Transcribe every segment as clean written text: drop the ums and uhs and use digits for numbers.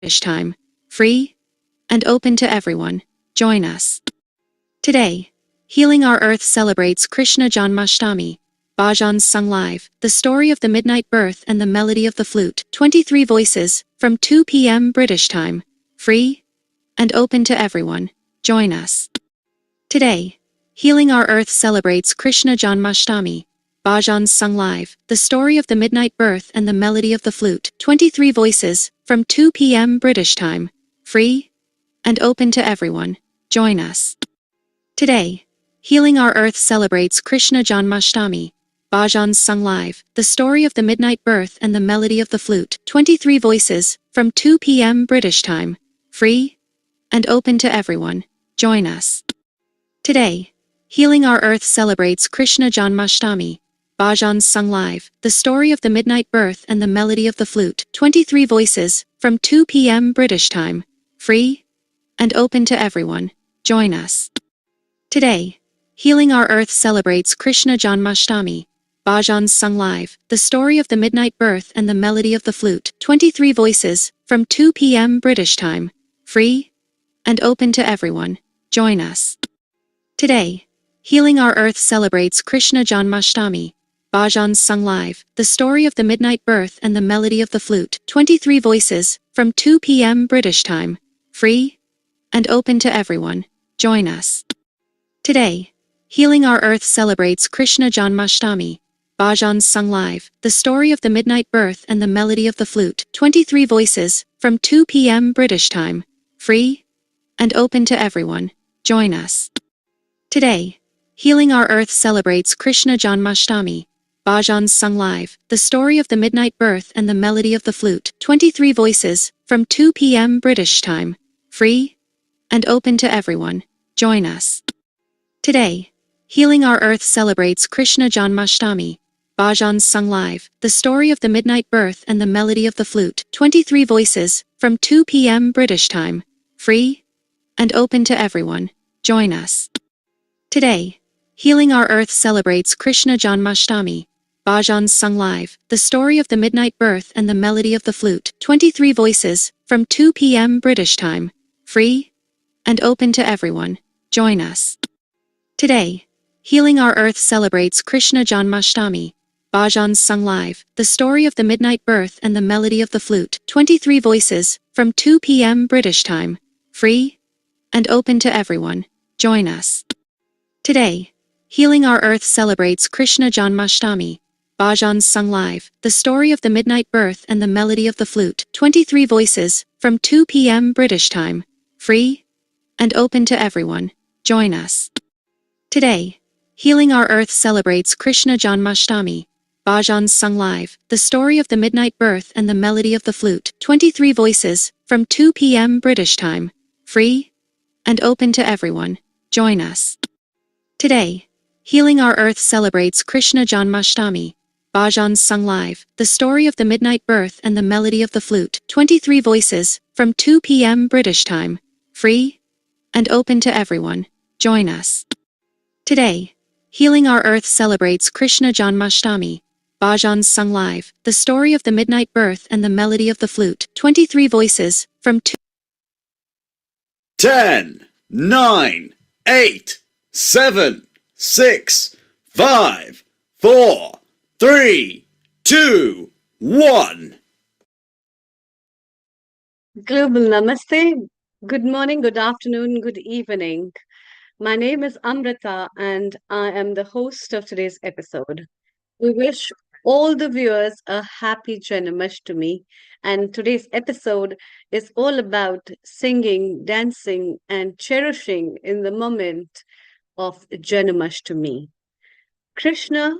British time, free and open to everyone. Join us. Today, Healing Our Earth celebrates Krishna Janmashtami, Bhajans sung live, the story of the midnight birth and the melody of the flute. 23 voices, from 2 p.m. British time, free and open to everyone. Join us. Today, Healing Our Earth celebrates Krishna Janmashtami, Bhajans sung live, the story of the midnight birth and the melody of the flute. 23 voices, from 2 p.m. British time, free and open to everyone. Join us. Today, Healing Our Earth celebrates Krishna Janmashtami, Bhajans sung live, the story of the midnight birth and the melody of the flute. 23 voices, from 2 p.m. British time, free and open to everyone. Join us. Today, Healing Our Earth celebrates Krishna Janmashtami, Bhajans sung live, the story of the midnight birth and the melody of the flute. 23 voices, from 2 p.m. British time, free and open to everyone. Join us. Today, Healing Our Earth celebrates Krishna Janmashtami, Bhajans sung live, the story of the midnight birth and the melody of the flute. 23 voices, from 2 p.m. British time, free and open to everyone. Join us. Today, Healing Our Earth celebrates Krishna Janmashtami, Bhajans sung live, the story of the midnight birth and the melody of the flute. 23 voices, from 2 p.m. British time, free and open to everyone. Join us. Today, Healing Our Earth celebrates Krishna Janmashtami, Bhajans sung live, the story of the midnight birth and the melody of the flute. 23 voices, from 2 p.m. British time, free and open to everyone. Join us. Today, Healing Our Earth celebrates Krishna Janmashtami, Bhajans sung live, the story of the midnight birth and the melody of the flute. 23 voices, from 2 p.m. British time, free and open to everyone. Join us. Today, Healing Our Earth celebrates Krishna Janmashtami, Bhajans sung live, the story of the midnight birth and the melody of the flute. 23 voices, from 2 p.m. British time, free and open to everyone. Join us. Today, Healing Our Earth celebrates Krishna Janmashtami, Bhajans sung live, the story of the midnight birth and the melody of the flute. 23 voices, from 2 p.m. British time, free and open to everyone. Join us. Today, Healing Our Earth celebrates Krishna Janmashtami, Bhajans sung live, the story of the midnight birth and the melody of the flute. 23 voices, from 2 p.m. British time, free and open to everyone. Join us. Today, Healing Our Earth celebrates Krishna Janmashtami, Bhajans sung live, the story of the midnight birth and the melody of the flute. 23 voices, from 2 p.m. British time, free and open to everyone. Join us. Today, Healing Our Earth celebrates Krishna Janmashtami, Bhajans sung live, the story of the midnight birth and the melody of the flute. 23 voices, from 2 p.m. British time, free and open to everyone. Join us. Today, Healing Our Earth celebrates Krishna Janmashtami, Bhajans sung live, the story of the midnight birth and the melody of the flute. 23 voices, from 2 p.m. British time, free and open to everyone. Join us. Today, Healing Our Earth celebrates Krishna Janmashtami, Bhajans sung live, the story of the midnight birth and the melody of the flute. 23 voices, from 2 10, 9, 8, 7, 6, 5, 4, 3, 2, 1. Global Namaste. Good morning, good afternoon, good evening. My name is Amrita and I am the host of today's episode. We wish all the viewers a happy Janmashtami, and today's episode is all about singing, dancing, and cherishing in the moment of Janmashtami. Krishna,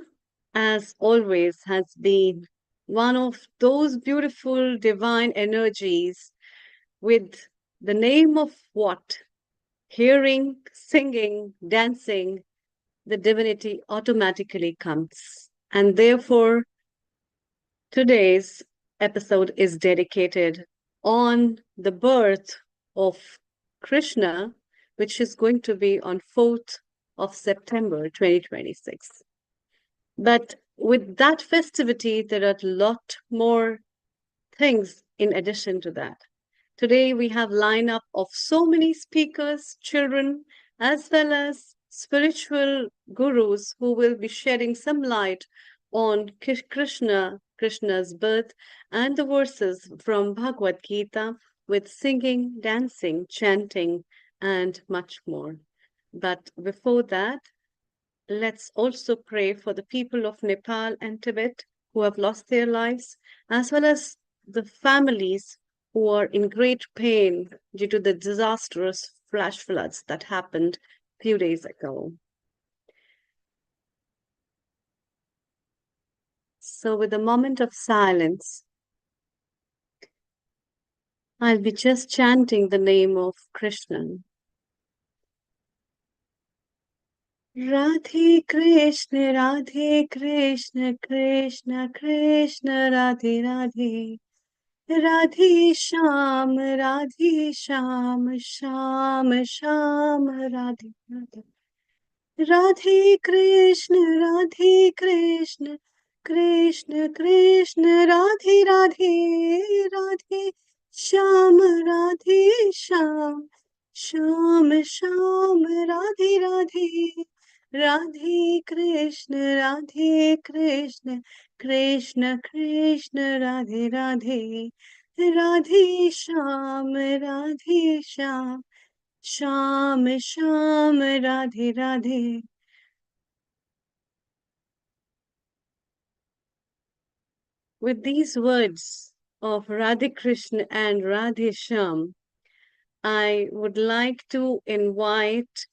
as always, has been one of those beautiful divine energies with the name of what? Hearing, singing, dancing, the divinity automatically comes. And therefore, today's episode is dedicated on the birth of Krishna, which is going to be on 4th of September 2026. But with that festivity, there are a lot more things in addition to that. Today we have lineup of so many speakers, children, as well as spiritual gurus who will be shedding some light on Krishna's birth and the verses from Bhagavad Gita with singing, dancing, chanting, and much more. But before that, let's also pray for the people of Nepal and Tibet who have lost their lives, as well as the families who are in great pain due to the disastrous flash floods that happened a few days ago. So, with a moment of silence, I'll be just chanting the name of Krishna. Radhe Krishna, Radhe Krishna, Krishna Krishna, Radhe Radhe. Radhe Shyam, Radhe Shyam, Shyam Shyam, Radhe Radhe. Radhe Krishna, Radhe Krishna, Krishna Krishna, Radhe Radhe, Radhe Shyam, Radhe Shyam, Shyam Shyam, Radhe Radhe. Radhe Krishna, Radhe Krishna, Krishna Krishna, Radhe Radhe. Radhe Shyam, Radhe Shyam, Shyam Shyam, Radhe Radhe. With these words of Radhe Krishna and Radhe Shyam, I would like to invite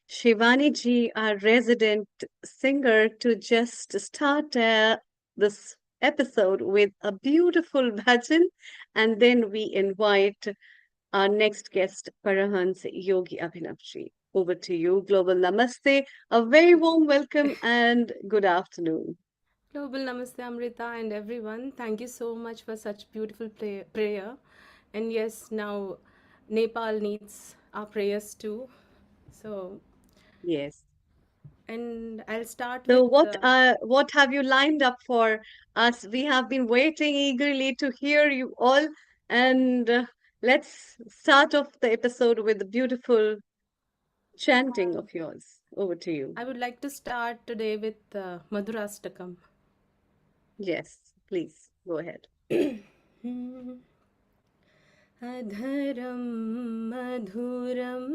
Shivani ji, our resident singer, to just start this episode with a beautiful bhajan, and then we invite our next guest, Parahans Yogi Abhinav ji. Over to you, Global Namaste. A very warm welcome and good afternoon. Global Namaste Amrita and everyone. Thank you so much for such beautiful prayer. And yes, now Nepal needs our prayers too. So, Yes. and I'll start So with what have you lined up for us? We have been waiting eagerly to hear you all, and let's start off the episode with the beautiful chanting of yours. Over to you. I would like to start today with Madhurastakam. Yes, please go ahead. अधरं मधुरं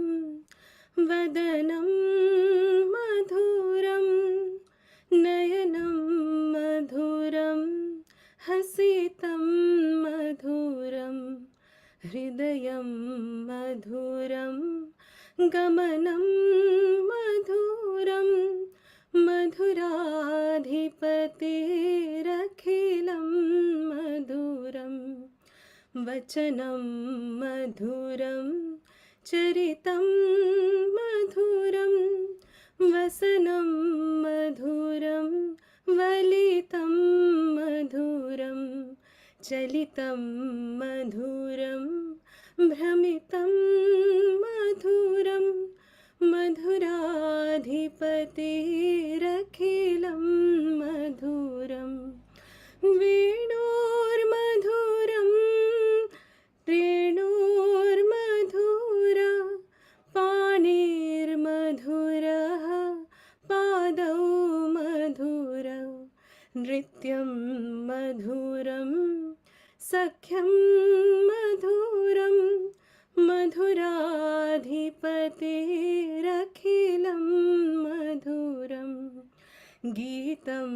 वदनं मधुरं नयनं मधुरं हसितं मधुरं हृदयं मधुरं गमनं मधुरं मधुराधिपतिरखिलं मधुरम् वचनं मधुरं चरितं मधुरं वसनं मधुरं वलितं मधुरं चलितं मधुरं भ्रमितं मधुरं मधुराधिपतिरखिलं मधुरं वेणोर्मधुरं रेणोर्मधुरा पाणिर्मधुरः पादौ मधुरौ नृत्यं मधुरं सख्यं मधुरं मधुराधिपतिरखिलं मधुरं गीतं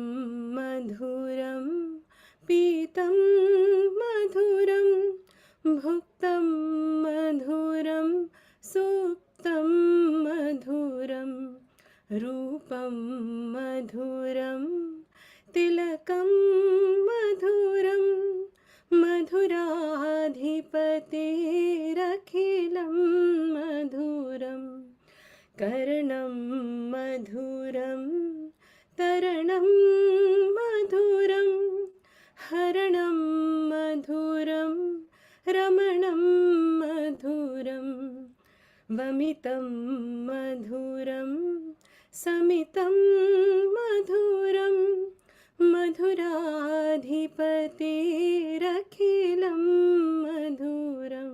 मधुरं पीतं मधुरं भुक्तं मधुरं सूक्तं मधुरं रूपं मधुरं तिलकं मधुरं मधुराधिपतिरखिलं मधुरं कर्णं मधुरं तरणं मधुरं हरणं मधुरं रमणं मधुरं वमितं मधुरं समितं मधुरं मधुराधिपतिरखिलं मधुरं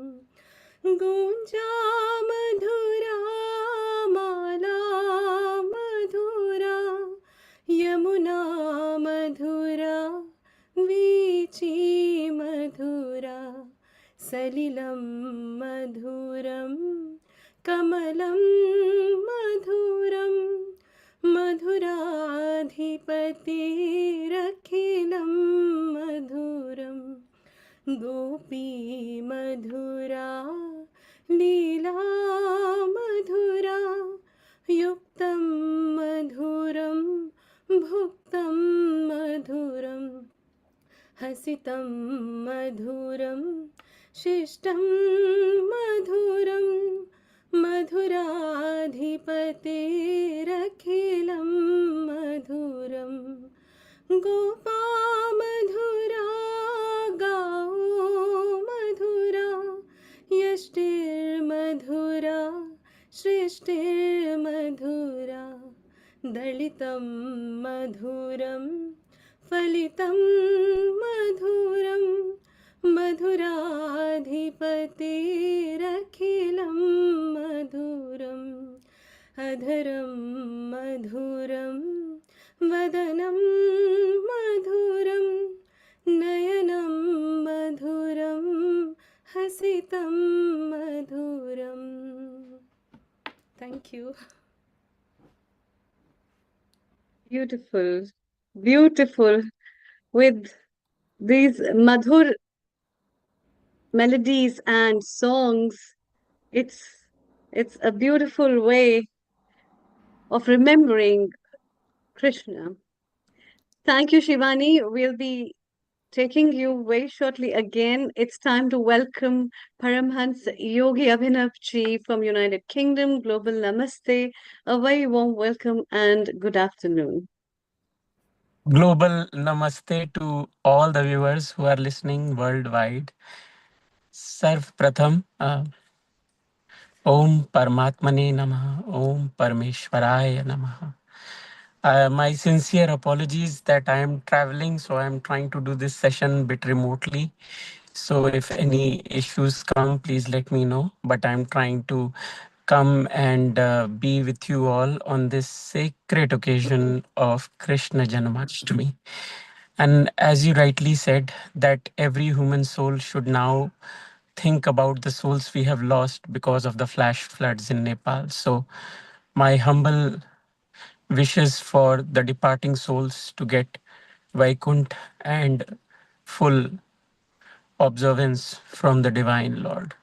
सलिलं मधुरं कमलं मधुरं मधुराधिपतिरखिलं मधुरं गोपी मधुरा लीला मधुरा युक्तं मधुरं भुक्तं मधुरं हसितं मधुरं शिष्टं मधुरं मधुराधिपतिरखिलं मधुरं गोपा मधुरा गाओ मधुरा यष्टिर्मधुरा सृष्टिर्मधुरा दलितं मधुरं फलितं मधुरं मधुराधिपतिरखिलं मधुरम् अधरं मधुरं वदनं मधुरं नयनं मधुरं हसितं मधुरम्. Thank you. Beautiful, beautiful. With these madhur melodies and songs, it's a beautiful way of remembering Krishna. Thank you, Shivani. We'll be taking you very shortly again. It's time to welcome Paramhans Yogi Abhinav Ji from United Kingdom. Global Namaste. A very warm welcome and good afternoon. Global namaste to all the viewers who are listening worldwide. Sarv Pratham, Om Paramatmane Namaha, Om Parameshwaraya Namaha. My sincere apologies that I am traveling, so I am trying to do this session a bit remotely. So if any issues come, please let me know. But I'm trying to come and be with you all on this sacred occasion of Krishna Janmashtami. And as you rightly said, that every human soul should now think about the souls we have lost because of the flash floods in Nepal. So my humble wishes for the departing souls to get Vaikunt and full observance from the Divine Lord.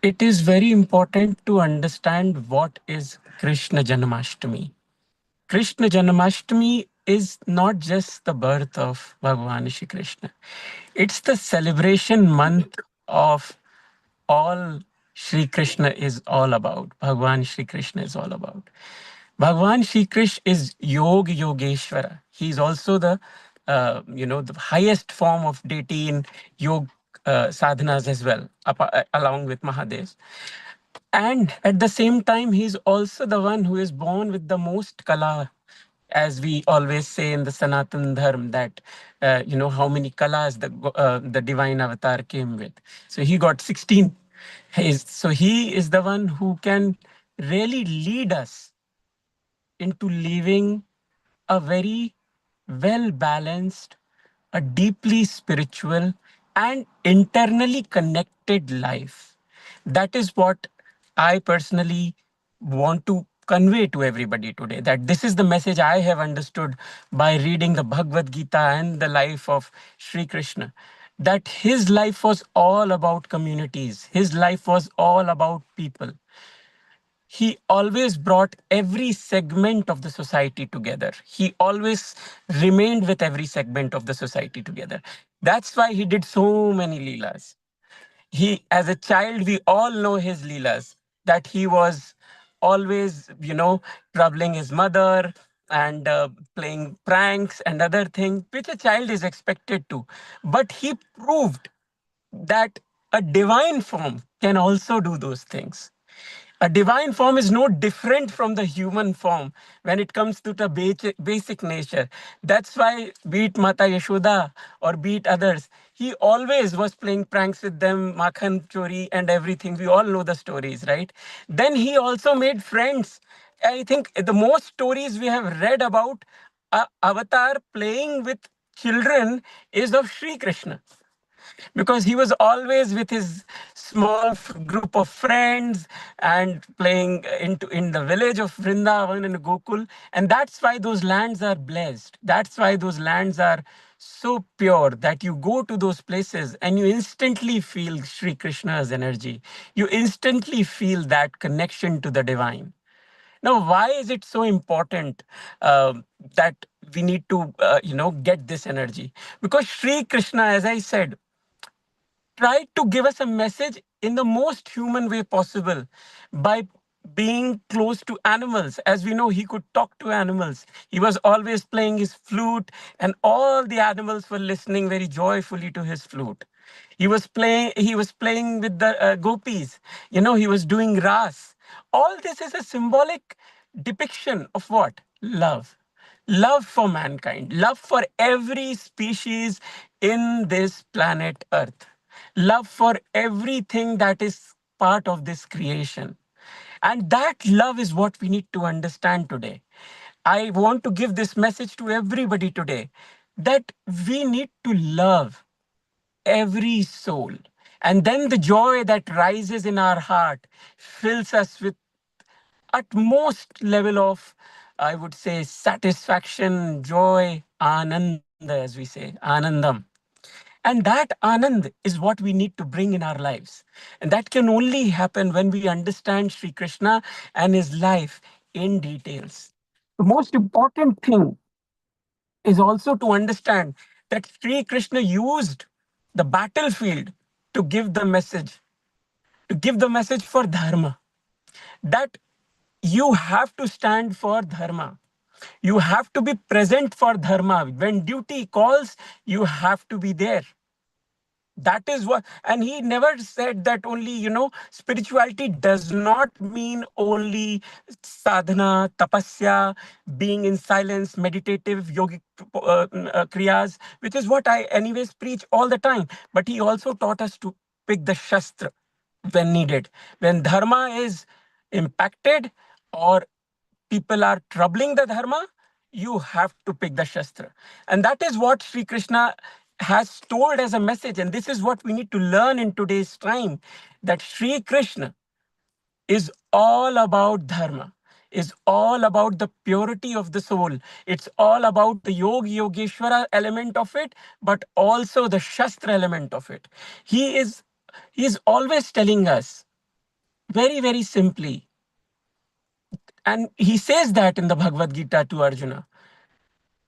It is very important to understand what is Krishna Janmashtami. Krishna Janmashtami is not just the birth of Bhagavan Shri Krishna. It's the celebration month of all Shri Krishna is all about. Bhagavan Shri Krishna is all about. Bhagavan Shri Krishna is Yog Yogeshwara. He is also the the highest form of deity in Yog sadhanas as well, along with Mahadev. And at the same time, he's also the one who is born with the most kala, as we always say in the Sanatan Dharma, that how many kalas the divine avatar came with. So he got 16. So he is the one who can really lead us into living a very well balanced, a deeply spiritual, and internally connected life. That is what I personally want to convey to everybody today, that this is the message I have understood by reading the Bhagavad Gita and the life of Sri Krishna, that his life was all about communities. His life was all about people. He always brought every segment of the society together. He always remained with every segment of the society together. That's why he did so many leelas. As a child, we all know his leelas, that he was always, troubling his mother and playing pranks and other things, which a child is expected to. But he proved that a divine form can also do those things. A divine form is no different from the human form when it comes to the basic nature. That's why, be it Mata Yashoda or be it others, he always was playing pranks with them, Makhan Chori and everything. We all know the stories, right? Then he also made friends. I think the most stories we have read about Avatar playing with children is of Sri Krishna. because he was always with his small group of friends and playing in the village of Vrindavan and Gokul. And that's why those lands are blessed. That's why those lands are so pure that you go to those places and you instantly feel Sri Krishna's energy. You instantly feel that connection to the divine. Now, why is it so important that we need to, get this energy? Because Sri Krishna, as I said, tried to give us a message in the most human way possible by being close to animals. As we know, he could talk to animals. He was always playing his flute, and all the animals were listening very joyfully to his flute. He was playing with the gopis. He was doing ras. All this is a symbolic depiction of what? Love. Love for mankind, love for every species in this planet Earth, love for everything that is part of this creation. And that love is what we need to understand today. I want to give this message to everybody today that we need to love every soul. And then the joy that rises in our heart fills us with utmost level of, I would say, satisfaction, joy, ananda, as we say, anandam. And that anand is what we need to bring in our lives. And that can only happen when we understand Sri Krishna and his life in details. The most important thing is also to understand that Sri Krishna used the battlefield to give the message for dharma, that you have to stand for dharma. You have to be present for dharma. When duty calls, you have to be there. That is what, and he never said that only, spirituality does not mean only sadhana, tapasya, being in silence, meditative, yogic kriyas, which is what I, anyways, preach all the time. But he also taught us to pick the shastra when needed. When dharma is impacted or people are troubling the dharma, you have to pick the shastra. And that is what Sri Krishna has told as a message. And this is what we need to learn in today's time, that Sri Krishna is all about dharma, is all about the purity of the soul. It's all about the yogeshwara element of it, but also the shastra element of it. He is always telling us very, very simply, and he says that in the Bhagavad Gita to Arjuna,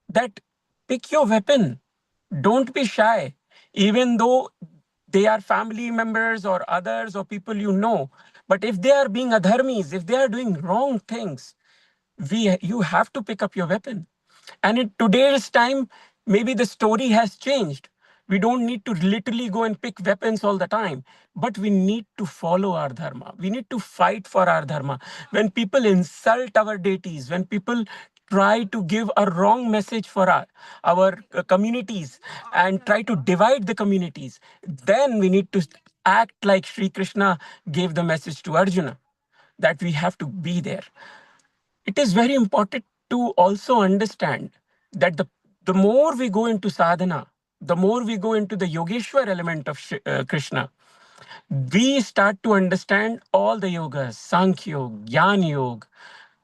that pick your weapon. Don't be shy, even though they are family members or others or people you know. But if they are being adharmis, if they are doing wrong things, you have to pick up your weapon. And in today's time, maybe the story has changed. We don't need to literally go and pick weapons all the time, but we need to follow our dharma. We need to fight for our dharma. When people insult our deities, when people try to give a wrong message for our communities and try to divide the communities, then we need to act like Sri Krishna gave the message to Arjuna, that we have to be there. It is very important to also understand that the more we go into sadhana, the more we go into the yogeshwar element of Krishna, we start to understand all the yogas, Sankhya Yoga, Jnana Yoga,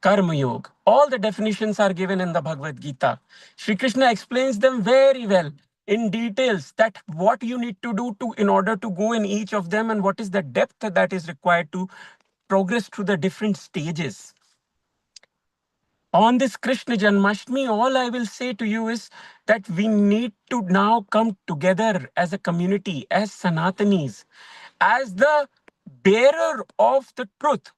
Karma Yoga. All the definitions are given in the Bhagavad Gita. Sri Krishna explains them very well in details, that what you need to do in order to go in each of them, and what is the depth that is required to progress through the different stages. On this Krishna Janmashtami, all I will say to you is that we need to now come together as a community, as Sanatanis, as the bearer of the truth,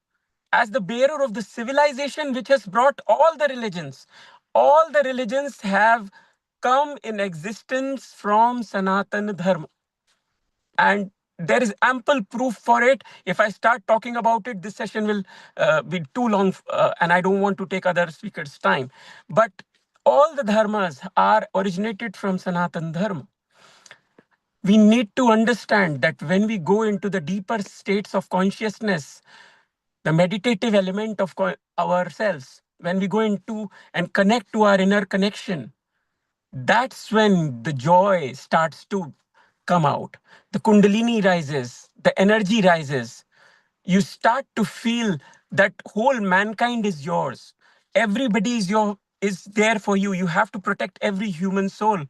as the bearer of the civilization which has brought all the religions. All the religions have come in existence from Sanatana Dharma. And there is ample proof for it. If I start talking about it, this session will be too long, and I don't want to take other speakers' time. But all the dharmas are originated from Sanatana Dharma. We need to understand that when we go into the deeper states of consciousness, the meditative element of ourselves, when we go into and connect to our inner connection, that's when the joy starts to come out. The kundalini rises, the energy rises. You start to feel that whole mankind is yours. Everybody is there for you. You have to protect every human soul,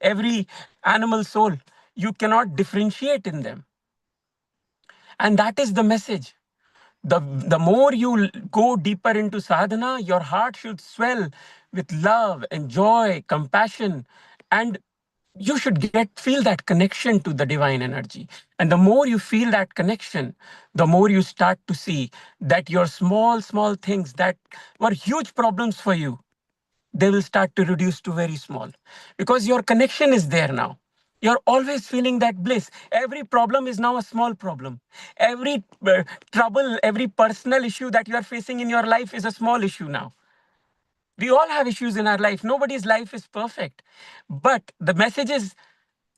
every animal soul. You cannot differentiate in them. And that is the message. The more you go deeper into sadhana, your heart should swell with love and joy, compassion, and you should feel that connection to the divine energy. And the more you feel that connection, the more you start to see that your small things that were huge problems for you, they will start to reduce to very small, because your connection is there now. You're always feeling that bliss. Every problem is now a small problem. Every trouble, every personal issue that you are facing in your life is a small issue now. We all have issues in our life. Nobody's life is perfect. But the messages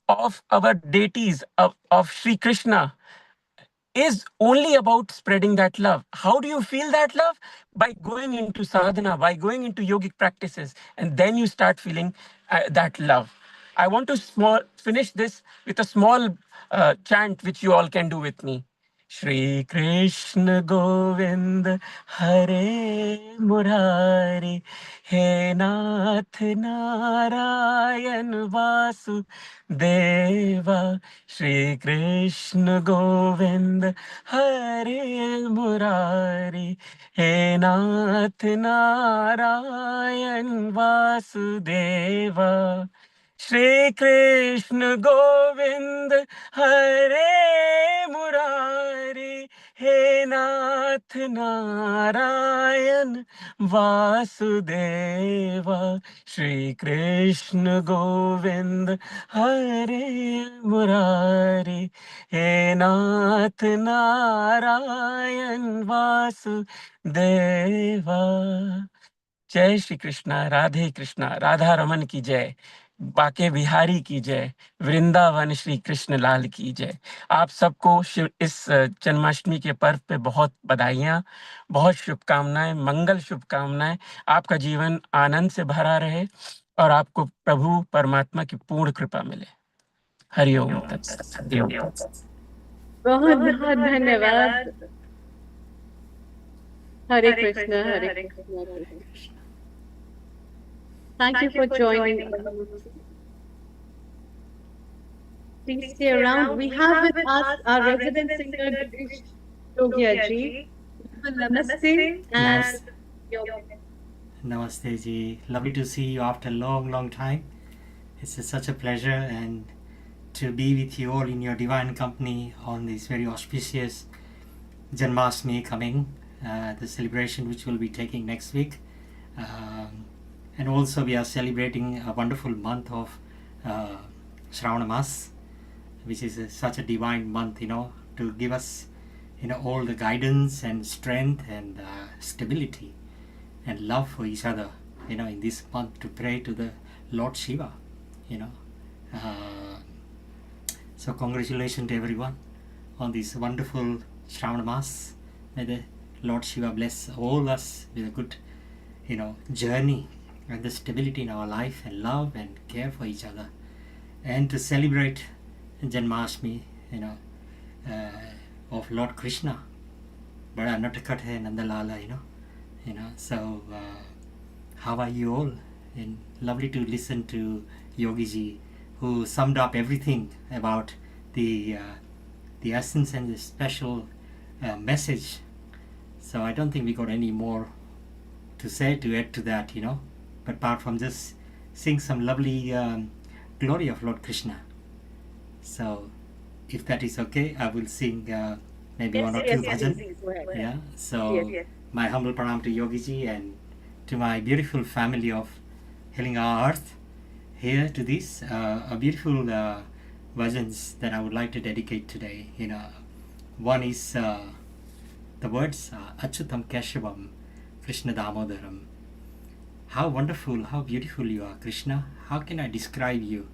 of our deities, of Sri Krishna, is only about spreading that love. How do you feel that love? By going into sadhana, by going into yogic practices, and then you start feeling that love. I want to finish this with a small chant which you all can do with me. Shri Krishna Govind Hare Murari He Nath Narayan Vasu Deva Shri Krishna Govind Hare Murari He Nath Narayan Vasudeva Shri Krishna Govind Hare Murari He Nath Narayan Vasudeva Shri Krishna Govind Hare Murari He Nath Narayan Vasudeva. जय श्री कृष्णा, राधे कृष्णा, राधा रमन की जय, बाके बिहारी की जय, वृंदावन श्री कृष्ण लाल की जय। आप सबको इस जन्माष्टमी के पर्व पे बहुत बधाइयाँ, बहुत शुभकामनाएं, मंगल शुभकामनाएं। आपका जीवन आनंद से भरा रहे और आपको प्रभु परमात्मा की पूर्ण कृपा मिले। हरिओम तत्सत। हरिओम तत्सत। बहुत बहुत धन्यवाद। Hare Krishna, Hare Krishna, Hare Krishna. Thank you for joining us. Please stay around. We have with us our resident singer, Dinesh Jogia ji. Namaste and Namaste ji. Lovely to see you after a long time. It's such a pleasure and to be with you all in your divine company on this very auspicious Janmashtami coming, the celebration which will be taking next week. And also we are celebrating a wonderful month of Shravana Mas, which is such a divine month, to give us, all the guidance and strength and stability and love for each other, in this month to pray to the Lord Shiva, So congratulations to everyone on this wonderful Shravana Mas. May the Lord Shiva bless all us with a good, journey and the stability in our life and love and care for each other. And to celebrate Janmashtami, of Lord Krishna. Bada Natakhat hai Nandalala, So how are you all? And lovely to listen to Yogi ji, who summed up everything about the essence and the special message. So I don't think we got any more to say to add to that, but apart from just sing some lovely glory of Lord Krishna. So if that is okay, I will sing maybe one or two bhajan. Yeah. So my humble pranam to Yogi ji and to my beautiful family of Healing Our Earth here to this a beautiful bhajans that I would like to dedicate today. One is the words Achyutam Keshavam Krishna Damodaram. How wonderful, how beautiful you are, Krishna. How can I describe you?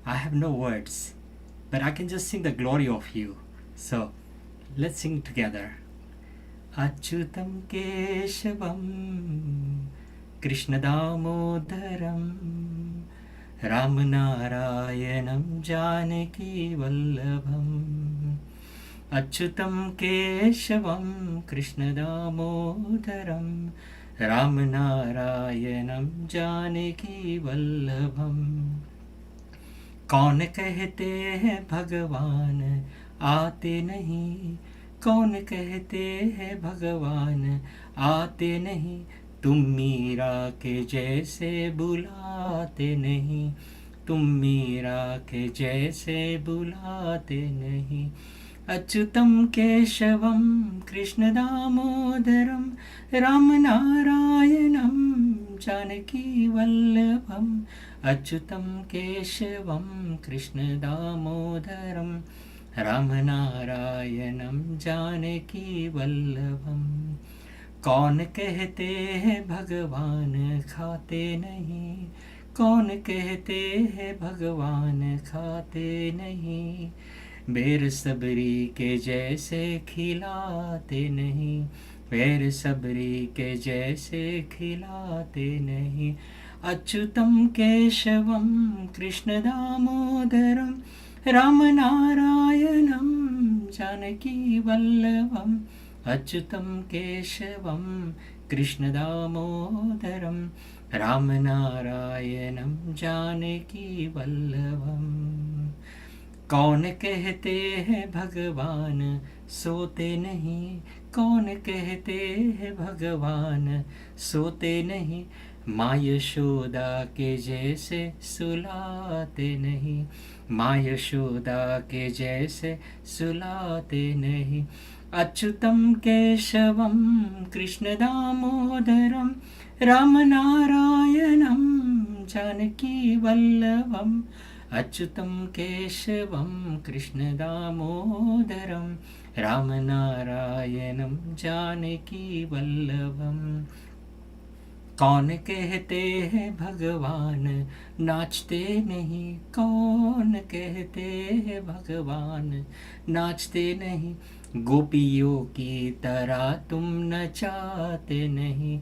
I have no words, but I can just sing the glory of you. So let's sing together. Achyutam Keshavam Krishna Damodaram Ram नारायणं जानकी वल्लभम् अच्युतं केशवं कृष्णदामोदरं रामनारायणं जानकीवल्लभम् कौन कहते हैं भगवान आते नहीं, कौन कहते हैं भगवान आते नहीं, तुम मीरा के जैसे बुलाते नहीं, तुम मीरा के जैसे बुलाते नहीं। अच्युतं केशवं कृष्णदामोदरं रामनारायणं जानकीवल्लभम् अच्युतं केशवं कृष्णदामोदरं रामनारायणं जानकीवल्लभम् कौन कहते हैं भगवान खाते नहीं, कौन कहते हैं भगवान खाते नहीं, बेर सबरी के जैसे खिलाते नहीं, बेर सबरी के जैसे खिलाते नहीं। अच्युतं केशवं कृष्णदामोदरं रामनारायणं जानकीवल्लभम् अच्युतं केशवं कृष्णदामोदरं रामनारायणं जानकीवल्लभम् कौन कहते हैं भगवान सोते नहीं, कौन कहते हैं भगवान सोते नहीं, माँ यशोदा के जैसे सुलाते नहीं, माँ यशोदा के जैसे सुलाते नहीं। अच्युतं केशवं कृष्णदामोदरं रामनारायणं जानकीवल्लभम् अच्युतं केशवं कृष्णदामोदरं रामनारायणं जानकीवल्लभम् कौन कहते हैं भगवान नाचते नहीं, कौन कहते हैं भगवान नाचते नहीं, गोपियों की तरह तुम नचाते नहीं,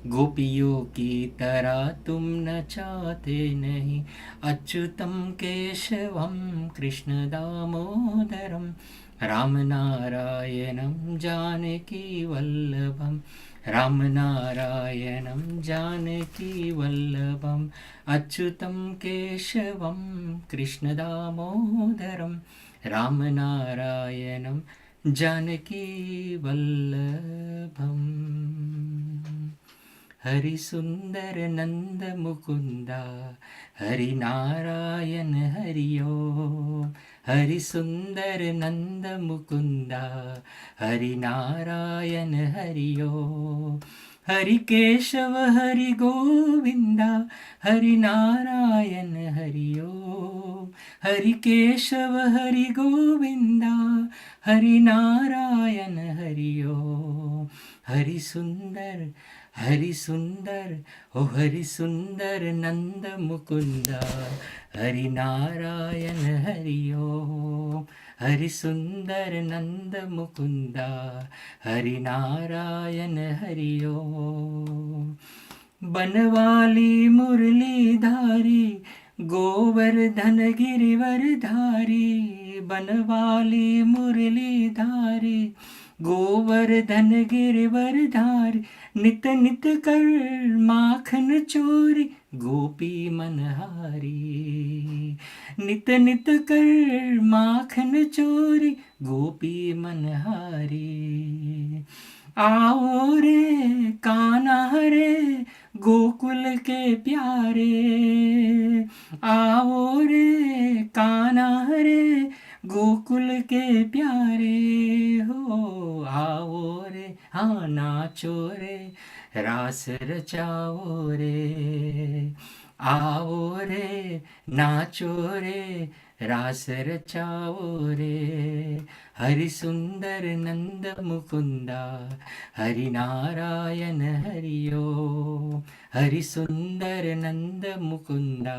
गोपियों की तरह तुम नचाते नहीं। अच्युतं केशवं कृष्णदामोदरं रामनारायणं जानकीवल्लभम् रामनारायणं जानकीवल्लभम् अच्युतं केशवं कृष्णदामोदरं रामनारायणं जानकीवल्लभम् हरि सुंदर नंद मुकुंदा हरि नारायण हरि ओम हरि सुंदर नंद मुकुंदा हरि नारायण हरि ओम हरि केशव हरि गोविंदा हरि नारायण हरि ओम हरि केशव हरि गोविंदा हरि नारायण हरि ओम हरि सुंदर ओ हरि सुंदर नंद मुकुंदा हरि नारायण हरि ओम हरि सुंदर नंद मुकुंदा हरि नारायण हरि ओम बनवाली मुरलीधारी गोवर्धन गिरिवरधारी बनवाली मुरलीधारी गोवर्धन गिरिवरधारी नित नित कर माखन चोरी गोपी मनहारी नित नित कर माखन चोरी गोपी मनहारी आओ रे कान्हा रे गोकुल के प्यारे आओ रे कान्हा रे गोकुल के प्यारे हो आओ रे हाँ नाचो रे रास रचाओ रे आओ रे नाचो रे रास रचाओ रे हरि सुंदर नंद मुकुंदा हरि नारायण हरि ओम हरि सुंदर नंद मुकुंदा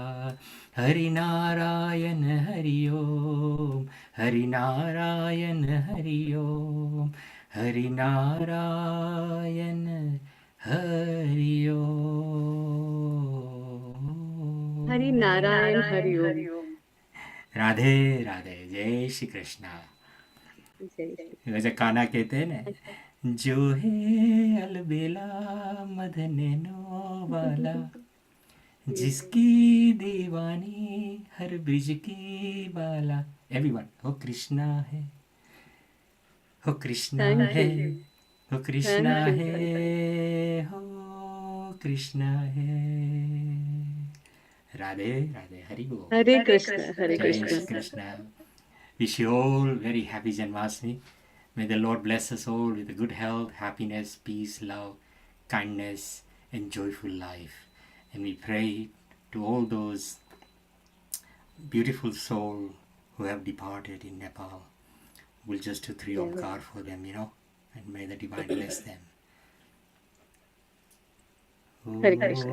हरि नारायण हरि ओम हरि नारायण हरि ओम हरि नारायण हरि ओम Hari Narayan Hari Om. Radhe Radhe, जय श्री कृष्णा। जय श्री वैसे कान्हा कहते हैं ना, जो है अलबेला मदनों वाला, जिसकी दीवानी हर ब्रिज की बाला। एवरीवन, हो कृष्णा है, हो कृष्णा Thank है, you. हो कृष्णा Thank you. है, हो कृष्णा है। राधे राधे, हरि बोल। Hare Krishna, Hare जय Shri Krishna. Krishna. Wish you all very happy Janmashtami. May the Lord bless us all with good health, happiness, peace, love, kindness, and joyful life. And we pray to all those beautiful souls who have departed in Nepal. We'll just do three Yes. omkar for them, and may the divine bless them. Hare Krishna.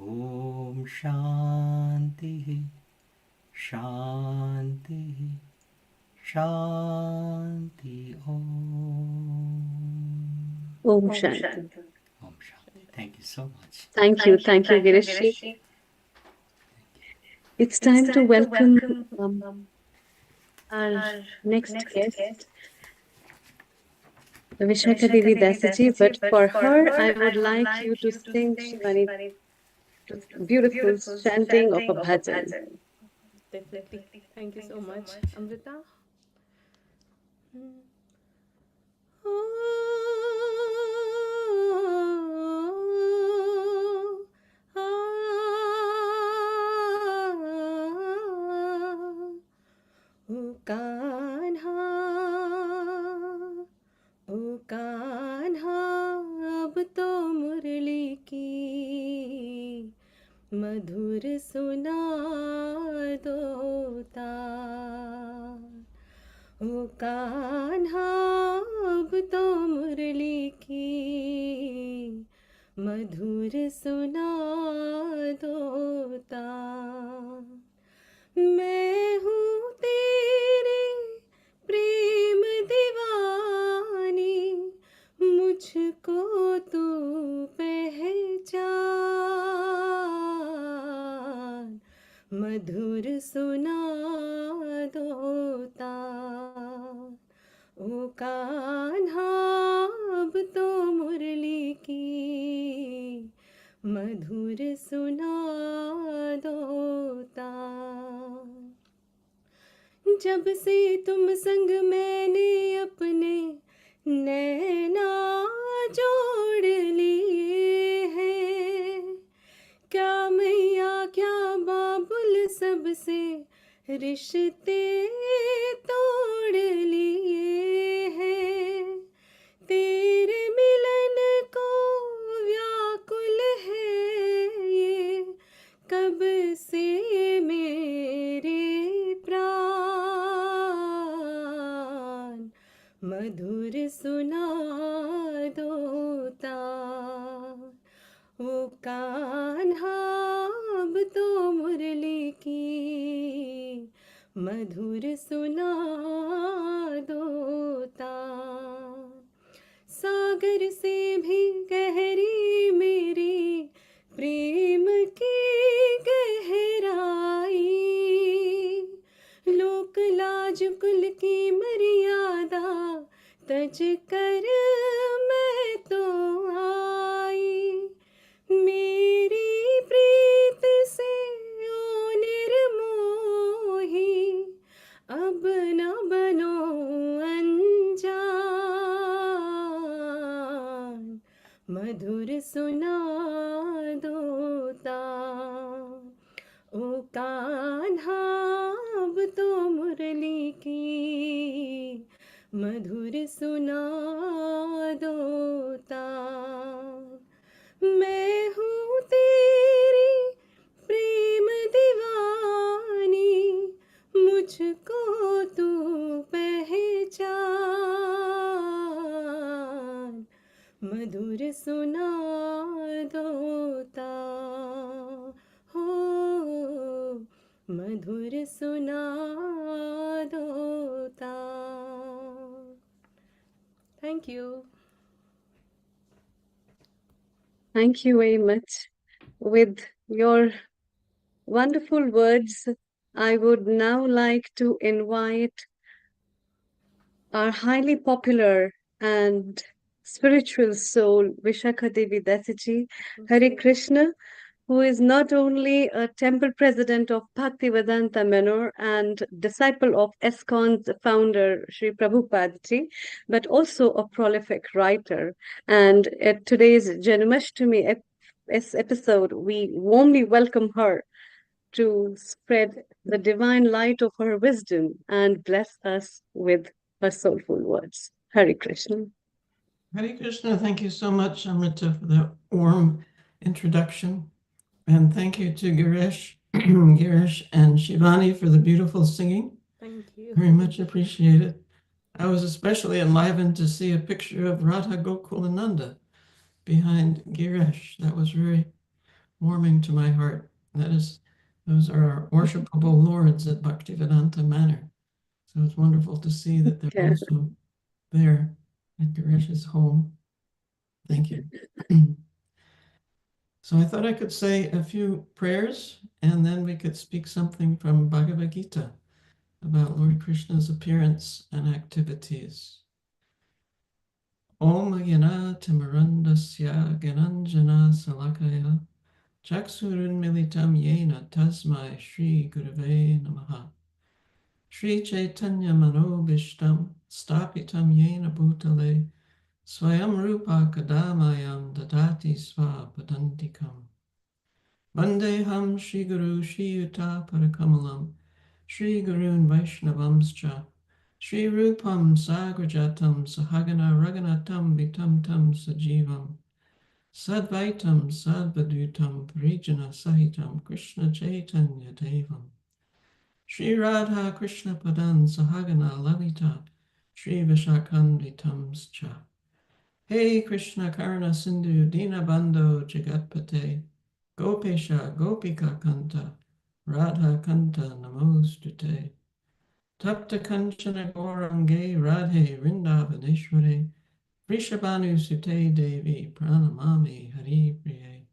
Om Shanti Shanti Shanti Om. Om Shanti. Om Shanti. Thank you so much. Thank you, Girishji. It's time to welcome our next guest, Vishaka Devi Dasiji. But for her, I would like you to sing Shivani beautiful chanting of a bhajan. Definitely. Thank you so much, Amrita. O Kanha, O Kanha, अब तो मुरली की मधुर सुना दो तार। ओ कान्हा, अब तो मुरली की मधुर सुना दो तार। मैं हूँ तेरे प्रेम दीवानी, मुझको तू पहचान। मधुर सुना दो तार। ओ कान्हा, अब तो मुरली की मधुर सुना दो तार। जब से तुम संग मैंने अपने नैना जोड़ लिए हैं, क्या मैया क्या बाबुल सबसे रिश्ते तोड़ लिए हैं। तेरे मिलन को व्याकुल है ये कब से मेरे प्राण। मधुर सुना दो तार। ओ कान्हा, अब तो मुरली की मधुर सुना दो तार। सागर से भी गहरी मेरी प्रेम की गहराई, लोक लाज कुल की मर्यादा तज कर मैं तो आई। मेरी प्रीत से ओ निर्मोही, अब न बनो अनजान। मधुर सुना दो तार। ओ कान्हा, अब तो मुरली की मधुर सुना दो तार। मैं हूँ तेरी प्रेम दीवानी, मुझको तू पहचान। मधुर सुना दो मधुर सुनादोता. Thank you. Thank you very much. With your wonderful words, I would now like to invite our highly popular and spiritual soul, Vishakha Devi Dasiji, Hare Krishna, who is not only a temple president of Bhaktivedanta Manor and disciple of ISKCON's founder, Sri Prabhupada ji, but also a prolific writer. And at today's Janmashtami episode, we warmly welcome her to spread the divine light of her wisdom and bless us with her soulful words. Hare Krishna. Hare Krishna, thank you so much, Amrita, for that warm introduction. And thank you to Girish, Girish and Shivani for the beautiful singing. Thank you. Very much appreciated. I was especially enlivened to see a picture of Radha Gokulananda behind Girish. That was very warming to my heart. Those are our worshipable lords at Bhaktivedanta Manor. So it's wonderful to see that they're also there at Girish's home. Thank you. So I thought I could say a few prayers and then we could speak something from Bhagavad Gita about Lord Krishna's appearance and activities. Om Gyana Timarandasya Gyananjana Salakaya Chaksurun Militam Yena Tasmai Shri Gurave Namaha Shri Chaitanya Manobishtam Stapitam Yena Bhutale Swayam Rupa Kadamayam Dadati Sva Padantikam Vandeham Shri Guru Shri Yuta Parakamalam Shri Gurun Vaishnavamscha Shri Rupam Sagrajatam Sahagana Raganatam Vitam Tam Sajivam Sadvaitam Sadvadutam Parijana Sahitam Krishna Chaitanya Devam Shri Radha Krishna Padan Sahagana Lalita Shri Vishakhanvitamscha Hey Krishna Karna Sindhu Dinabandho Jagatpate Gopesha Gopika Kanta Radha Kanta Namostute Tapta Kanchana Gaurange Radhe Vrindavaneshware Vrishabhanu Sute Devi Pranamami Hari Priye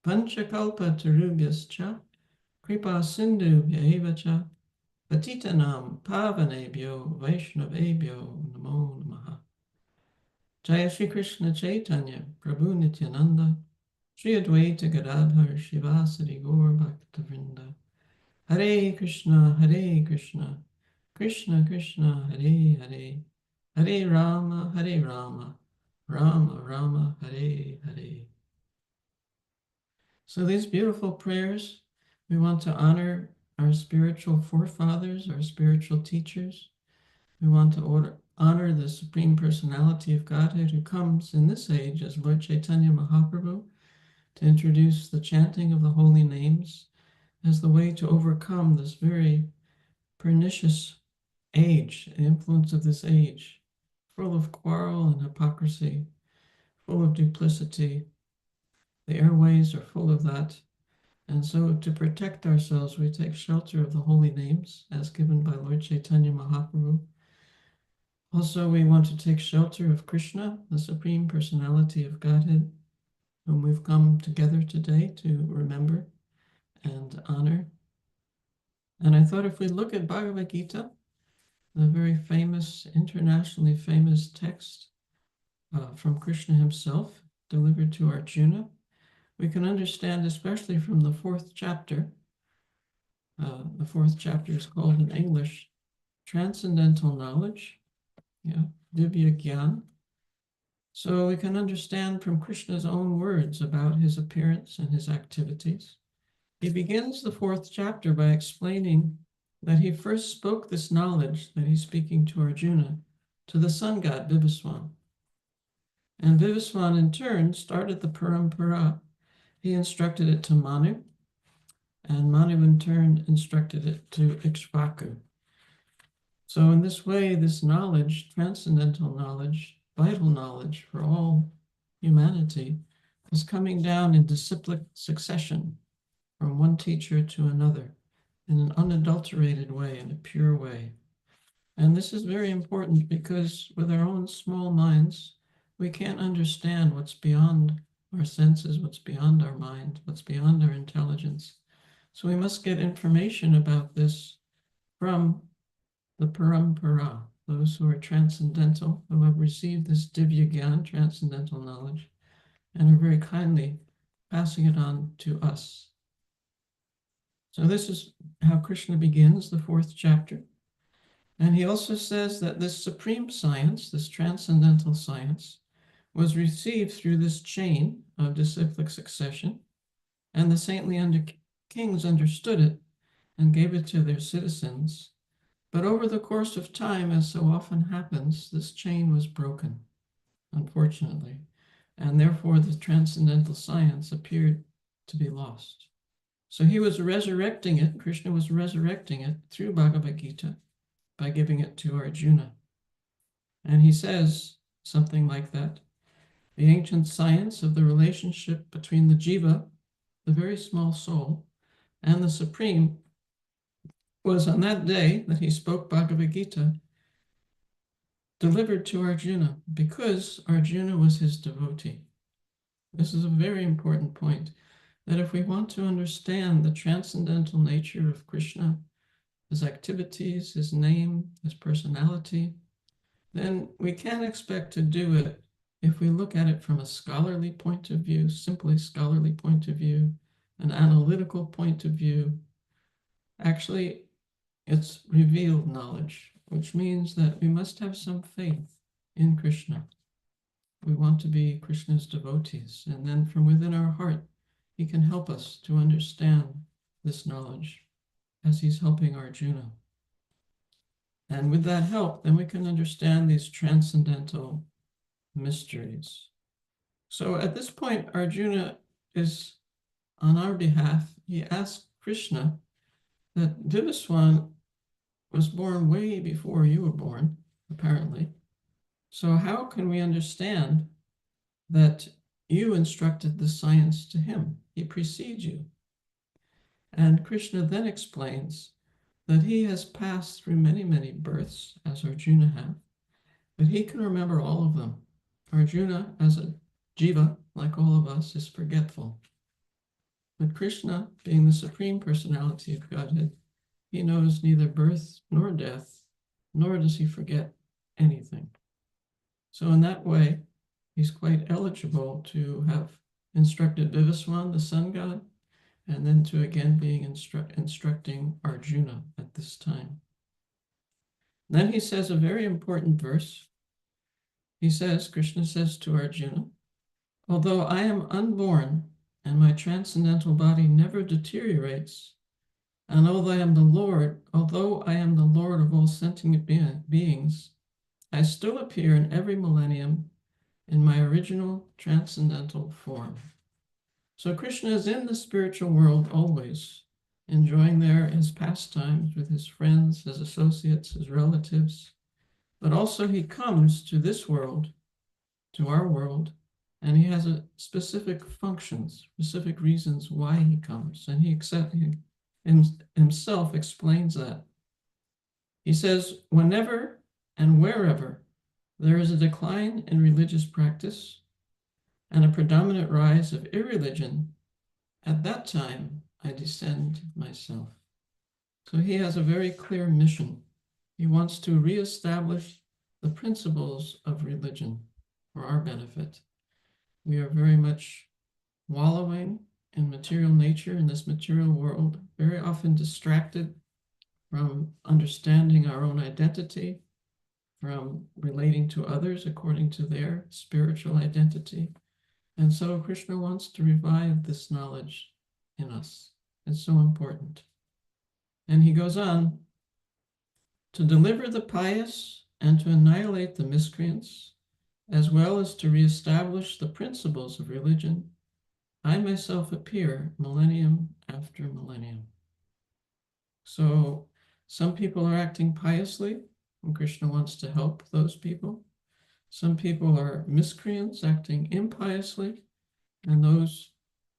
Panchakalpa Tarubhyascha Kripa Sindhu Vyaevacha Patitanam Pavanebhyo Vaishnavebhyo Namo Namaha Jaya Shri Krishna Chaitanya Prabhu Nityananda Shri Advaita Gadadhar Shivasari Gaur Bhaktavrinda Hare Krishna Krishna Krishna Hare Hare Hare Rama Rama Rama Hare Hare. So these beautiful prayers, we want to honor our spiritual forefathers, our spiritual teachers. We want to honor the Supreme Personality of Godhead who comes in this age as Lord Chaitanya Mahaprabhu to introduce the chanting of the holy names as the way to overcome this very pernicious age, the influence of this age, full of quarrel and hypocrisy, full of duplicity. The airways are full of that. And so to protect ourselves, we take shelter of the holy names as given by Lord Chaitanya Mahaprabhu. Also, we want to take shelter of Krishna, the Supreme Personality of Godhead, whom we've come together today to remember and honor. And I thought if we look at Bhagavad Gita, the very famous, internationally famous text from Krishna himself, delivered to Arjuna, we can understand, especially from the fourth chapter. The fourth chapter is called in English, Transcendental Knowledge, Divya Gyan. So we can understand from Krishna's own words about his appearance and his activities. He begins the fourth chapter by explaining that he first spoke this knowledge that he's speaking to Arjuna to the sun god Vivaswan. And Vivaswan in turn started the parampara. He instructed it to Manu, and Manu in turn instructed it to Ikshvaku. So in this way, this knowledge, transcendental knowledge, vital knowledge for all humanity, is coming down in disciplic succession from one teacher to another in an unadulterated way, in a pure way. And this is very important because with our own small minds, we can't understand what's beyond our senses, what's beyond our mind, what's beyond our intelligence. So we must get information about this from the parampara, those who are transcendental, who have received this divya gyan, transcendental knowledge, and are very kindly passing it on to us. So this is how Krishna begins the 4th chapter. And he also says that this supreme science, this transcendental science, was received through this chain of disciplic succession, and the saintly kings understood it and gave it to their citizens. But over the course of time, as so often happens, this chain was broken, unfortunately, and therefore the transcendental science appeared to be lost. So he was resurrecting it, Krishna was resurrecting it through Bhagavad Gita by giving it to Arjuna. And he says something like that: the ancient science of the relationship between the jiva, the very small soul, and the Supreme was on that day that he spoke Bhagavad Gita delivered to Arjuna, because Arjuna was his devotee. This is a very important point, that if we want to understand the transcendental nature of Krishna, his activities, his name, his personality, then we can't expect to do it if we look at it from a scholarly point of view, simply scholarly point of view, an analytical point of view. Actually, it's revealed knowledge, which means that we must have some faith in Krishna. We want to be Krishna's devotees, and then from within our heart, he can help us to understand this knowledge as he's helping Arjuna. And with that help, then we can understand these transcendental mysteries. So at this point, Arjuna is, on our behalf, he asked Krishna that Vivaswan was born way before you were born, apparently. So how can we understand that you instructed the science to him? He precedes you. And Krishna then explains that he has passed through many, many births, as Arjuna have, but he can remember all of them. Arjuna, as a jiva, like all of us, is forgetful. But Krishna, being the Supreme Personality of Godhead, he knows neither birth nor death, nor does he forget anything. So in that way, he's quite eligible to have instructed Vivaswan, the sun god, and then to again being instructing Arjuna at this time. Then he says a very important verse. He says, Krishna says to Arjuna, although I am unborn and my transcendental body never deteriorates, and although I am the Lord of all sentient beings, I still appear in every millennium in my original transcendental form. So Krishna is in the spiritual world always, enjoying there his pastimes with his friends, his associates, his relatives. But also he comes to this world, to our world, and he has a specific functions, specific reasons why he comes. And he himself explains that. He says, whenever and wherever there is a decline in religious practice and a predominant rise of irreligion, at that time I descend myself. So he has a very clear mission. He wants to reestablish the principles of religion for our benefit. We are very much wallowing in material nature, in this material world, very often distracted from understanding our own identity, from relating to others according to their spiritual identity. And so Krishna wants to revive this knowledge in us. It's so important. And he goes on to deliver the pious and to annihilate the miscreants, as well as to reestablish the principles of religion. I myself appear millennium after millennium. So some people are acting piously, and Krishna wants to help those people. Some people are miscreants acting impiously, and those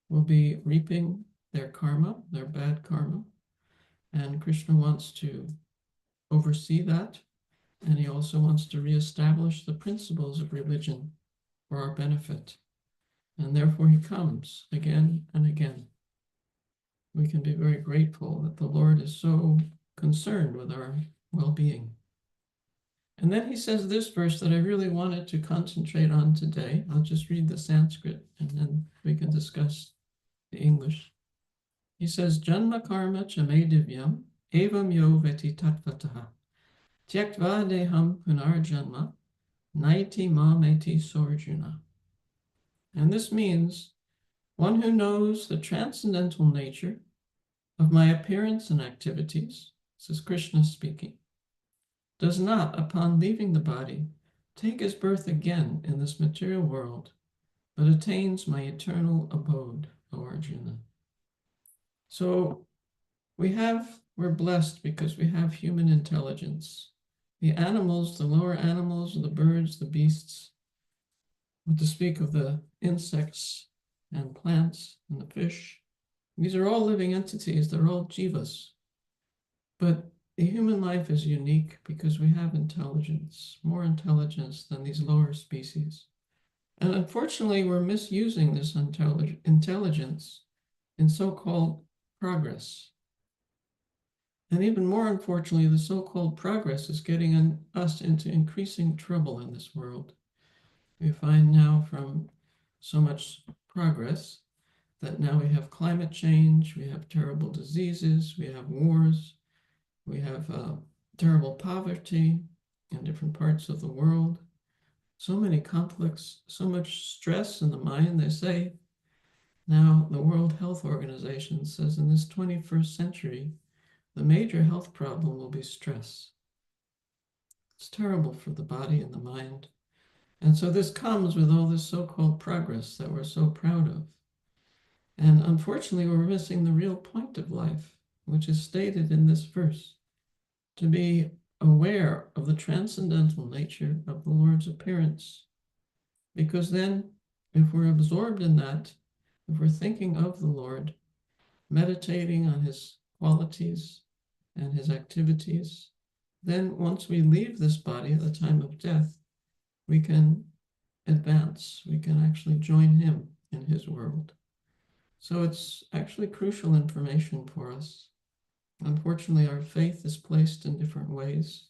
will be reaping their karma, their bad karma. And Krishna wants to oversee that, and he also wants to reestablish the principles of religion for our benefit. And therefore he comes again and again. We can be very grateful that the Lord is so concerned with our well-being. And then he says this verse that I really wanted to concentrate on today. I'll just read the Sanskrit and then we can discuss the English. He says, Janma karma cha me divyam evam yo veti tatvataha tyaktva deham punar janma naiti mam eti sorjuna. And this means one who knows the transcendental nature of my appearance and activities, this is Krishna speaking, does not, upon leaving the body, take his birth again in this material world, but attains my eternal abode, O Arjuna. So we're blessed because we have human intelligence. The animals, the lower animals, the birds, the beasts, to speak of the insects and plants and the fish, these are all living entities, they're all jivas. But the human life is unique because we have intelligence, more intelligence than these lower species. And unfortunately, we're misusing this intelligence in so-called progress. And even more unfortunately, the so-called progress is getting us into increasing trouble in this world. We find now from so much progress that now we have climate change, we have terrible diseases, we have wars, we have terrible poverty in different parts of the world, so many conflicts, so much stress in the mind. They say now the World Health Organization says in this 21st century, the major health problem will be stress. It's terrible for the body and the mind. And so this comes with all this so-called progress that we're so proud of. And unfortunately, we're missing the real point of life, which is stated in this verse, to be aware of the transcendental nature of the Lord's appearance. Because then, if we're absorbed in that, if we're thinking of the Lord, meditating on his qualities and his activities, then once we leave this body at the time of death, we can advance, we can actually join him in his world. So it's actually crucial information for us. Unfortunately, our faith is placed in different ways.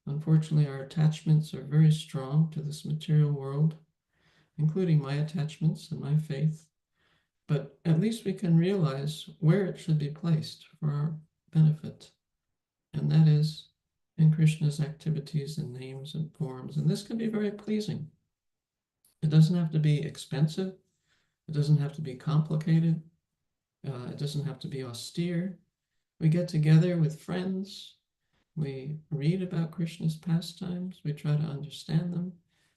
Unfortunately, our attachments are very strong to this material world, including my attachments and my faith. But at least we can realize where it should be placed for our benefit. And that is in Krishna's activities and names and forms. And this can be very pleasing. It doesn't have to be expensive. It doesn't have to be complicated. It doesn't have to be austere. We get together with friends. We read about Krishna's pastimes. We try to understand them,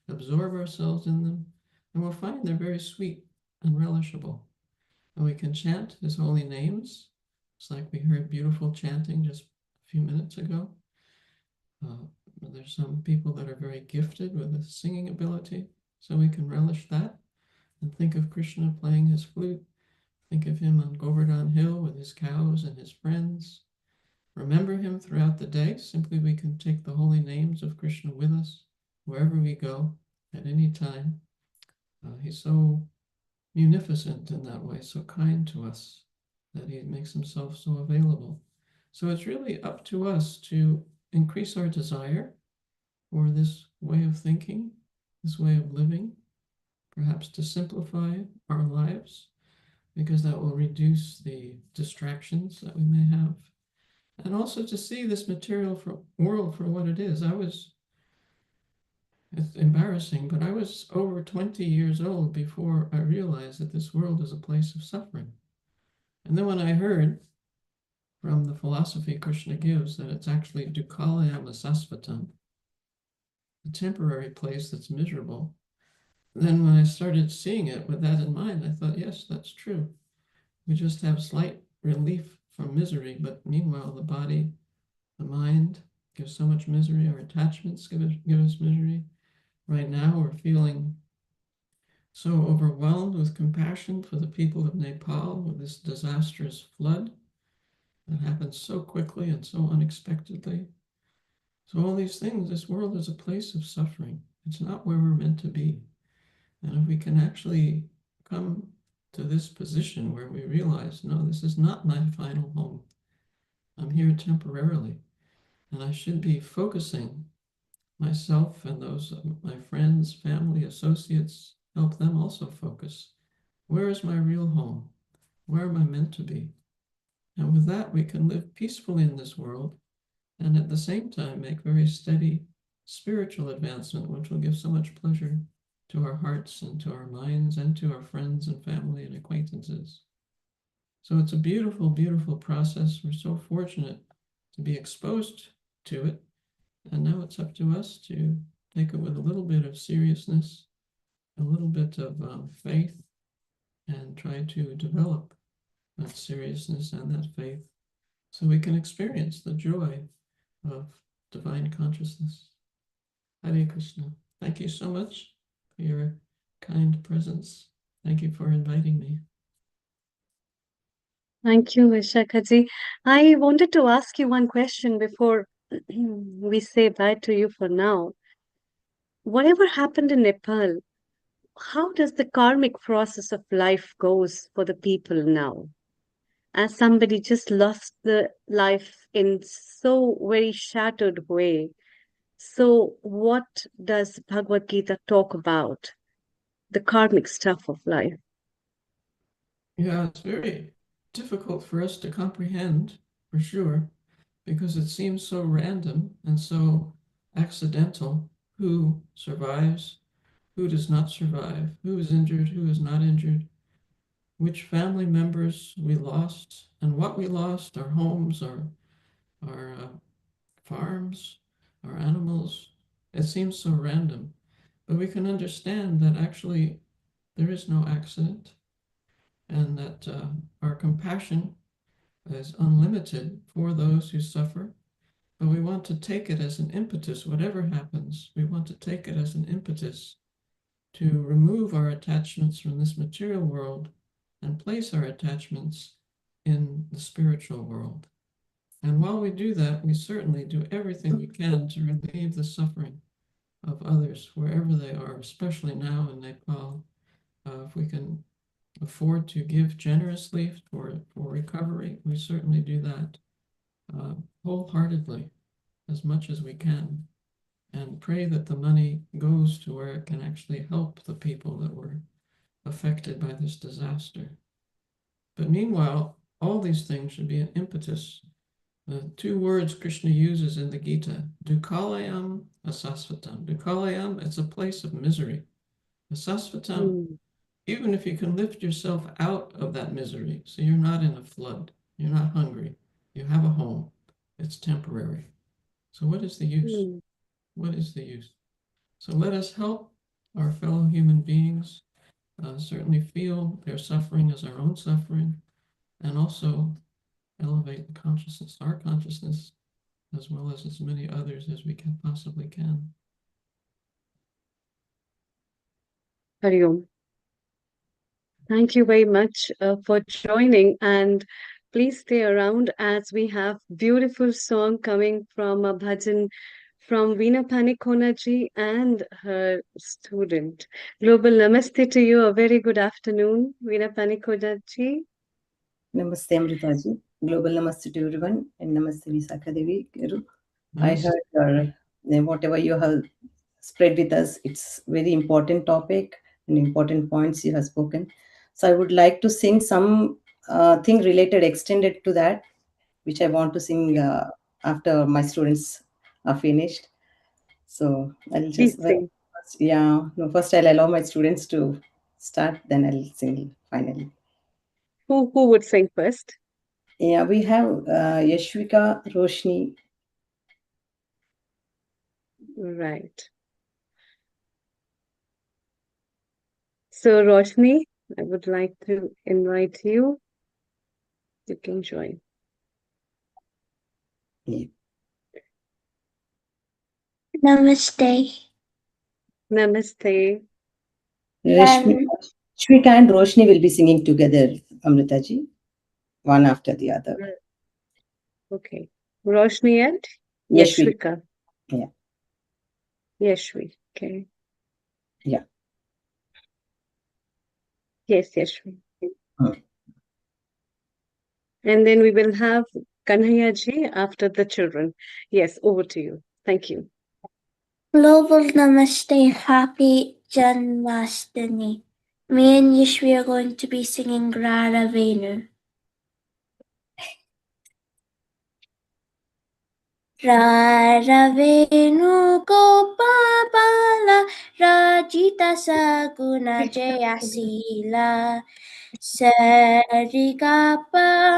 absorb ourselves in them, and we'll find they're very sweet and relishable. And we can chant his holy names. It's like we heard beautiful chanting just a few minutes ago. There's some people that are very gifted with a singing ability, so we can relish that and think of Krishna playing his flute. Think of him on Govardhan Hill with his cows and his friends. Remember him throughout the day. Simply we can take the holy names of Krishna with us wherever we go at any time. He's so munificent in that way, so kind to us that he makes himself so available. So it's really up to us to increase our desire for this way of thinking, this way of living, perhaps to simplify our lives, because that will reduce the distractions that we may have. And also to see this material world for what it is. It's embarrassing, but I was over 20 years old before I realized that this world is a place of suffering. And then when I heard from the philosophy Krishna gives that it's actually dukkhalayam sasvatam, a temporary place that's miserable, then when I started seeing it with that in mind, I thought, yes, that's true. We just have slight relief from misery, but meanwhile, the body, the mind gives so much misery. Our attachments give us misery. Right now, we're feeling so overwhelmed with compassion for the people of Nepal with this disastrous flood. It happens so quickly and so unexpectedly. So all these things, this world is a place of suffering. It's not where we're meant to be. And if we can actually come to this position where we realize, no, this is not my final home. I'm here temporarily. And I should be focusing myself and those my friends, family, associates, help them also focus. Where is my real home? Where am I meant to be? And with that, we can live peacefully in this world and at the same time make very steady spiritual advancement, which will give so much pleasure to our hearts and to our minds and to our friends and family and acquaintances. So it's a beautiful, beautiful process. We're so fortunate to be exposed to it. And now it's up to us to take it with a little bit of seriousness, a little bit of faith, and try to develop that seriousness and that faith so we can experience the joy of divine consciousness. Hare Krishna. Thank you so much for your kind presence. Thank you for inviting me. Thank you, Vishakaji. I wanted to ask you one question before we say bye to you for now. Whatever happened in Nepal, how does the karmic process of life goes for the people now? As somebody just lost the life in so very shattered way. So what does Bhagavad Gita talk about? The karmic stuff of life. Yeah, it's very difficult for us to comprehend, for sure, because it seems so random and so accidental. Who survives, who does not survive, who is injured, who is not injured, which family members we lost, and what we lost, our homes, our farms, our animals. It seems so random, but we can understand that actually there is no accident, and that our compassion is unlimited for those who suffer. But we want to take it as an impetus, whatever happens, we want to take it as an impetus to remove our attachments from this material world and place our attachments in the spiritual world. And while we do that, we certainly do everything we can to relieve the suffering of others, wherever they are, especially now in Nepal. If we can afford to give generously for recovery, we certainly do that wholeheartedly, as much as we can, and pray that the money goes to where it can actually help the people that were affected by this disaster. But meanwhile, all these things should be an impetus. The two words Krishna uses in the Gita, dukkhalayam, asasvatam. Dukkhalayam, it's a place of misery. Asasvatam, even if you can lift yourself out of that misery, so you're not in a flood, you're not hungry, you have a home, it's temporary. So what is the use? What is the use? So let us help our fellow human beings certainly feel their suffering as our own suffering, and also elevate the consciousness, our consciousness, as well as many others as we can possibly can. Hari Om. Thank you very much for joining, and please stay around as we have beautiful song coming from a bhajan from Veena Panikonaji and her student. Global Namaste to you. A very good afternoon, Veena Panikonaji. Namaste, Amritaji. Global Namaste to everyone, and Namaste, Visakha Devi. I heard whatever you have spread with us, it's very important topic and important points you have spoken. So I would like to sing some thing related, extended to that, which I want to sing after my students are finished. So I'll just, first I'll allow my students to start, then I'll sing finally. Who would sing first? Yeah, we have Yashvika, Roshni. Right. So Roshni, I would like to invite you. You can join. Yeah. Namaste. Namaste. Yashvika and Roshni will be singing together, Amritaji, one after the other. Okay. Roshni and Yashvi. Yashvika. Yeah. Yashvi. Okay. Yeah. Yes, Yashvi. Hmm. And then we will have Kanhaiya ji after the children. Yes, over to you. Thank you. Global Namaste, happy Janmashtami. Me and Yashvi are going to be singing Radha Venu. Radha Venu Gopala Rajita Saguna Jaya Sila Sarigapa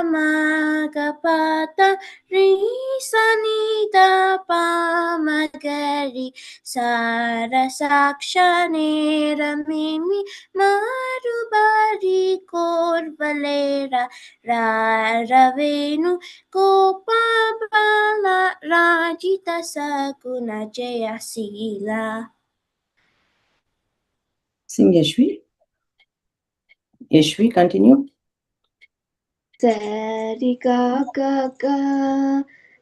Magapata Risanida Pamagari Sarasakshane Ramimi Marubari Korvalera Raravenu Gopala Rajita Saguna Jaya Sila. Sing Yashvi. Yashvi, continue. Sari ga ga ga,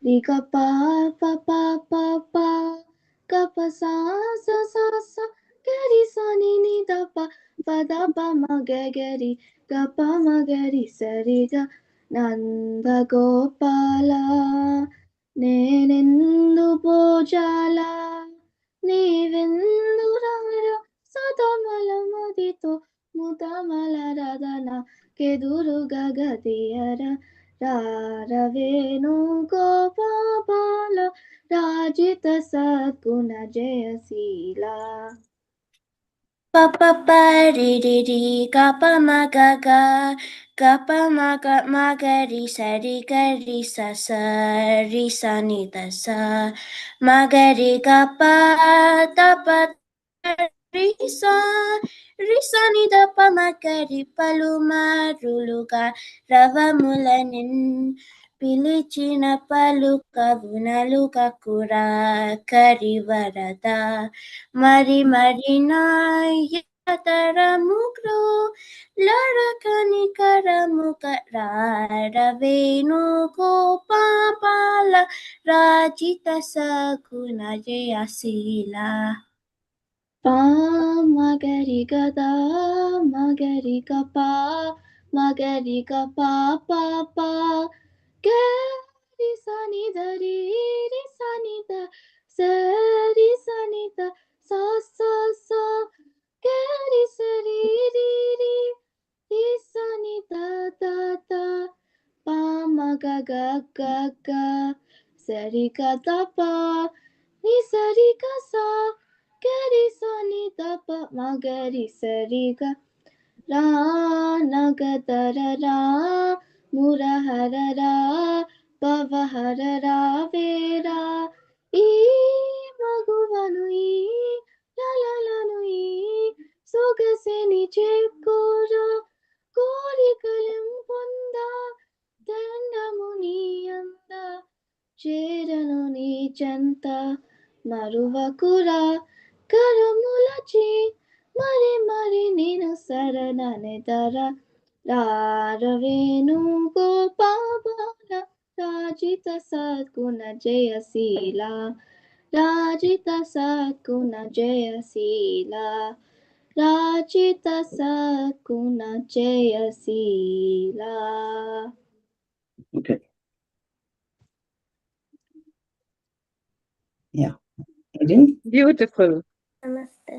ri ga pa pa pa pa pa, ga pa sa sa sa sa, ga ri sa ni ni da da pa ma ga ri, ga pa ma ga ri sa ri ga. Nanda Gopala, నేనెందు పోజాల నీవెందు రారా సదమలమదితో ముదమల రదన కెదురుగా గదియర రారవేణు గోపాల రాజిత సద్గుణ Jayasheela Papa ri ri ri ga pa ma ga ri sa ri sa ni da sa ma ga ri ga pa da pa ri sa ni da pa ma ga ri palu ma ruluga ravamulanin పిలిచిన పలుకవునలుక కురా కరివరద మరి మరి నాయతరముగ్రో లరకని కరముక రారవేణు గోపాల రాజిత సగుణ Jayasheela Magari gada, magari gapa, magari gapa pa pa. Gari sani da ri sani da, sari sani da sa sa sa. Gari sari ri sani da da da. Pa ma ga ga ga ga, sari ga da pa, ni sari ga sa. Gari sani da pa ma gari sari ga ra nagadara ra murahara ra pavahara ra vera ఈ మగువను ఈ లలలను ఈ సొగసిని చేకూరా కోరికలం పొంద దండము నీ అంద చేరను నీ చెంత మరువకురా కరములచి మరి మరి నేను శరణనెదర రారవేణు గోపాల రాజిత సద్గుణ జయశీల రాజిత సద్గుణ జయశీల రాజిత సద్గుణ Jayasheela Okay. Yeah. Again. Beautiful. Namaste.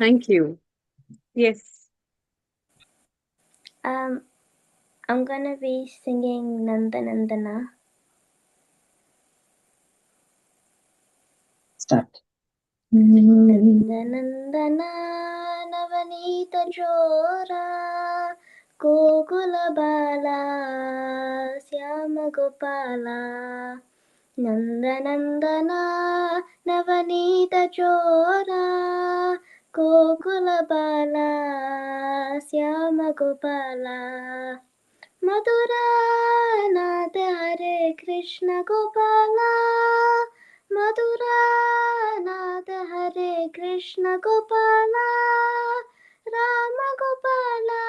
Thank you. Yes. I'm gonna be singing Nandanandana. Start. Nandanandana Navanita Jora Gokula Bala Syama Gopala Nandanandana Navanita Jora Gokula Bala Syama Gopala Madhura Nada Hare Krishna Gopala Madhura Nada Hare Krishna Gopala Rama Gopala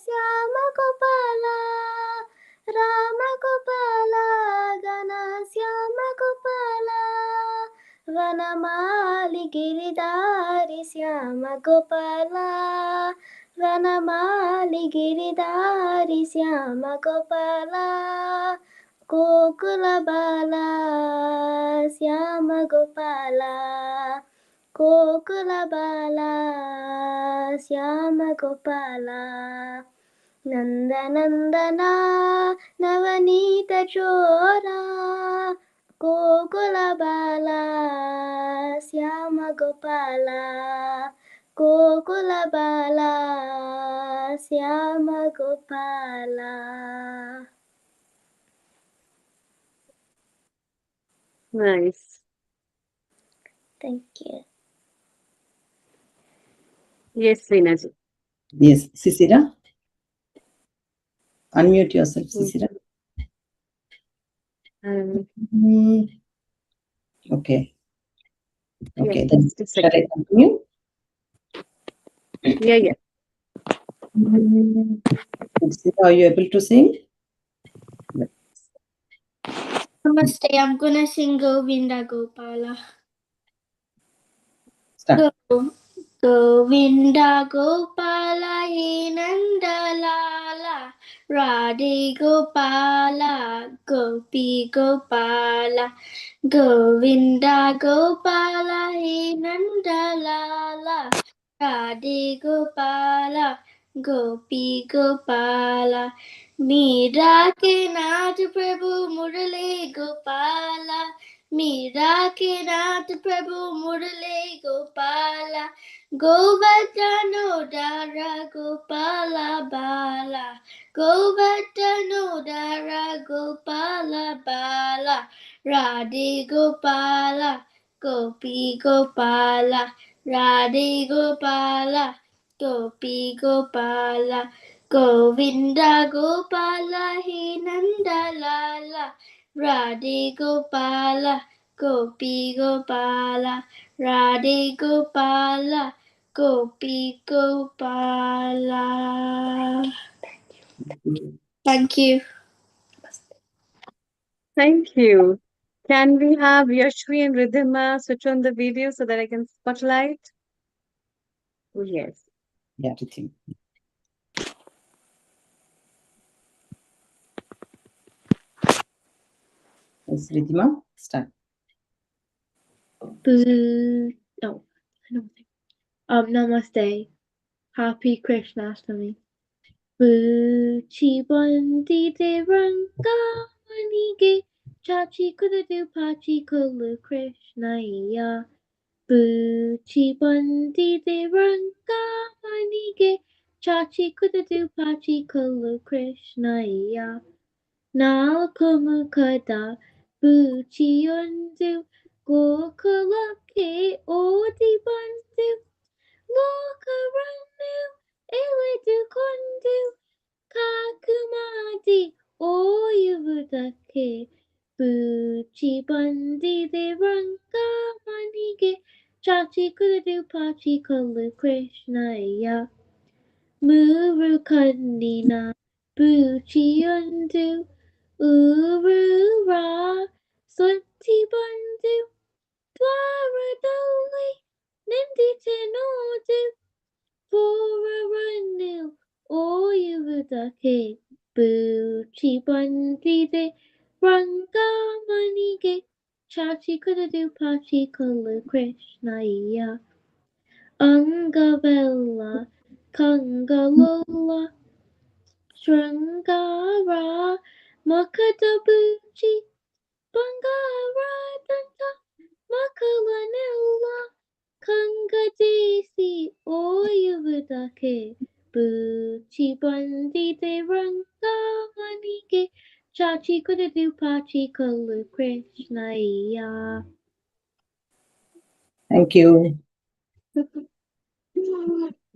Syama Gopala Vanamali Giridhari Syama Gopala Vanamali Giridhari Syama Gopala Gokula Bala Syama Gopala Gokula Bala Syama Gopala Nandanandana Navanita Chora Gokula Bala Syama Gopala Gokula Bala Syama Gopala. Nice. Thank you. Yes, Reenaji. Yes, Sisira. Unmute yourself, Sisira. Okay. Okay, Yeah, then just a shall I second. continue? Yeah. Sisira, are you able to sing? Namaste, I'm gonna sing Govinda Gopala. Start. Govinda Gopala Nandalala Radhe Gopala Gopi Gopala Govinda Gopala Nandalala Radhe Gopala Gopi Gopala Meera ke nath Prabhu Murali Gopala Meera ke nath Prabhu Murali Gopala Govardhanodara Gopala Bala Govardhanodara Gopala Bala Radhe Gopala Gopi Gopala Radhe Gopala Gopi Gopala Govinda Gopala He Nandalala Radhe Gopala Gopi Gopala Radhe Gopala Gopi Gopala. Thank you. Thank you. Can we have Yashvi and Ridhima switch on the video so that I can spotlight? Oh, yes. Yeah, Rithima. Yes, Ridhima, start. Namaste. Happy Krishnastami. Buchi Bandi Devanga Manige Chachi Kudadu Pachi Kulu Krishna Ya Buchi Bandi Devanga Manige Chachi Kudadu Pachi Kulu Krishna Ya Nalkumu Kada Buchi Undu Gokula Ke Odi Bandu Lokaranu Elidu Kundu Kakumadi Oyubudake Buchi Bandi Devanga Manige Chachi Kudu Pachi Kulu Krishna Ya Muru Kandina Buchi Undu Uru Ra Sunti Bandu Dwaradoli Nindi Tenodu Foraranu Oyuvudake Buchi Bandide Ranga Manige Chachi Kudadu Pachi Kulu Krishna Ya Angavella Kangalola Shrangara Makadabuchi Bangara Danta Makalanella Kangadesi Oyuvudake Buchi Bandite Ranga Manike Chachi Kudadu Pachi Kulu Krishna Ya. Thank you.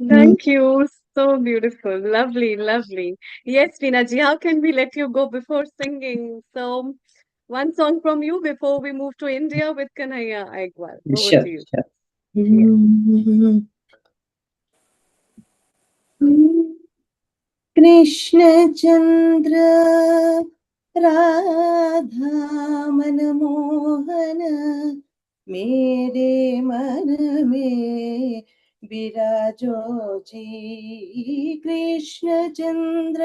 Thank you. So beautiful. Lovely, lovely. Yes, Reenaji, how can we let you go before singing? So, one song from you before we move to India with Kanhaiya Aigwal. Over Sure, to you. sure. Krishna Chandra Radha Manmohana मेरे मन में विराजो जी। कृष्ण चंद्र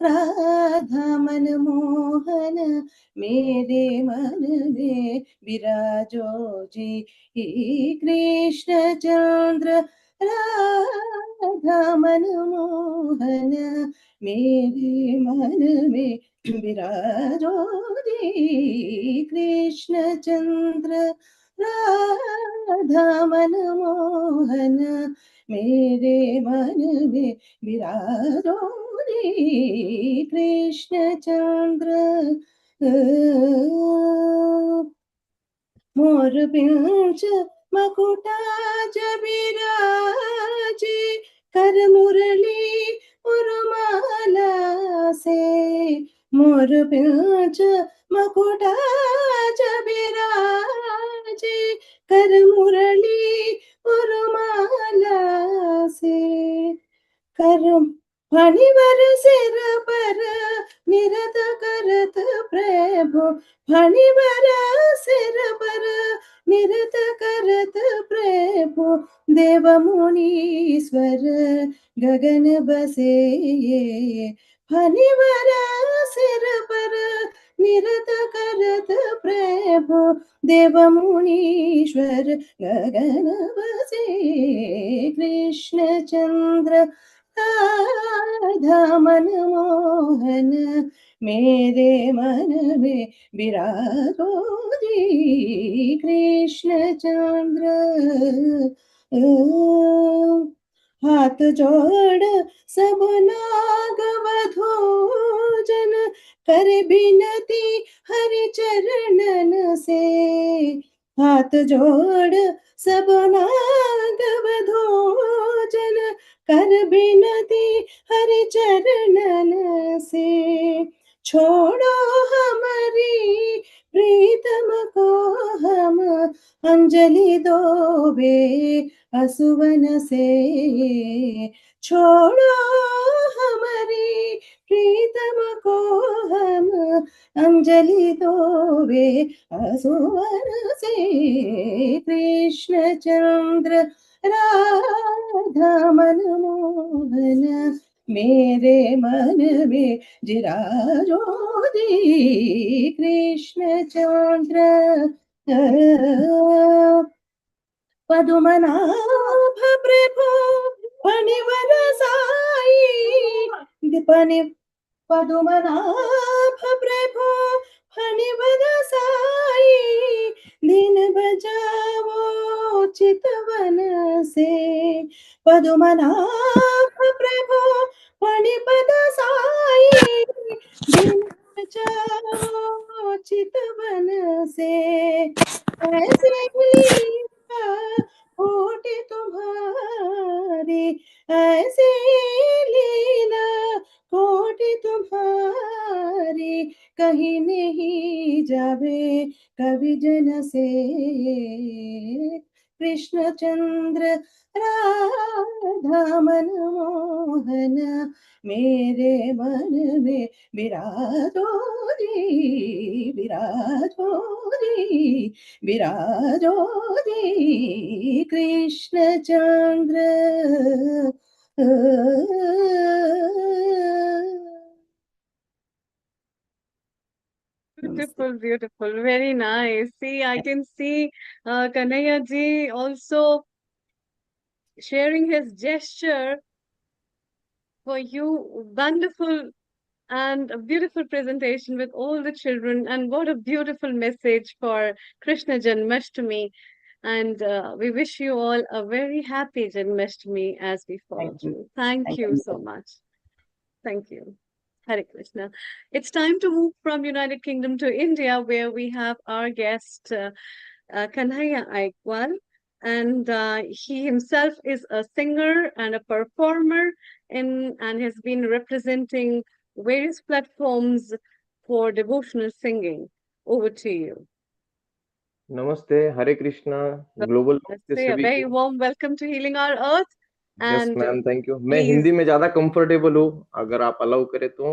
राधा मनमोहन मेरे मन में विराजो जी। कृष्ण चंद्र राधा मनमोहन मेरे मन में विराजो जी। कृष्ण चंद्र राधा मनमोहन मेरे मन में विराजो रे। कृष्ण चंद्र मोर पिंच मकुटाज विराजे कर मुरली उर्माला से। मोर पिंच मकुटाज विराजे कर मुरली उर्माला से। कर फणिवर सिर पर निरत करत प्रभु। फणिवर सिर पर निरत करत प्रभु। देव मुनीश्वर गगन बसे। फणिवर सिर पर निरत करत प्रभु। देव मुनीश्वर गगन बसे। कृष्ण चंद्र राधा मनमोहन मेरे मन में विराजो जी। कृष्ण चंद्र हाथ जोड़ सब नाग वधू जन कर बिनती हरि चरणन से। हाथ जोड़ सब नाग वधू जन कर बिनती हरि चरणन से। छोड़ो हमारी प्रीतम को हम अंजलि दोबे असुवन से। छोड़ो हमारी प्रीतम को हम अंजलि दोबे असुवन से। कृष्ण चंद्र राधा मनमोहन मेरे मन में विराजो जी। कृष्ण चंद्र पद्मनाभ प्रभु फणिवर साई। पद्मनाभ प्रभु फणिवर साई। दिन बजावो चितवन से। पद्मनाभ प्रभु फणिपद साई। दिन बजावो चितवन से। ऐसे लीला कोटि तुम्हारी। ऐसे लीला कोटि तुम्हारी। कहीं नहीं जावे कवि जन से। कृष्ण चंद्र राधा मनमोहन मेरे मन में विराजो जी। विराजो जी। विराजो जी। कृष्ण चंद्र Beautiful, beautiful, very nice. See, I can see Kanhaiya ji also sharing his gesture for you. Wonderful and a beautiful presentation with all the children, and what a beautiful message for Krishna Janmashtami. And we wish you all a very happy Janmashtami as we follow Thank you. through. Thank Thank you you. so much. Thank you. Hare Krishna. It's time to move from United Kingdom to India, where we have our guest Kanhaiya Aikwal, and he himself is a singer and a performer and has been representing various platforms for devotional singing. Over to you. नमस्ते, हरे Krishna, global नमस्ते Say a सभी very को। warm welcome to Healing Our Earth. Yes And ma'am, thank you. मैं he's Hindi में ज्यादा comfortable हूँ, अगर आप अलाउ करें तो।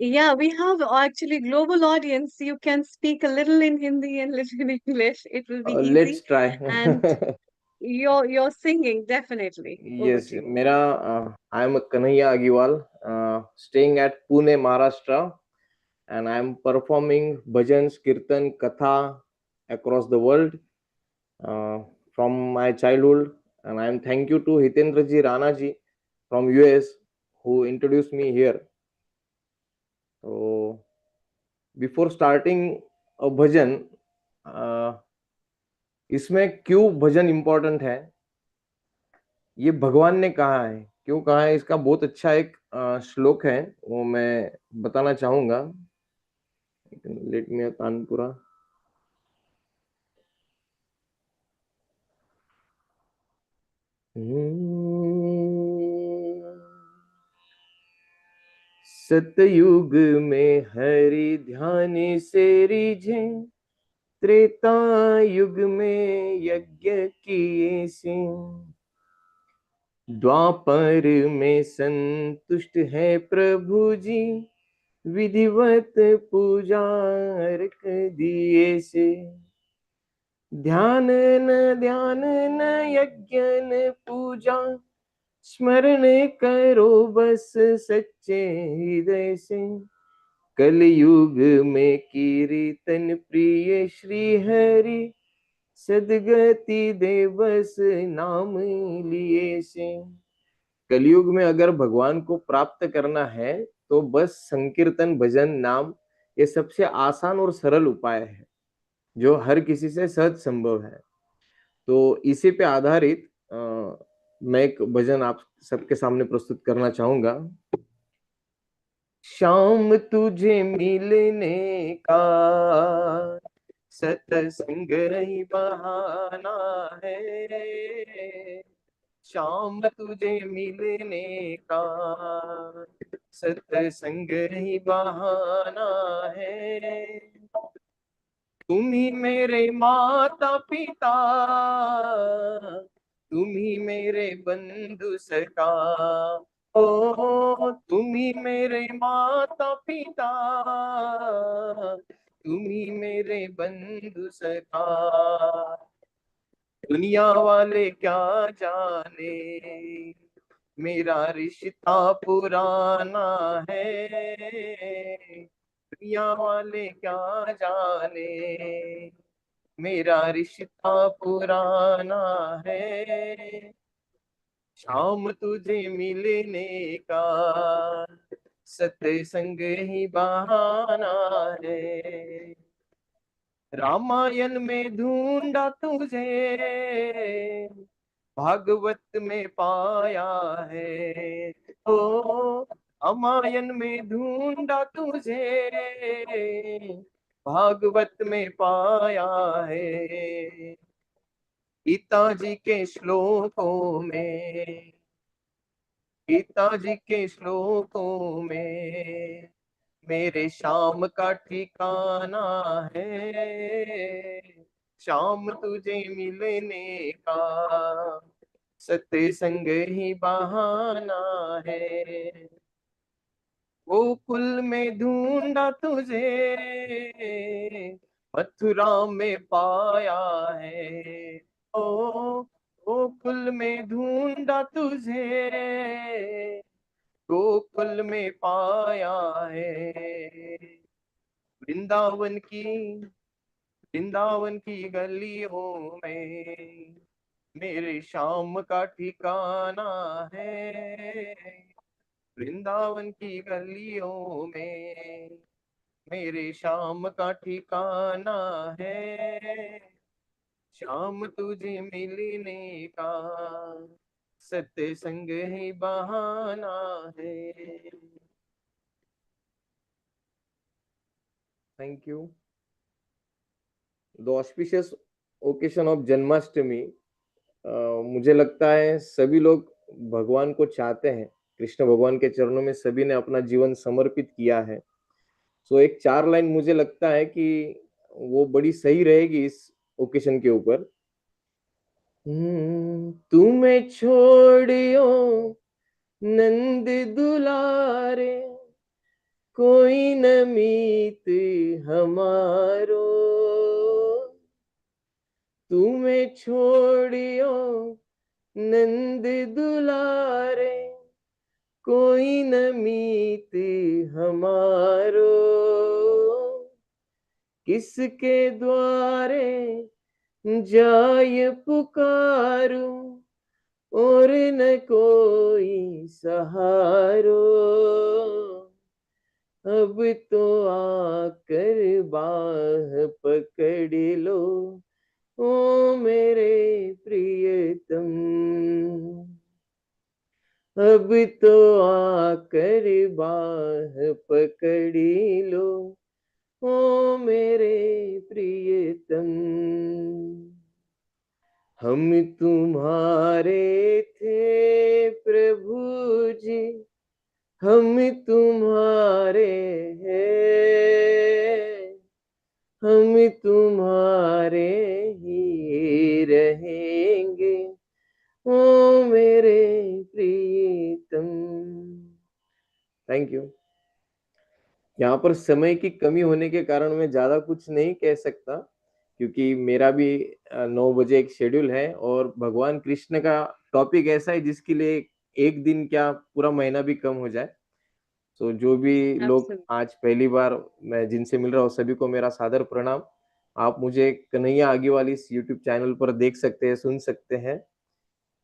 Yeah, we have actually global audience. You can speak a little in Hindi and little in English. It will be Let's easy. try. And your singing, definitely. Over Yes, to you. I am Kanhaiya Agiwal, staying at Pune, Maharashtra, and I am performing bhajans, kirtan, katha across the world uh, from my childhood. And I am thank you to Hitendraji Ranaji from US who introduced me here. So before starting a bhajan, uh, इसमें क्यों भजन important है ये भगवान ने कहा है, क्यों कहा है, इसका बहुत अच्छा एक श्लोक है, वो मैं बताना चाहूंगा. Let me tanpura. सतयुग में हरि ध्यान से रिझे, त्रेता युग में यज्ञ किए से, द्वापर में संतुष्ट है प्रभु जी, विधिवत पूजा अर्क दिए से, ध्यान न यज्ञ न पूजा, स्मरण करो बस सच्चे हृदय से, कलयुग में कीर्तन प्रिय श्री हरि, सदगति दे बस नाम लिए से. कलयुग में अगर भगवान को प्राप्त करना है तो बस संकीर्तन भजन नाम ये सबसे आसान और सरल उपाय है जो हर किसी से सहज संभव है. तो इसी पे आधारित मैं एक भजन आप सबके सामने प्रस्तुत करना चाहूंगा. शाम तुझे मिलने का सतसंग ही बहाना है, शाम तुझे मिलने का सतसंग ही बहाना है, तुम ही मेरे माता पिता, तुम ही मेरे बंधु सखा, ओ तुम ही मेरे माता पिता, तुम ही मेरे बंधु सखा, दुनिया वाले क्या जाने मेरा रिश्ता पुराना है, दुनिया वाले क्या जाने मेरा रिश्ता पुराना है, शाम तुझे मिलने का सत्संग ही बहाना है, रामायण में ढूंढा तुझे, भागवत में पाया है, ओ रामायण में ढूंढा तुझे, भागवत में पाया है, पिताजी के श्लोकों में, पिताजी के श्लोकों में मेरे शाम का ठिकाना है, शाम तुझे मिलने का सत्संग ही बहाना है, गोकुल में ढूंढा तुझे, मथुरा में पाया है, ओ गोकुल में ढूंढा तुझे, गोकुल में पाया है, वृंदावन की गलियों में मेरे शाम का ठिकाना है, वृंदावन की गलियों में मेरे शाम का ठिकाना है, शाम तुझे मिलने का सत्संग ही बहाना है. Thank you. The auspicious occasion of Janmashtami, मुझे लगता है सभी लोग भगवान को चाहते हैं, कृष्ण भगवान के चरणों में सभी ने अपना जीवन समर्पित किया है. सो एक 4 लाइन मुझे लगता है कि वो बड़ी सही रहेगी इस ओकेशन के ऊपर. तुम्हें छोड़ियो नंद दुलारे, कोई न मीत हमारो, तुम्हें छोड़ियो नंद दुलारे, कोई न मीत हमारो, किसके द्वारे जाय पुकारू, और न कोई सहारो, अब तो आकर बाह पकड़ लो, ओ मेरे प्रियतम, अब तो आकर बाह पकड़ लो, ओ मेरे प्रियतम। हम तुम्हारे थे प्रभु जी, हम तुम्हारे हैं, हम तुम्हारे ही रहेंगे, ओ मेरे प्रीतम। Thank you. यहाँ पर समय की कमी होने के कारण मैं ज्यादा कुछ नहीं कह सकता, क्योंकि मेरा भी 9 बजे एक शेड्यूल है, और भगवान कृष्ण का टॉपिक ऐसा है जिसके लिए एक दिन क्या पूरा महीना भी कम हो जाए। तो जो भी लोग Absolutely. आज पहली बार मैं जिनसे मिल रहा हूँ, सभी को मेरा सादर प्रणाम। आप मुझे कन्हैया आगे वाली इस यूट्यूब चैनल पर देख सकते हैं, सुन सकते हैं।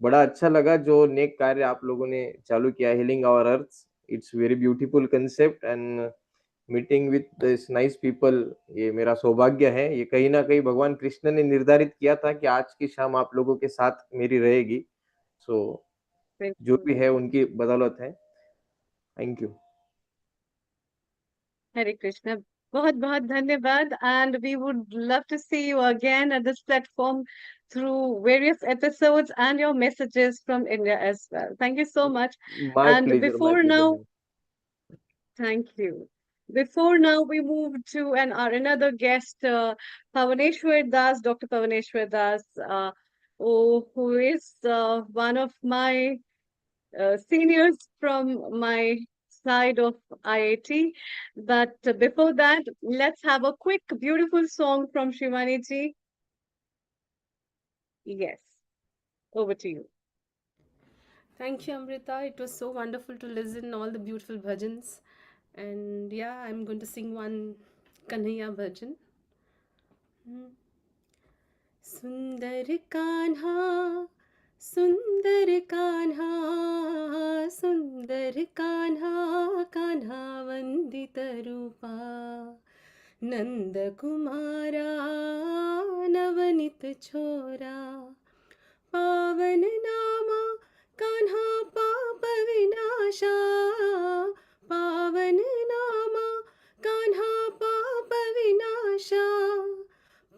बड़ा अच्छा लगा जो नेक कार्य आप लोगों ने चालू किया, healing our earth. It's very beautiful concept, and meeting with this nice people, ये मेरा सौभाग्य है। ये कहीं ना कहीं भगवान कृष्ण ने निर्धारित किया था कि आज की शाम आप लोगों के साथ मेरी रहेगी। सो जो भी है उनकी बदौलत है। Thank you. Hare Krishna. बहुत बहुत धन्यवाद, and we would love to see you again at this platform through various episodes and your messages from India as well. Thank you so much. My And pleasure, my before pleasure now, ma'am. thank you. Before now, we move to our another guest, Pavaneshwar Das, Dr. Pavaneshwar Das, who is one of my seniors from my side of IIT. But before that, let's have a quick, beautiful song from Shivani ji. Yes, over to you. Thank you, Amrita. It was so wonderful to listen all the beautiful bhajans. And yeah, I'm going to sing one Kanhaiya bhajan. सुंदर कान्हा, सुंदर कान्हा, सुंदर कान्हा, कान्हा वंदित रूपा, नंद कुमारा, नवनीत छोरा, पावन नामा, कान्हा पाप विनाशा, पावन नामा, कान्हा पाप विनाशा,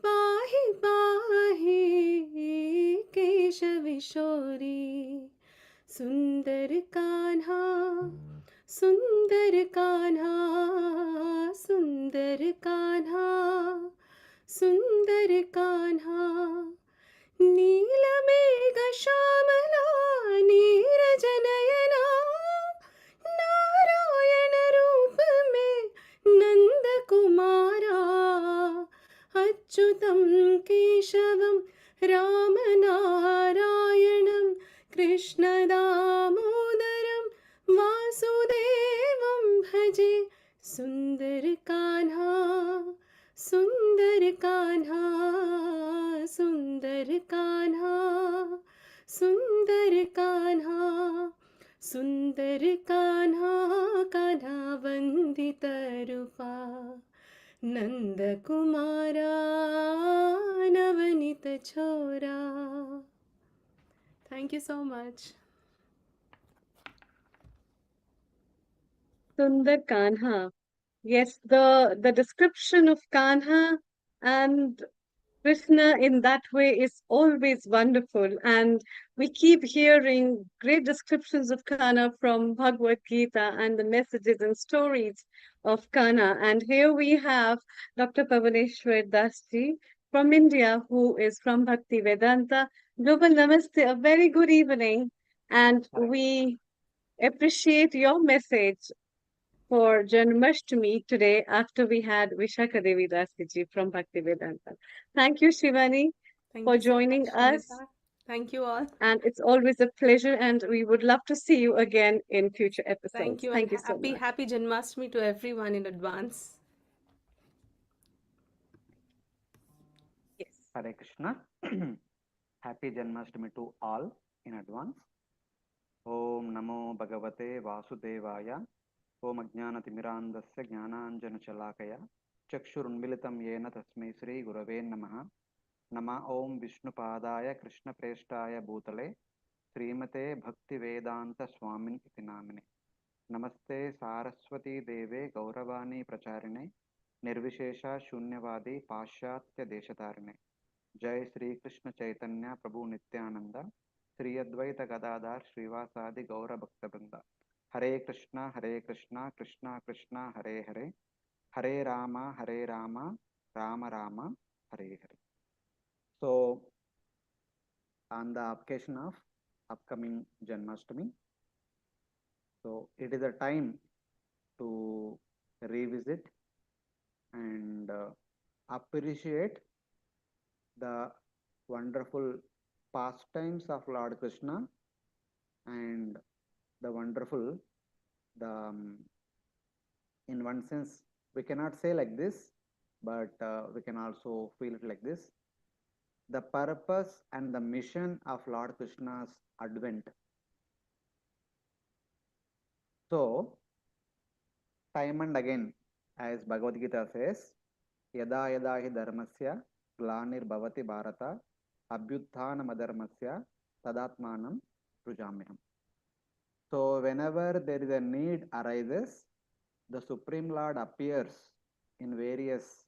पाहि पाहि केशव किशोरी, सुंदर कान्हा, सुंदर कान्हा, सुंदर कान्हा, सुंदर कान्हा, नीलमेघ श्यामला, नीरज नयना, नारायण रूप में नंद कुमारा, अच्युतं केशवं राम नारायणं, कृष्ण दामोदरं वासुदेवं भजे, सुंदर कान्हा, सुंदर कान्हा, सुंदर कान्हा, सुंदर कान्हा, सुंदर कान्हा, कान्हा वंदित रूपा, नंद कुमारा, नवनीत छोरा. Thank you so much. Sundar Kanha. Yes, the description of Kanha and Krishna in that way is always wonderful. And we keep hearing great descriptions of Kanha from Bhagavad Gita and the messages and stories of Kanha. And here we have Dr. Pavaneshwar Das ji from India, who is from Bhakti Vedanta. Global Namaste, a very good evening. And we appreciate your message for Janmashtami today after we had Vishakha Devi Dasiji from Bhaktivedanta. Thank you, Shivani, Thank for you so joining much, us. Amrita. Thank you all. And it's always a pleasure, and we would love to see you again in future episodes. Thank you, and Thank you so much. happy Janmashtami to everyone in advance. Yes. Hare Krishna. Happy Janmashtami to all in advance. Om Namo Bhagavate Vasudevaya. Om Ajnanatimirandasya Jnananjanachalakaya. Chakshurunmilitam Yena Tasmai Sri Gurave Namaha. Nama Om Vishnupadaya Krishna Preshtaya Bhutale. Srimate Bhakti Vedanta Swamin iti namine. Namaste Saraswati Deve Gauravani Pracharine. Nirvishesha Shunyavadi Pashyatya Deshatarine. जय श्री कृष्ण चैतन्य प्रभु नित्यानंद श्री अद्वैत गदाधर श्रीवासादि गौर भक्तवृंद हरे Krishna Krishna Krishna Hare Hare Hare Ram Ram Ram Hare Hare. So on the occasion of upcoming Janmashtami, so it is a time to revisit and appreciate the wonderful pastimes of Lord Krishna and the wonderful, in one sense, we cannot say like this, but we can also feel it like this. The purpose and the mission of Lord Krishna's advent. So, time and again, as Bhagavad Gita says, Yada yada hi dharmasya glanir bhavati bharata abhyutthanam tadatmanam prujamyam. So whenever there is a need arises, the Supreme Lord appears in various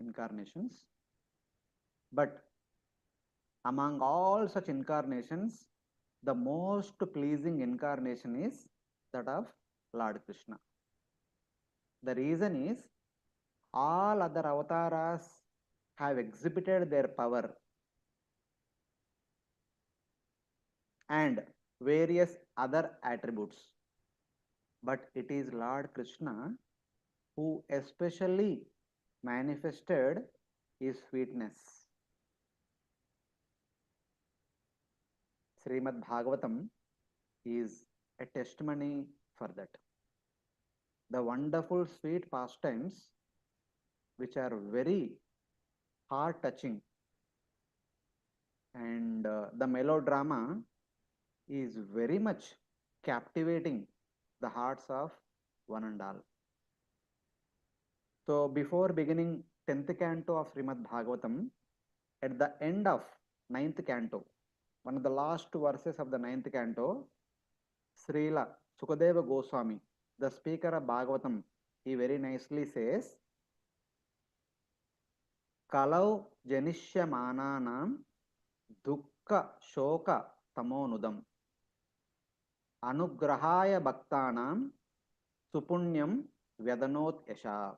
incarnations. But among all such incarnations, the most pleasing incarnation is that of Lord Krishna. The reason is all other avatars have exhibited their power and various other attributes. But it is Lord Krishna who especially manifested his sweetness. Srimad Bhagavatam is a testimony for that. The wonderful sweet pastimes, which are very heart touching, and the melodrama is very much captivating the hearts of one and all. So before beginning 10th canto of Srimad Bhagavatam, at the end of 9th canto, one of the last verses of the 9th canto, Srila Sukadeva Goswami, the speaker of Bhagavatam, he very nicely says, Kalau janishyamānānam dukkha shoka tamonudam anugrahaya bhaktānam supunyam vyadanot yasha.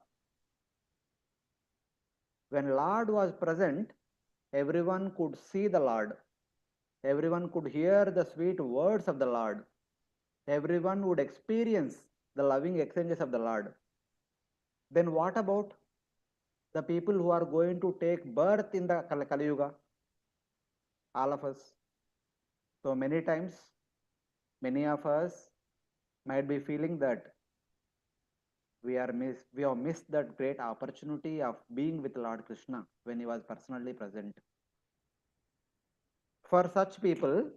When Lord was present, everyone could see the Lord. Everyone could hear the sweet words of the Lord. Everyone would experience the loving exchanges of the Lord. Then what about the people who are going to take birth in the Kali Yuga? All of us. So many times, many of us might be feeling that we have missed that great opportunity of being with Lord Krishna when he was personally present. For such people,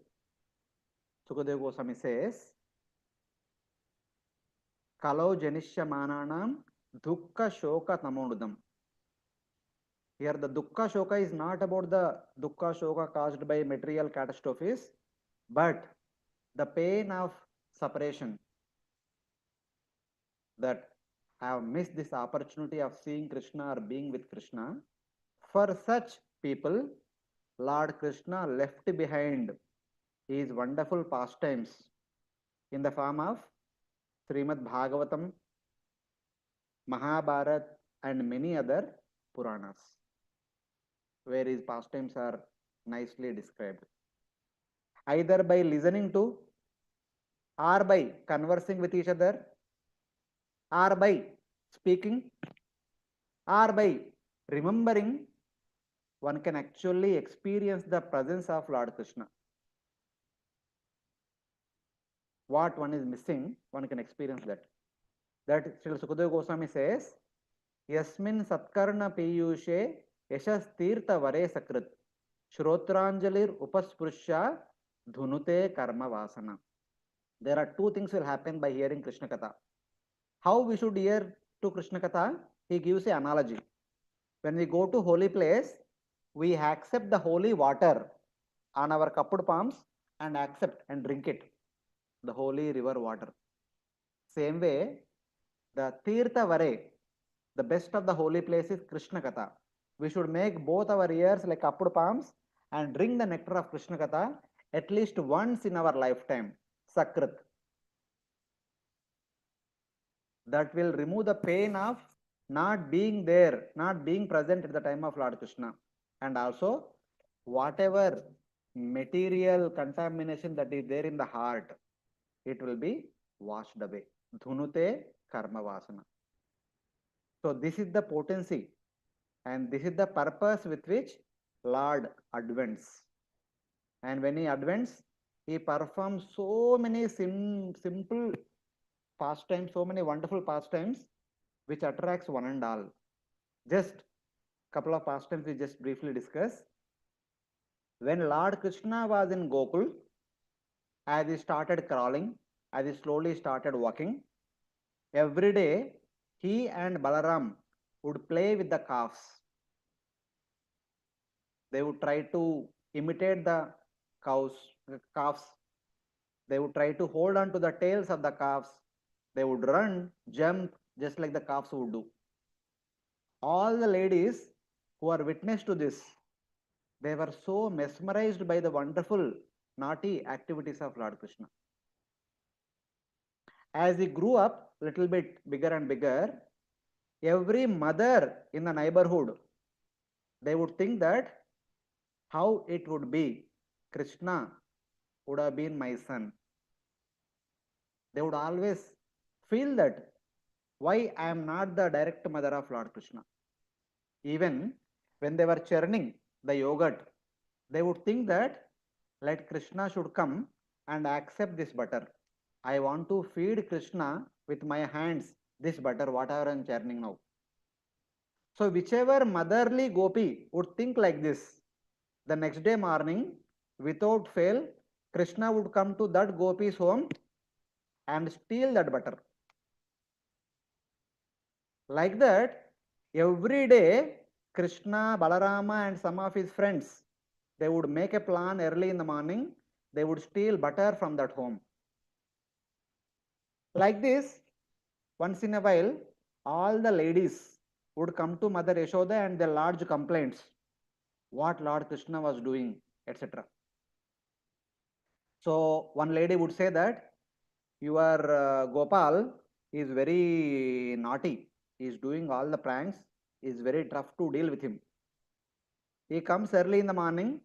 Sukadeva Goswami says, Kalau janishyamānānam dukkha shoka tamonudam. Here the dukkha shoka is not about the dukkha shoka caused by material catastrophes, but the pain of separation, that have missed this opportunity of seeing Krishna or being with Krishna. For such people, Lord Krishna left behind his wonderful pastimes in the form of Srimad Bhagavatam, Mahabharat, and many other Puranas, where his pastimes are nicely described. Either by listening to or by conversing with each other, or by speaking or by remembering, one can actually experience the presence of Lord Krishna. What one is missing, one can experience that. That Srila Sukadeva Goswami says, Yasmin Satkarna Piyushe Yashas Tirtha Vare Sakrit Shrotranjalir Upasprushya Dhunute Karma Vasana. There are two things will happen by hearing Krishna Katha. How we should hear to Krishna Katha? He gives an analogy. When we go to holy place, we accept the holy water on our cupped palms and accept and drink it, the holy river water. Same way, the Tirtha Vare, the best of the holy place is Krishna Katha. We should make both our ears like cupped palms and drink the nectar of Krishna Katha at least once in our lifetime. Sakrit. That will remove the pain of not being there, not being present at the time of Lord Krishna. And also, whatever material contamination that is there in the heart, it will be washed away. Dhunute karma vasana. So this is the potency and this is the purpose with which Lord advents. And when he advents, he performs so many simple pastimes, so many wonderful pastimes which attracts one and all. Just couple of pastimes we just briefly discuss. When Lord Krishna was in Gokul, as he started crawling, as he slowly started walking, every day he and Balaram would play with the calves. They would try to imitate the calves. They would try to hold on to the tails of the calves. They would run, jump, just like the calves would do. All the ladies who are witness to this, they were so mesmerized by the wonderful naughty activities of Lord Krishna. As he grew up little bit bigger and bigger, every mother in the neighborhood, they would think that how it would be Krishna would have been my son. They would always feel that why I am not the direct mother of Lord Krishna. Even when they were churning the yogurt, they would think that let Krishna should come and accept this butter. I want to feed Krishna with my hands this butter, whatever I am churning now. So whichever motherly gopi would think like this, the next day morning, without fail, Krishna would come to that gopi's home and steal that butter. Like that, every day, Krishna, Balarama and some of his friends, they would make a plan early in the morning, they would steal butter from that home. Like this, once in a while, all the ladies would come to Mother Yashoda and their large complaints, what Lord Krishna was doing, etc. So one lady would say that your Gopal is very naughty. He is doing all the pranks. It is very tough to deal with him. He comes early in the morning.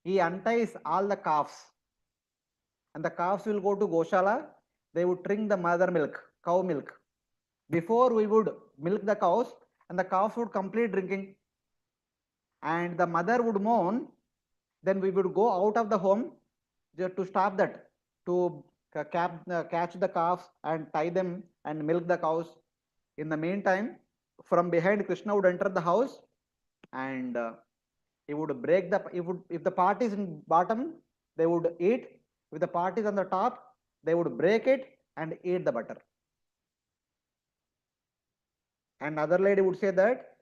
He unties all the calves. And the calves will go to Goshala. They would drink the mother milk, cow milk. Before we would milk the cows, and the cows would complete drinking. And the mother would moan. Then we would go out of the home just to stop that, to catch the calves and tie them and milk the cows. In the meantime, from behind, Krishna would enter the house and he would break the, if the part is in bottom, they would eat. If the part is on the top, they would break it and eat the butter. And other lady would say that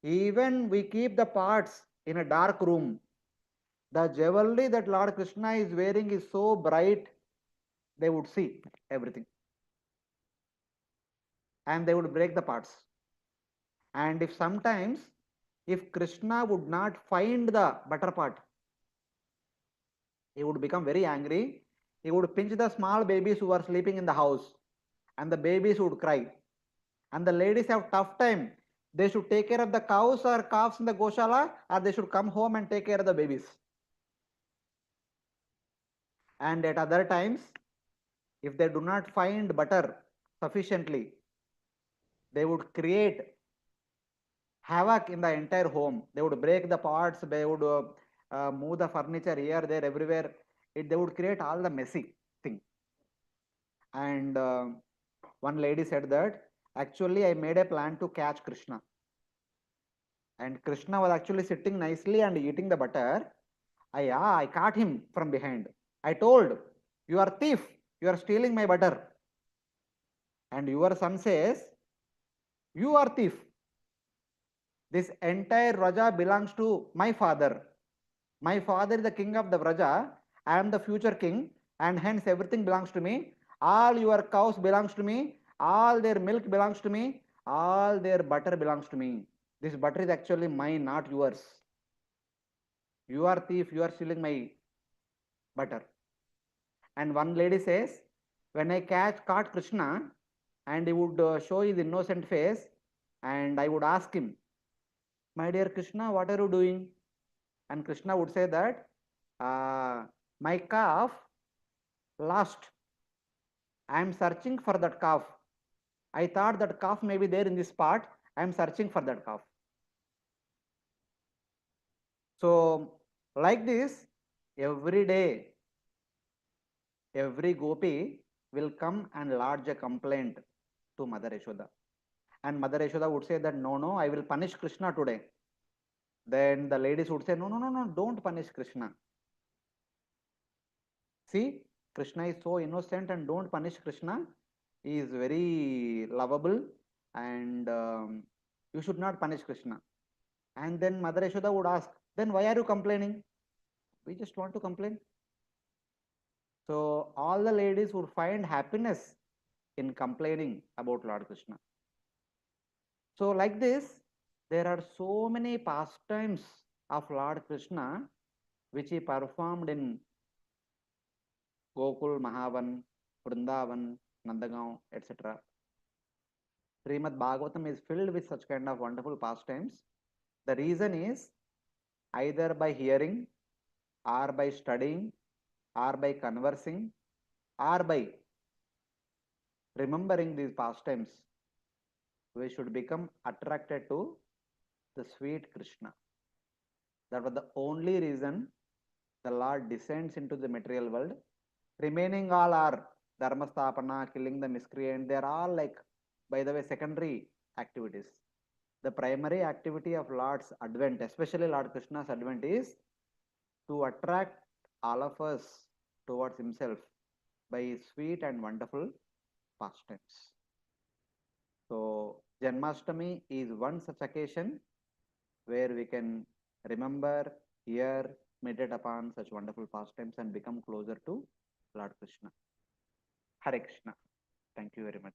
even we keep the parts in a dark room, the jewelry that Lord Krishna is wearing is so bright, they would see everything. And they would break the parts. And if sometimes, if Krishna would not find the butter part, he would become very angry. He would pinch the small babies who are sleeping in the house, and the babies would cry. And the ladies have tough time. They should take care of the cows or calves in the Goshala, or they should come home and take care of the babies. And at other times, if they do not find butter sufficiently, they would create havoc in the entire home. They would break the pots, they would move the furniture here, there, everywhere. They would create all the messy thing. And one lady said that, actually I made a plan to catch Krishna. And Krishna was actually sitting nicely and eating the butter. I caught him from behind. I told, you are thief, you are stealing my butter. And your son says, you are thief. This entire Raja belongs to my father. My father is the king of the Vraja. I am the future king, and hence everything belongs to me. All your cows belongs to me. All their milk belongs to me. All their butter belongs to me. This butter is actually mine, not yours. You are thief, you are stealing my butter. And one lady says, when I caught Krishna, and he would show his innocent face, and I would ask him, my dear Krishna, what are you doing? And Krishna would say that, my calf lost. I am searching for that calf. I thought that calf may be there in this spot. I am searching for that calf. So, like this, every day, every gopi will come and lodge a complaint to Mother Yashoda. And Mother Yashoda would say that, no, I will punish Krishna today. Then the ladies would say, no, don't punish Krishna. See, Krishna is so innocent, and don't punish Krishna. He is very lovable, and you should not punish Krishna. And then Mother Yashoda would ask, then why are you complaining? We just want to complain. So all the ladies would find happiness in complaining about Lord Krishna. So like this, there are so many pastimes of Lord Krishna which he performed in Gokul, Mahavan, Vrindavan, Nandagaon, etc. Srimad Bhagavatam is filled with such kind of wonderful pastimes. The reason is either by hearing, or by studying, or by conversing, or by remembering these pastimes, we should become attracted to the sweet Krishna. That was the only reason the Lord descends into the material world. Remaining all are dharmastapana, killing the miscreant. They are all, like, by the way, secondary activities. The primary activity of Lord's advent, especially Lord Krishna's advent, is to attract all of us towards himself by his sweet and wonderful pastimes. So Janmashtami is one such occasion where we can remember, hear, meditate upon such wonderful pastimes and become closer to Lord Krishna. Hare Krishna. Thank you very much.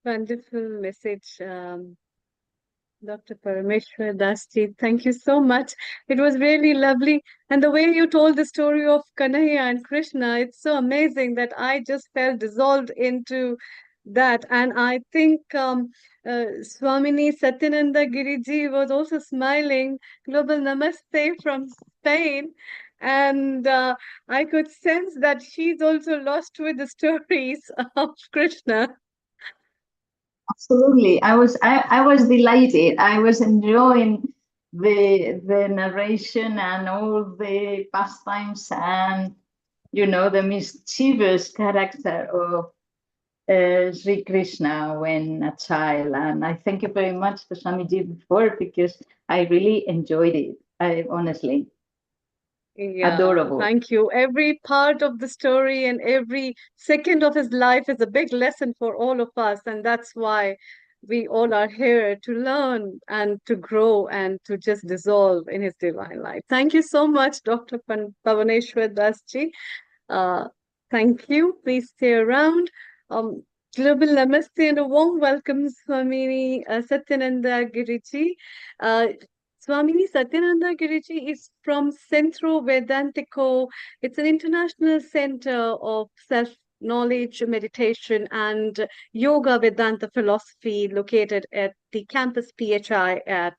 Wonderful message, Dr. Parameshwar Dasji. Thank you so much. It was really lovely. And the way you told the story of Kanhaiya and Krishna, it's so amazing that I just felt dissolved into that. And I think Swamini Satyananda Giriji was also smiling. Global Namaste from Spain. And I could sense that she's also lost with the stories of Krishna. Absolutely. I was delighted. I was enjoying the narration and all the pastimes and, you know, the mischievous character of Sri Krishna when a child. And I thank you very much to Swamiji before, because I really enjoyed it. I honestly. Yeah, Adorable. thank you. Every part of the story and every second of his life is a big lesson for all of us. And that's why we all are here to learn and to grow and to just dissolve in his divine light. Thank you so much, Dr. Pavaneshwar Dasji. Thank you. Please stay around. Global Namaste and a warm welcome, Swamini Satyananda Giriji. Swamini Satyananda Giriji is from Centro Vedantico. It's an international center of self-knowledge, meditation, and yoga Vedanta philosophy located at the campus PHI at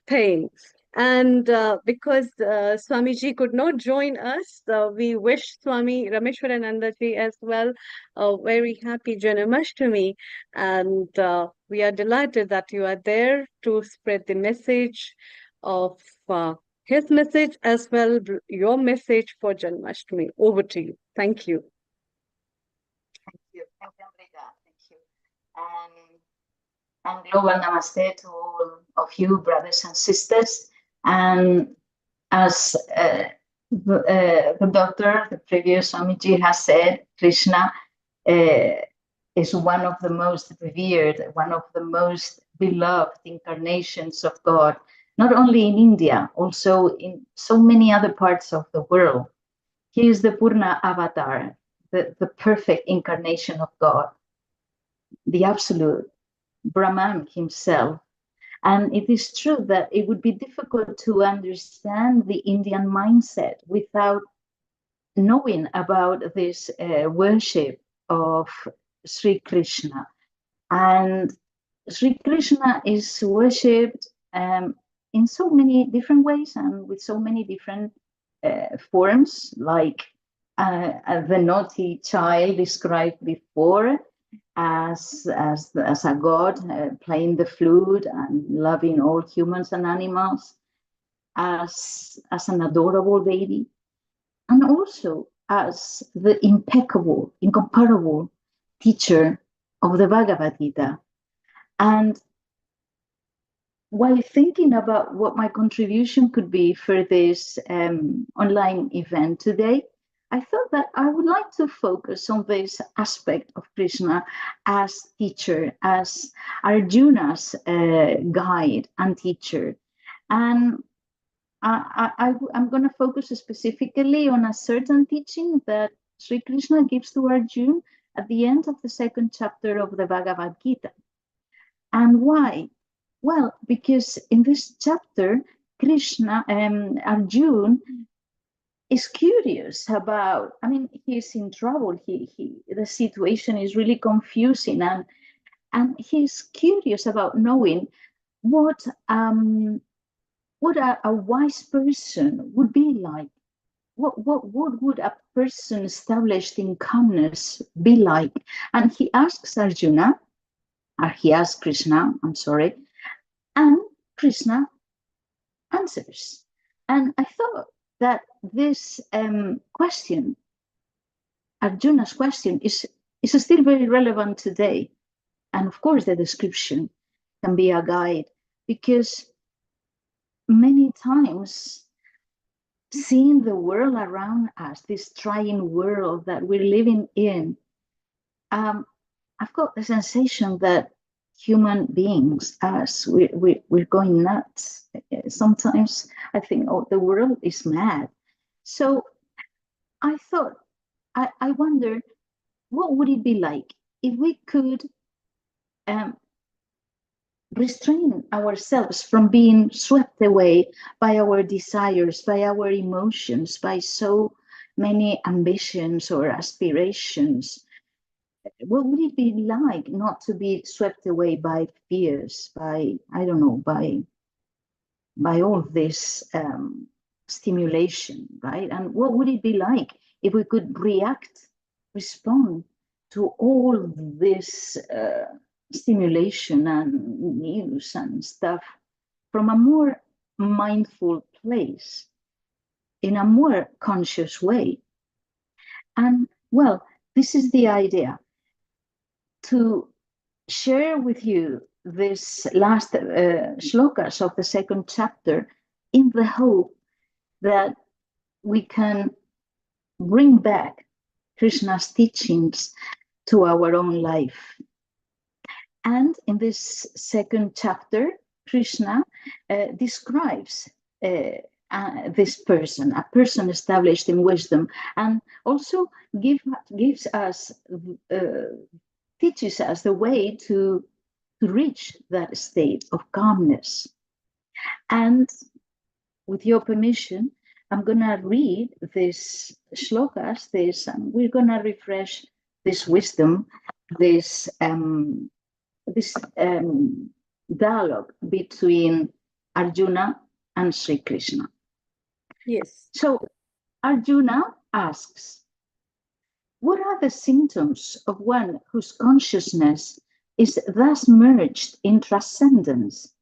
Spain. And because Swamiji could not join us, we wish Swami Rameshwaranandaji as well a very happy Janmashtami. And we are delighted that you are there to spread the message of his message as well, your message for Janmashtami. Over to you. Thank you. Thank you, Amrita. Thank you. And global namaste to all of you, brothers and sisters. And as the doctor, the previous Swamiji has said, Krishna is one of the most revered, one of the most beloved incarnations of God, not only in India, also in so many other parts of the world. He is the Purna avatar, the perfect incarnation of God, the absolute Brahman himself. And it is true that it would be difficult to understand the Indian mindset without knowing about this worship of Sri Krishna. And Sri Krishna is worshipped in so many different ways and with so many different forms, like the naughty child described before, as a god playing the flute and loving all humans and animals, as an adorable baby, and also as the impeccable, incomparable teacher of the Bhagavad Gita. And while thinking about what my contribution could be for this online event today, I thought that I would like to focus on this aspect of Krishna as teacher, as Arjuna's guide and teacher. And I'm going to focus specifically on a certain teaching that Sri Krishna gives to Arjuna at the end of the second chapter of the Bhagavad Gita. And why? Well, because in this chapter, Krishna, Arjuna is curious about, I mean, he's in trouble. The situation is really confusing, and he's curious about knowing what a wise person would be like. What would a person established in calmness be like? And he asks Arjuna, or he asks Krishna, I'm sorry, and Krishna answers. And I thought that this question, Arjuna's question, is still very relevant today. And of course, the description can be a guide, because many times seeing the world around us, this trying world that we're living in, I've got the sensation that human beings, us, we're going nuts. Sometimes I think, oh, the world is mad. So I thought, I wonder, what would it be like if we could restrain ourselves from being swept away by our desires, by our emotions, by so many ambitions or aspirations? What would it be like not to be swept away by fears, by, I don't know, by all this stimulation, right? And what would it be like if we could respond to all this stimulation and news and stuff from a more mindful place, in a more conscious way? And well, this is the idea, to share with you this last shlokas of the second chapter, in the hope that we can bring back Krishna's teachings to our own life. And in this second chapter, Krishna describes this person, a person established in wisdom, and also gives us, teaches us the way to reach that state of calmness. And with your permission, I'm going to read this shlokas, we're going to refresh this wisdom, this dialogue between Arjuna and Sri Krishna. Yes. So Arjuna asks, what are the symptoms of one whose consciousness is thus merged in transcendence?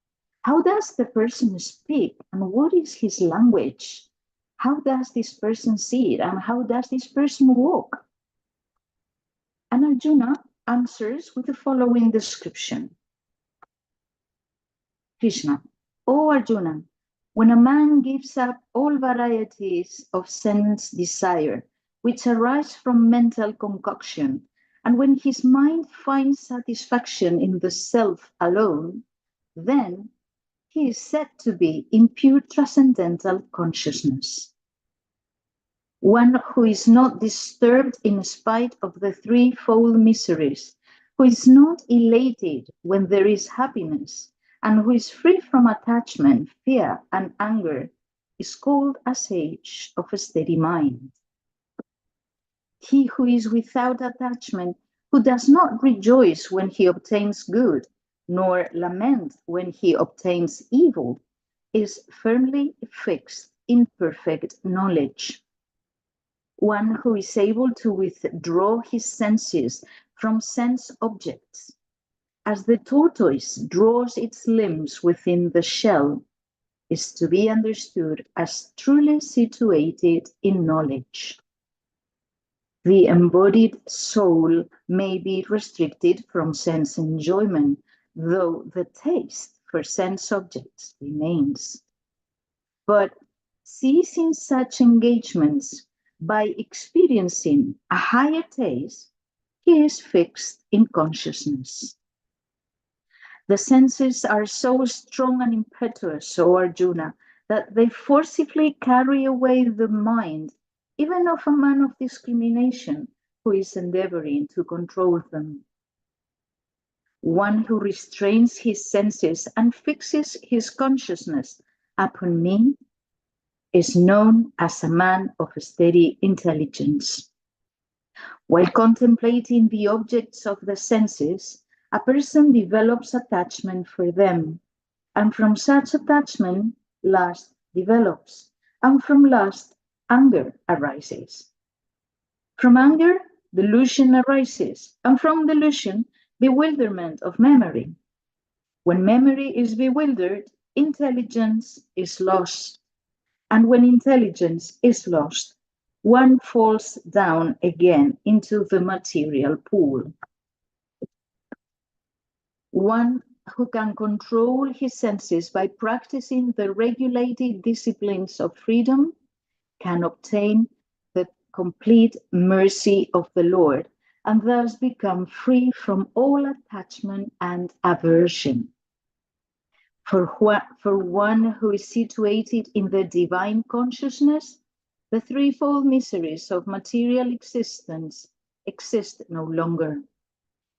How does the person speak, and what is his language? How does this person see it, and how does this person walk? And Arjuna answers with the following description. Krishna, O Arjuna, when a man gives up all varieties of sense desire, which arise from mental concoction, and when his mind finds satisfaction in the self alone, then he is said to be in pure transcendental consciousness. One who is not disturbed in spite of the threefold miseries, who is not elated when there is happiness, and who is free from attachment, fear, and anger, is called a sage of a steady mind. He who is without attachment, who does not rejoice when he obtains good, nor lament when he obtains evil, is firmly fixed in perfect knowledge. One who is able to withdraw his senses from sense objects, as the tortoise draws its limbs within the shell, is to be understood as truly situated in knowledge. The embodied soul may be restricted from sense enjoyment, though the taste for sense objects remains. But ceasing such engagements by experiencing a higher taste, he is fixed in consciousness. The senses are so strong and impetuous, O Arjuna, that they forcibly carry away the mind, even of a man of discrimination who is endeavoring to control them. One who restrains his senses and fixes his consciousness upon me is known as a man of steady intelligence. While contemplating the objects of the senses, a person develops attachment for them, and from such attachment, lust develops, and from lust, anger arises. From anger, delusion arises, and from delusion, bewilderment of memory. When memory is bewildered, intelligence is lost, and when intelligence is lost, one falls down again into the material pool. One who can control his senses by practicing the regulated disciplines of freedom can obtain the complete mercy of the Lord and thus become free from all attachment and aversion. For one who is situated in the divine consciousness, the threefold miseries of material existence exist no longer.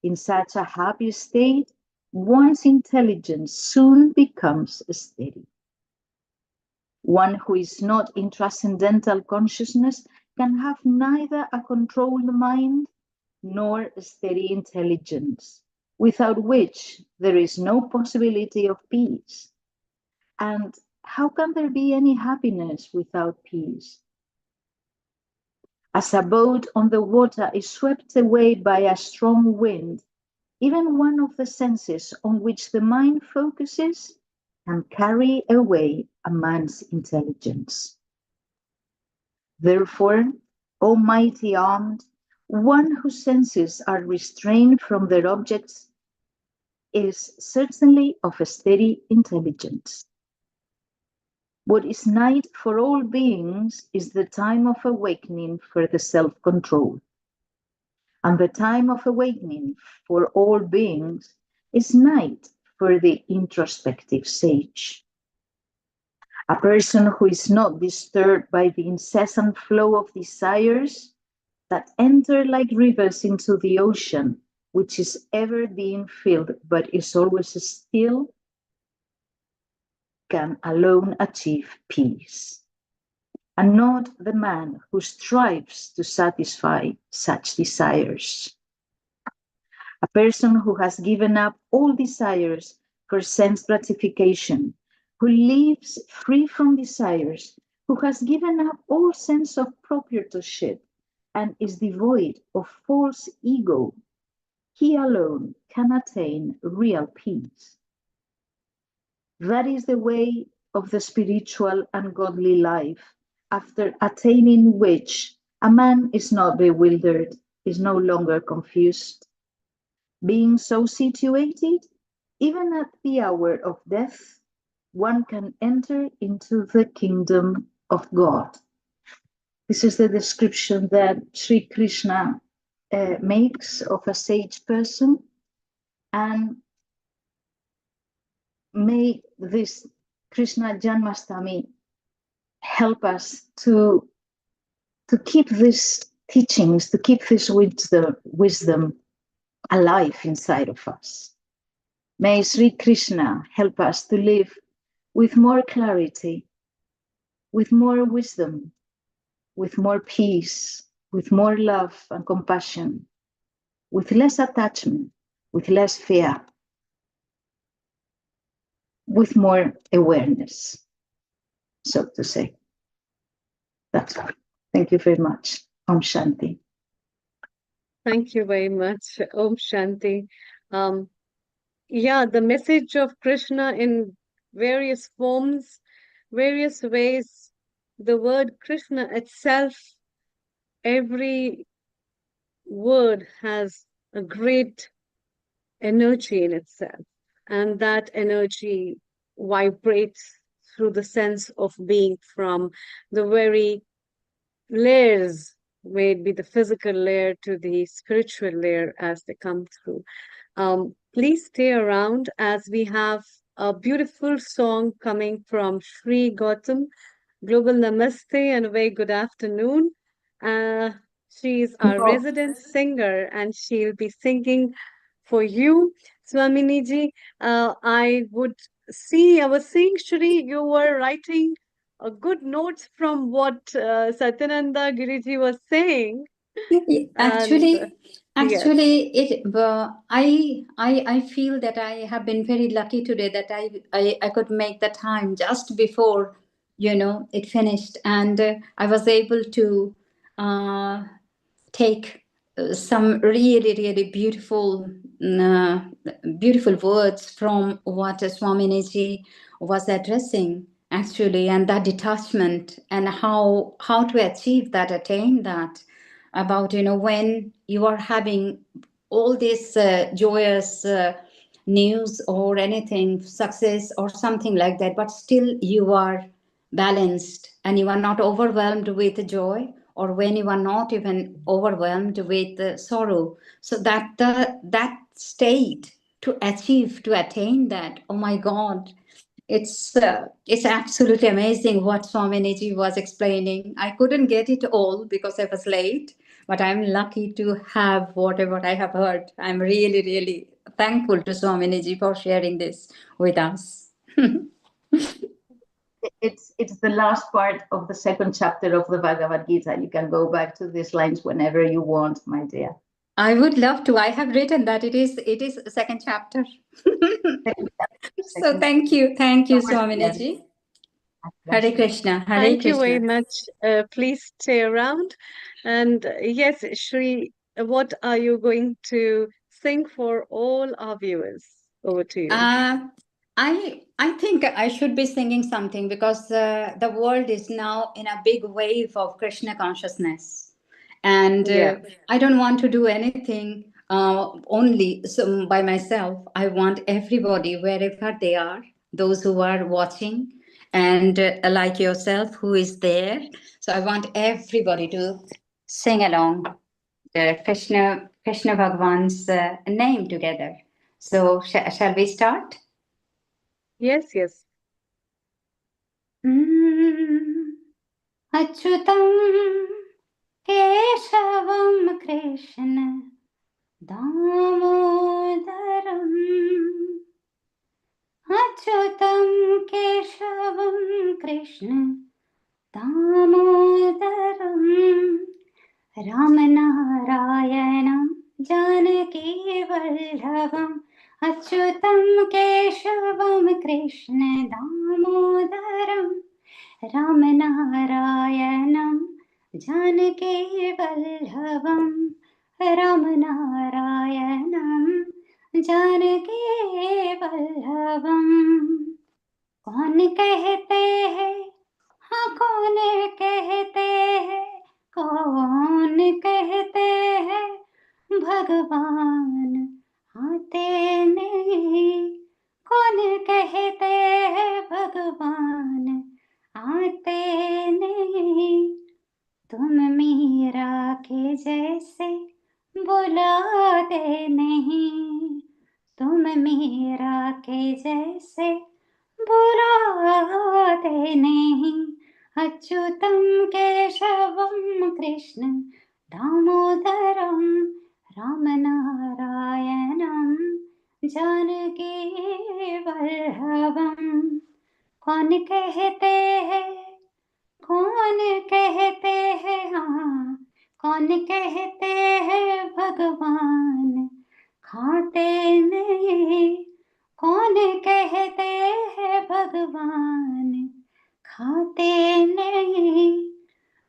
In such a happy state, one's intelligence soon becomes steady. One who is not in transcendental consciousness can have neither a controlled mind nor a steady intelligence, without which there is no possibility of peace. And how can there be any happiness without peace? As a boat on the water is swept away by a strong wind, even one of the senses on which the mind focuses can carry away a man's intelligence. Therefore, O mighty armed, one whose senses are restrained from their objects is certainly of a steady intelligence. What is night for all beings is the time of awakening for the self-control. And the time of awakening for all beings is night for the introspective sage. A person who is not disturbed by the incessant flow of desires that enter like rivers into the ocean, which is ever being filled but is always still, can alone achieve peace, and not the man who strives to satisfy such desires. A person who has given up all desires for sense gratification who lives free from desires, who has given up all sense of proprietorship and is devoid of false ego, he alone can attain real peace. That is the way of the spiritual and godly life, after attaining which a man is not bewildered, is no longer confused. Being so situated, even at the hour of death, one can enter into the kingdom of God. This is the description that Sri Krishna makes of a sage person, and may this Krishna Janmashtami help us to keep these teachings, to keep this wisdom alive inside of us. May Sri Krishna help us to live with more clarity, with more wisdom, with more peace, with more love and compassion, with less attachment, with less fear, with more awareness, so to say. That's all. Thank you very much. Om Shanti. Thank you very much. Om Shanti. Yeah, the message of Krishna in various forms, various ways. The word Krishna itself, every word has a great energy in itself, and that energy vibrates through the sense of being from the very layers, may it be the physical layer to the spiritual layer as they come through. Please stay around as we have a beautiful song coming from Sri Gautam. Global Namaste and a very good afternoon. She's our resident singer and she'll be singing for you. Swaminiji, I was seeing, Shri, you were writing a good notes from what Satyananda Giriji was saying. Actually, Yes. I feel that I have been very lucky today that I could make the time just before it finished, and I was able to take some really beautiful beautiful words from what Swaminiji was addressing actually, and that detachment and how to achieve that, attain that, about when you are having all this joyous news or anything, success or something like that, but still you are balanced and you are not overwhelmed with joy, or when you are not even overwhelmed with sorrow. So that state, to achieve, to attain that, oh my God, it's absolutely amazing what Swaminiji was explaining. I couldn't get it all because I was late, but I'm lucky to have whatever I have heard. I'm really thankful to Swaminiji for sharing this with us. It's the last part of the second chapter of the Bhagavad Gita. You can go back to these lines whenever you want, my dear. I would love to. I have written that it is second chapter. So thank you, Swaminaji. Hare Krishna, Hare Thank you Krishna. very much. Please stay around. And yes, Shri, what are you going to sing for all our viewers? Over to you. I think I should be singing something because the world is now in a big wave of Krishna consciousness, and I don't want to do anything only by myself. I want everybody, wherever they are, those who are watching, and like yourself who is there. So I want everybody to sing along Krishna Bhagwan's name together. So shall we start? Yes. Achyutam Keshavam Krishna Damodaram Achyutam Keshavam Krishna Damodaram Ramanarayanam Janaki Vallabham अच्युतं केशवं कृष्ण दामोदरं रामनारायणं जानकी वल्लभं रामनारायणं जानकी वल्लभम् कौन कहते हैं, हाँ कौन कहते हैं, कौन कहते हैं भगवान आते नहीं, कौन कहते हैं भगवान आते नहीं, तुम मीरा के जैसे बुलाते नहीं, तुम मीरा के जैसे बुलाते नहीं, अच्युतं केशवं कृष्ण दामोदरं रामनारायणं जानकी वल्लभम् कौन कहते हैं, कौन कहते हैं, हाँ कौन कहते हैं भगवान खाते नहीं, कौन कहते हैं भगवान खाते नहीं,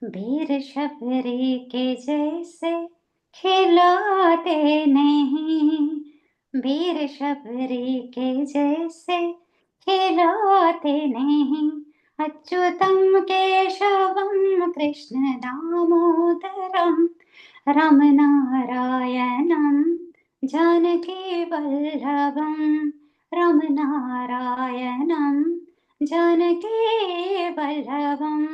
वीर शबरी के जैसे खिलाते नहीं, वीर शबरी के जैसे खिलाते नहीं, अच्युतं केशवं कृष्ण दामोदरं रामनारायणं जानकी वल्लभं रामनारायणं जानकी वल्लभम्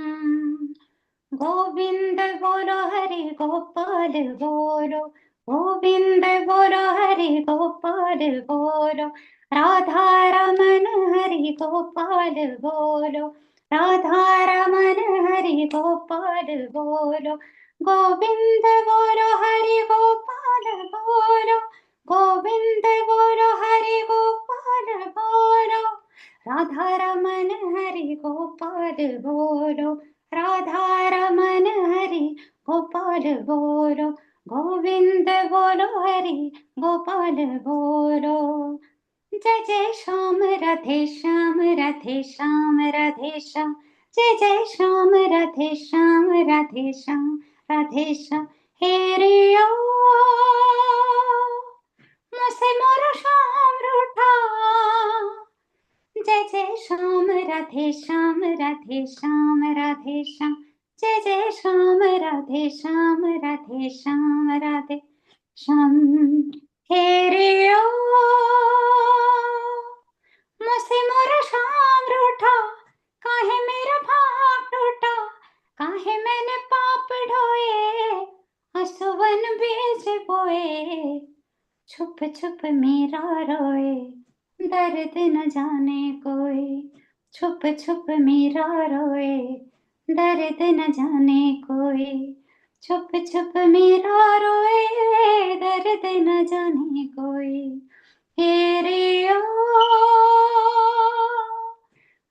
गोविंद बोलो हरि गोपाल बोलो, गोविंद बोलो हरि गोपाल बोलो, राधा रमन हरि गोपाल बोलो, राधा रमन हरि गोपाल बोलो, गोविंद बोलो हरि गोपाल बोलो, गोविंद बोलो हरि गोपाल बोलो, राधा रमन हरि गोपाल बोलो, राधा रमन हरि गोपाल बोलो, गोविंद बोलो हरि गोपाल बोलो, जय जय श्याम राधे श्याम राधे श्याम राधे श्याम, जय जय श्याम राधे श्याम राधे श्याम राधे श्याम, हे रिया मुझसे मोरा श्याम रूठा, जय जय श्याम राधे श्याम राधे श्याम राधे श्याम, जय जय श्याम राधे श्याम राधे श्याम राधे श्याम, हे रिया मुझसे मोरा श्याम रूठा, काहे मेरा भाव टूटा, काहे मैंने पाप ढोए, असुवन बीज बोए, छुप छुप मेरा रोए, दर्द न जाने कोई, छुप छुप मेरा रोए, दर्द न जाने कोई, छुप छुप मेरा रोए, दर्द न जाने कोई, हे रिया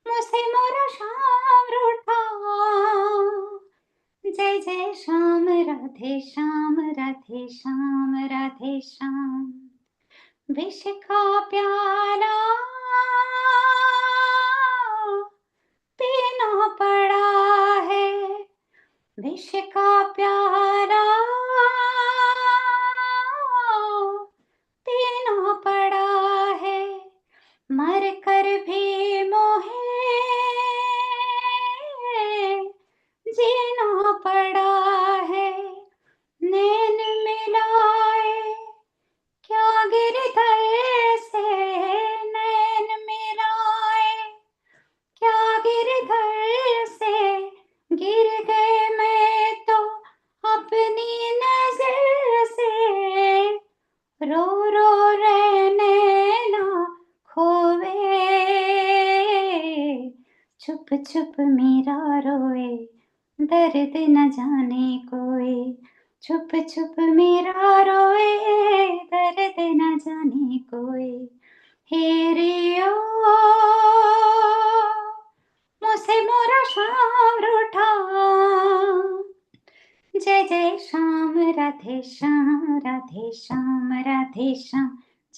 मुझसे मोरा श्याम रूठा, जय जय श्याम राधे श्याम राधे श्याम राधे श्याम, विष का प्याला पीना पड़ा है, विष का प्याला पीना पड़ा है, मर कर भी मोहे जीना पड़ा है, नैन मिलाए क्या गिरधर से, नैन मिलाए क्या गिरधर से, गिर गए मैं तो अपनी नजर से, रो रो रहने ना खोवे, छुप छुप मेरा रोए, दर्द न जाने कोई, छुप छुप मेरा रोए, दर्द न जाने कोई, हे रिया मुझसे मोरा श्याम रूठा, जय जय श्याम राधे श्याम राधे श्याम राधे श्याम,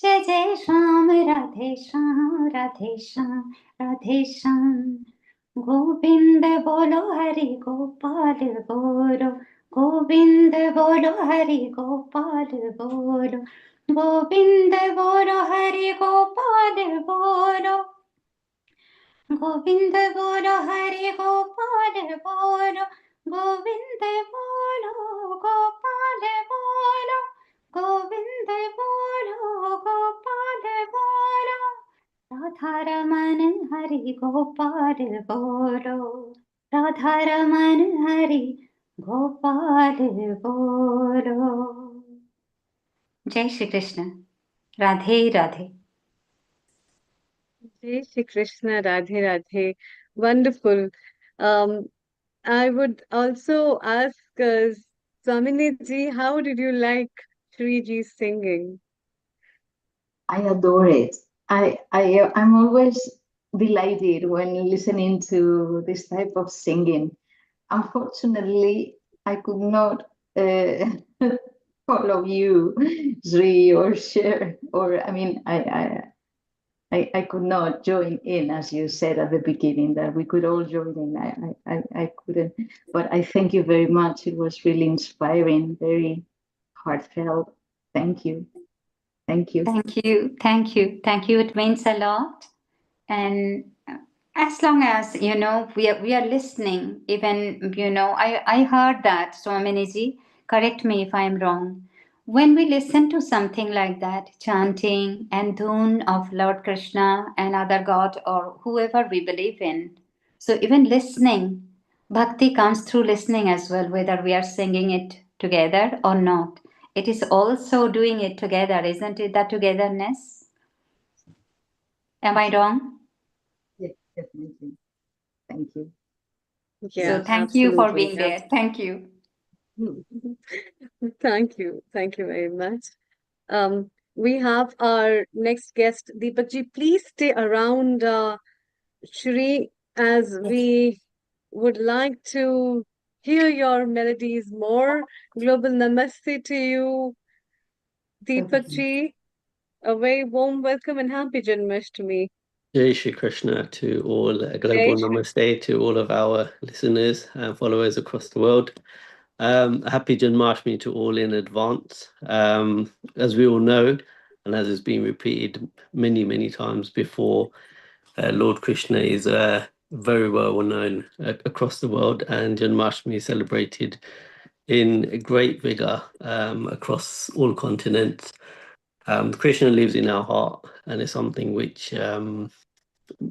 जय जय श्याम राधे श्याम राधे श्याम राधे श्याम गोविंद बोलो हरि गोपाल बोलो गोविंद बोलो हरि गोपाल बोलो गोविंद बोलो हरि गोपाल बोलो गोविंद बोलो हरि गोपाल बोलो गोविंद बोलो गोपाल बोलो गोविंद बोलो गोपाल बोलो राधा रमन हरि गोपाल बोलो राधा रमन हरि गोपाल बोलो जय Shri Krishna Radhe Radhe Jai Shri Krishna, Radhe Radhe. Wonderful. I would also ask Swamini ji, how did you like Shri Ji's singing? I adore it. I'm always delighted when listening to this type of singing. Unfortunately, I could not follow you, Sri, or share, or I mean, I could not join in, as you said at the beginning, that we could all join in. I couldn't, but I thank you very much. It was really inspiring, very heartfelt. Thank you. Thank you. Thank you. Thank you. Thank you. It means a lot. And as long as, we are listening, even, I heard that, Swaminiji, correct me if I'm wrong. When we listen to something like that, chanting and dhun of Lord Krishna and other God or whoever we believe in, so even listening, bhakti comes through listening as well, whether we are singing it together or not. It is also doing it together, isn't it? That togetherness. Am I wrong? Yes, definitely. Thank you. Yeah, So thank you for absolutely. being there. Thank you. Thank you. Thank you very much. We have our next guest, Deepak ji. Please stay around, Shri, as we would like to hear your melodies more. Global Namaste to you, Deepak ji. A very warm welcome and happy Janmashtami. Jai Shri Krishna to all, Jai global namaste to all of our listeners and followers across the world. Happy Janmashtami to all in advance. As we all know, and as has been repeated many, many times before, Lord Krishna is very well known across the world, and Janmashtami is celebrated in great vigor across all continents. Krishna lives in our heart, and it's something which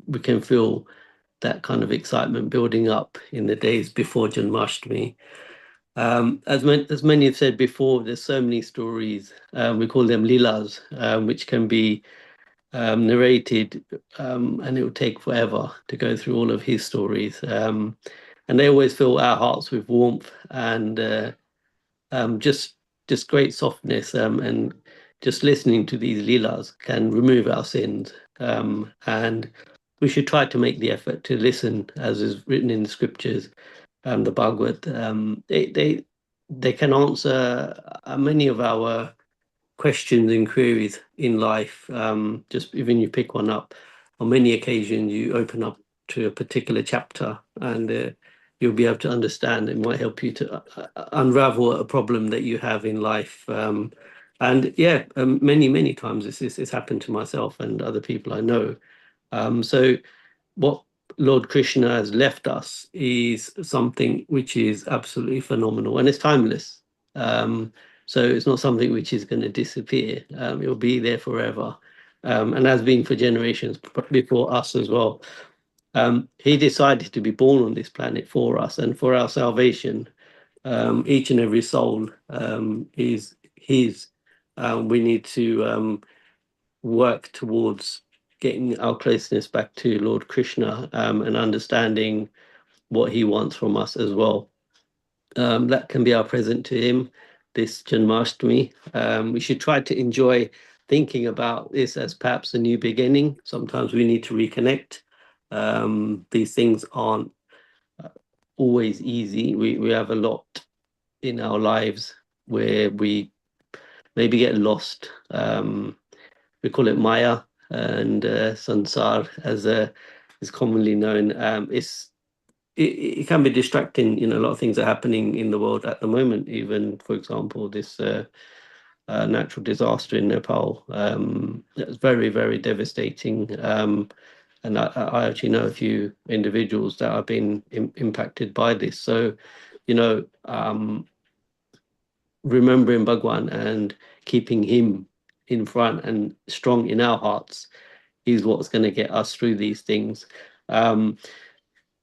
we can feel that kind of excitement building up in the days before Janmashtami. As many have said before, there's so many stories. We call them lilas, which can be narrated, and it will take forever to go through all of his stories. And they always fill our hearts with warmth and just great softness. And just listening to these lilas can remove our sins. And we should try to make the effort to listen, as is written in the scriptures, the Bhagavad. They can answer many of our questions and queries in life. Just even you pick one up, on many occasions you open up to a particular chapter, and you'll be able to understand. It might help you to unravel a problem that you have in life. Many times this happened to myself and other people I know. So what Lord Krishna has left us is something which is absolutely phenomenal, and it's timeless. So it's not something which is going to disappear. It will be there forever, and has been for generations before us as well. He decided to be born on this planet for us and for our salvation. Each and every soul is his. We need to work towards getting our closeness back to Lord Krishna, and understanding what he wants from us as well. That can be our present to him this Janmashtami. We should try to enjoy thinking about this as perhaps a new beginning. Sometimes we need to reconnect. These things aren't always easy. We have a lot in our lives where we maybe get lost. we call it Maya and Sansar, as is commonly known. It can be distracting. You know, a lot of things are happening in the world at the moment. Even, for example, this natural disaster in Nepal. It's very, very devastating. And I actually know a few individuals that have been impacted by this. So, you know, remembering Bhagwan and keeping him in front and strong in our hearts is what's going to get us through these things.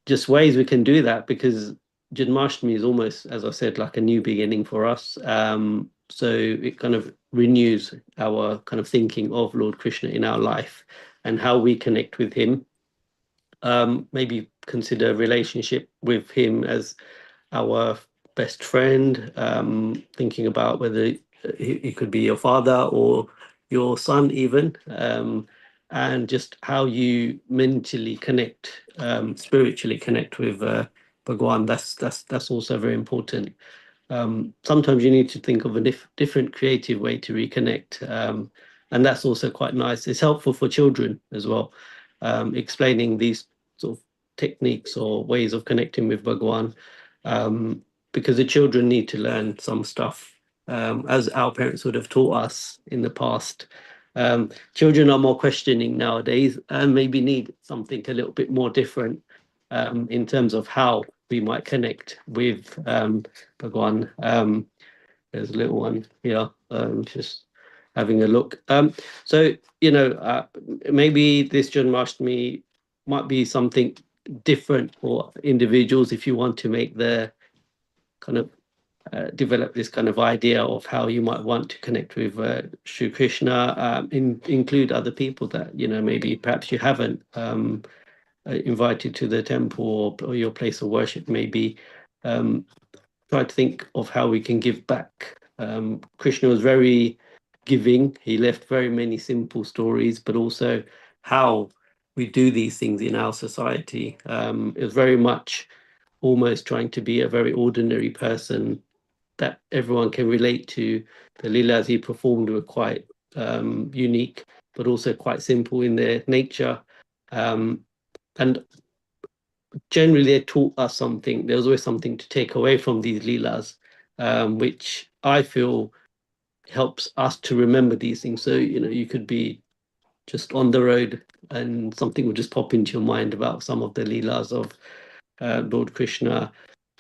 Just ways we can do that, because Janmashtami is almost, as I said, like a new beginning for us. So it kind of renews our kind of thinking of Lord Krishna in our life and how we connect with him. Maybe consider a relationship with him as our best friend, thinking about whether he could be your father or your son even, and just how you mentally connect, spiritually connect with Bhagwan. That's also very important. Sometimes you need to think of a different creative way to reconnect, and that's also quite nice. It's helpful for children as well, explaining these sort of techniques or ways of connecting with Bhagwan, because the children need to learn some stuff, as our parents would have taught us in the past. Children are more questioning nowadays and maybe need something a little bit more different, in terms of how we might connect with Bhagwan. There's a little one here, just having a look. So, you know, maybe this Janmashtami might be something different for individuals if you want to make the kind of develop this kind of idea of how you might want to connect with Sri Krishna, include other people that, you know, maybe perhaps you haven't invited to the temple or your place of worship. Maybe try to think of how we can give back. Krishna was very giving. He left very many simple stories, but also how we do these things in our society. It was very much almost trying to be a very ordinary person that everyone can relate to. The leelas he performed were quite unique, but also quite simple in their nature. And generally, they taught us something. There was always something to take away from these leelas, which I feel helps us to remember these things. So, you know, you could be just on the road and something would just pop into your mind about some of the leelas of Lord Krishna,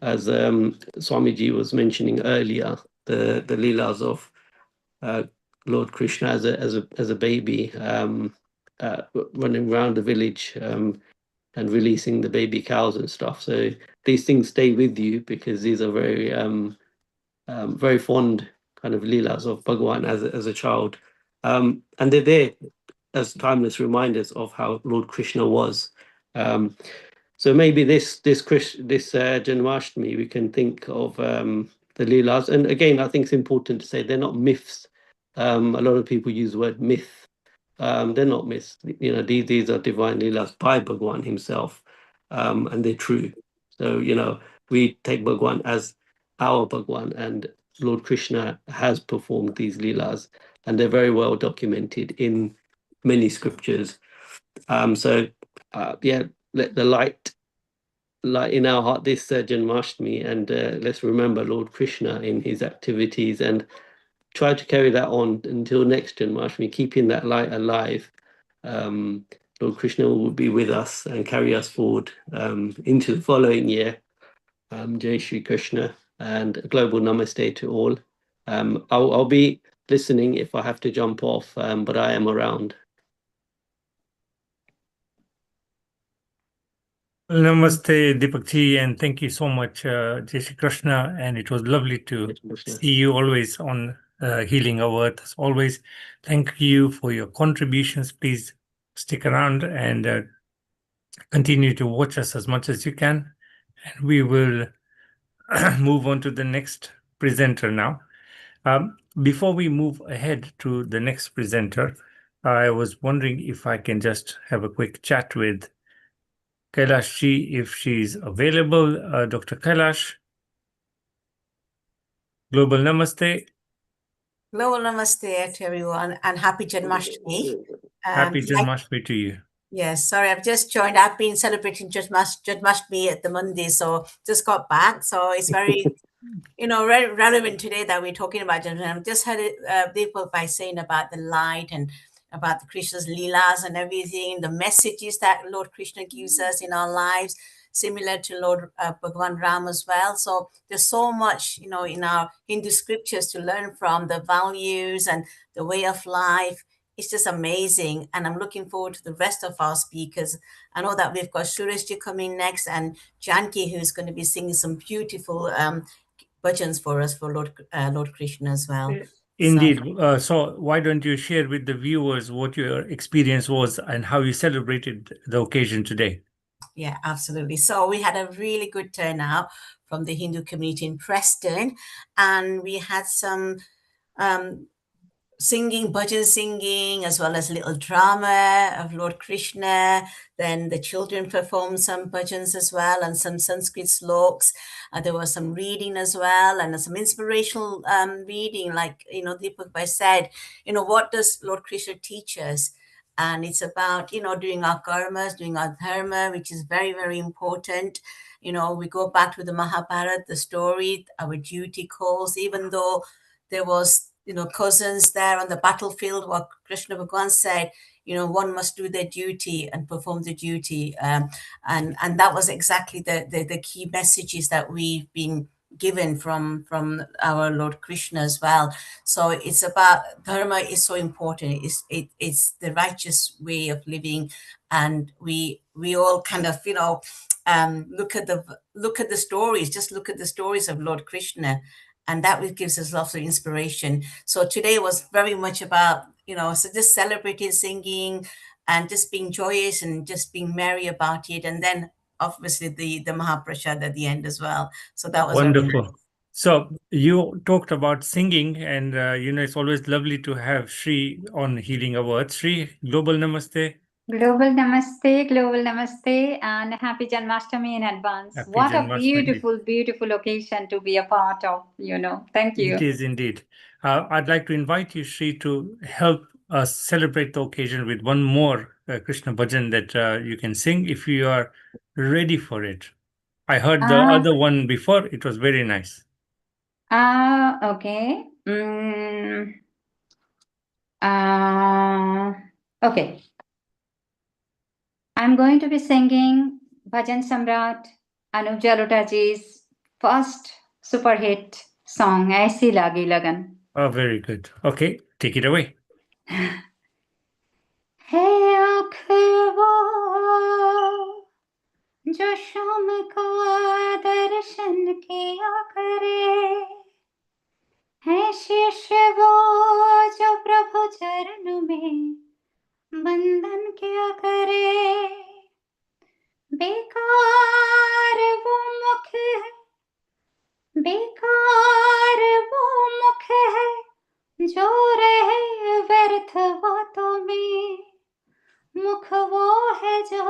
as Swamiji was mentioning earlier, the leelas of Lord Krishna as a baby, running around the village, and releasing the baby cows and stuff. So these things stay with you because these are very very fond kind of leelas of Bhagwan as a child, and they're there as timeless reminders of how Lord Krishna was. So maybe this Janmashtami, we can think of the leelas. And again, I think it's important to say they're not myths. A lot of people use the word myth. They're not myths. You know, these are divine leelas by Bhagwan himself, and they're true. So, you know, we take Bhagwan as our Bhagwan, and Lord Krishna has performed these leelas, and they're very well documented in many scriptures. So, yeah, let the light in our heart this Janmashtami, and let's remember Lord Krishna in his activities and try to carry that on until next Janmashtami, keeping that light alive. Lord Krishna will be with us and carry us forward into the following year. Jai Shri Krishna, and a global namaste to all. I'll be listening if I have to jump off, but I am around. Namaste, Deepakji, and thank you so much, Jai Shri Krishna. And it was lovely to see you always on Healing Our Earth. As always, thank you for your contributions. Please stick around and continue to watch us as much as you can. And we will move on to the next presenter now. Before we move ahead to the next presenter, I was wondering if I can just have a quick chat with Kailash ji, if she's available. Dr. Kailash, Global Namaste. Global Namaste to everyone and happy Janmashtami. Happy Like, Janmashtami to you. yes, sorry, I've just joined. I've been celebrating Janmashtami at the Monday, so just got back. So it's very, relevant today that we're talking about Janmashtami. I've just heard Deepak by saying about the light and about the Krishna's leelas and everything, the messages that Lord Krishna gives us in our lives, similar to Lord Bhagwan Ram as well. So there's so much, in our Hindu scriptures to learn from, the values and the way of life. It's just amazing. And I'm looking forward to the rest of our speakers. I know that we've got Sureshji coming next and Janki, who's going to be singing some beautiful bhajans for us for Lord Krishna as well. Indeed. So why don't you share with the viewers what your experience was and how you celebrated the occasion today? Yeah, absolutely. So we had a really good turnout from the Hindu community in Preston, and we had some bhajan singing, as well as little drama of Lord Krishna. Then the children performed some bhajans as well and some Sanskrit sloks. There was some reading as well and some inspirational reading, like, Deepak Bhai said, what does Lord Krishna teach us? And it's about, doing our karmas, doing our dharma, which is very, very important. We go back to the Mahabharata, the story, our duty calls, even though there was, cousins there on the battlefield, what Krishna Bhagwan said, one must do their duty and perform the duty. And that was exactly the key messages that we've been given from our Lord Krishna as well. So it's about dharma is so important. It's the righteous way of living, and we all kind of look at the stories. Just look at the stories of Lord Krishna, and that gives us lots of inspiration. So today was very much about so just celebrating, singing, and just being joyous and just being merry about it, and then obviously the Mahaprasad at the end as well. So that was wonderful. very nice. So you talked about singing, and it's always lovely to have Shri on Healing Our Earth. Shri, Global Namaste. Global Namaste, and happy Janmashtami in advance. Happy What a Janmashtami. beautiful, beautiful occasion to be a part of, Thank you. It is indeed. I'd like to invite you, Shri, to help us celebrate the occasion with one more Krishna Bhajan that you can sing if you are ready for it. I heard the other one before. It was very nice. Okay. Okay. I'm going to be singing Bhajan Samrat Anup Jalutaji's first super hit song, Aisi Lagi Lagan. Oh, very good. Okay, take it away. Hey आँखों जो शाम को दर्शन किया करे, है शीश वो जो प्रभु चरण में बंधन किया करे, बेकार वो मुख है, बेकार वो मुख है जो रहे व्यर्थ बातों में, मुख वो है जो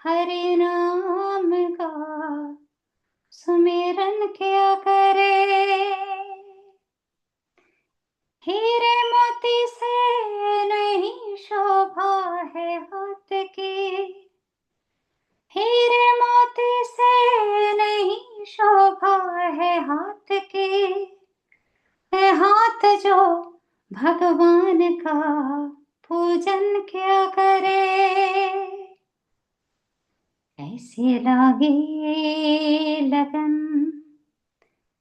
हरि नाम का सुमिरन किया करे, हीरे मोती से नहीं शोभा है हाथ की, हीरे मोती से नहीं शोभा है हाथ की, है हाथ जो भगवान का पूजन किया करे, ऐसे लागे लगन,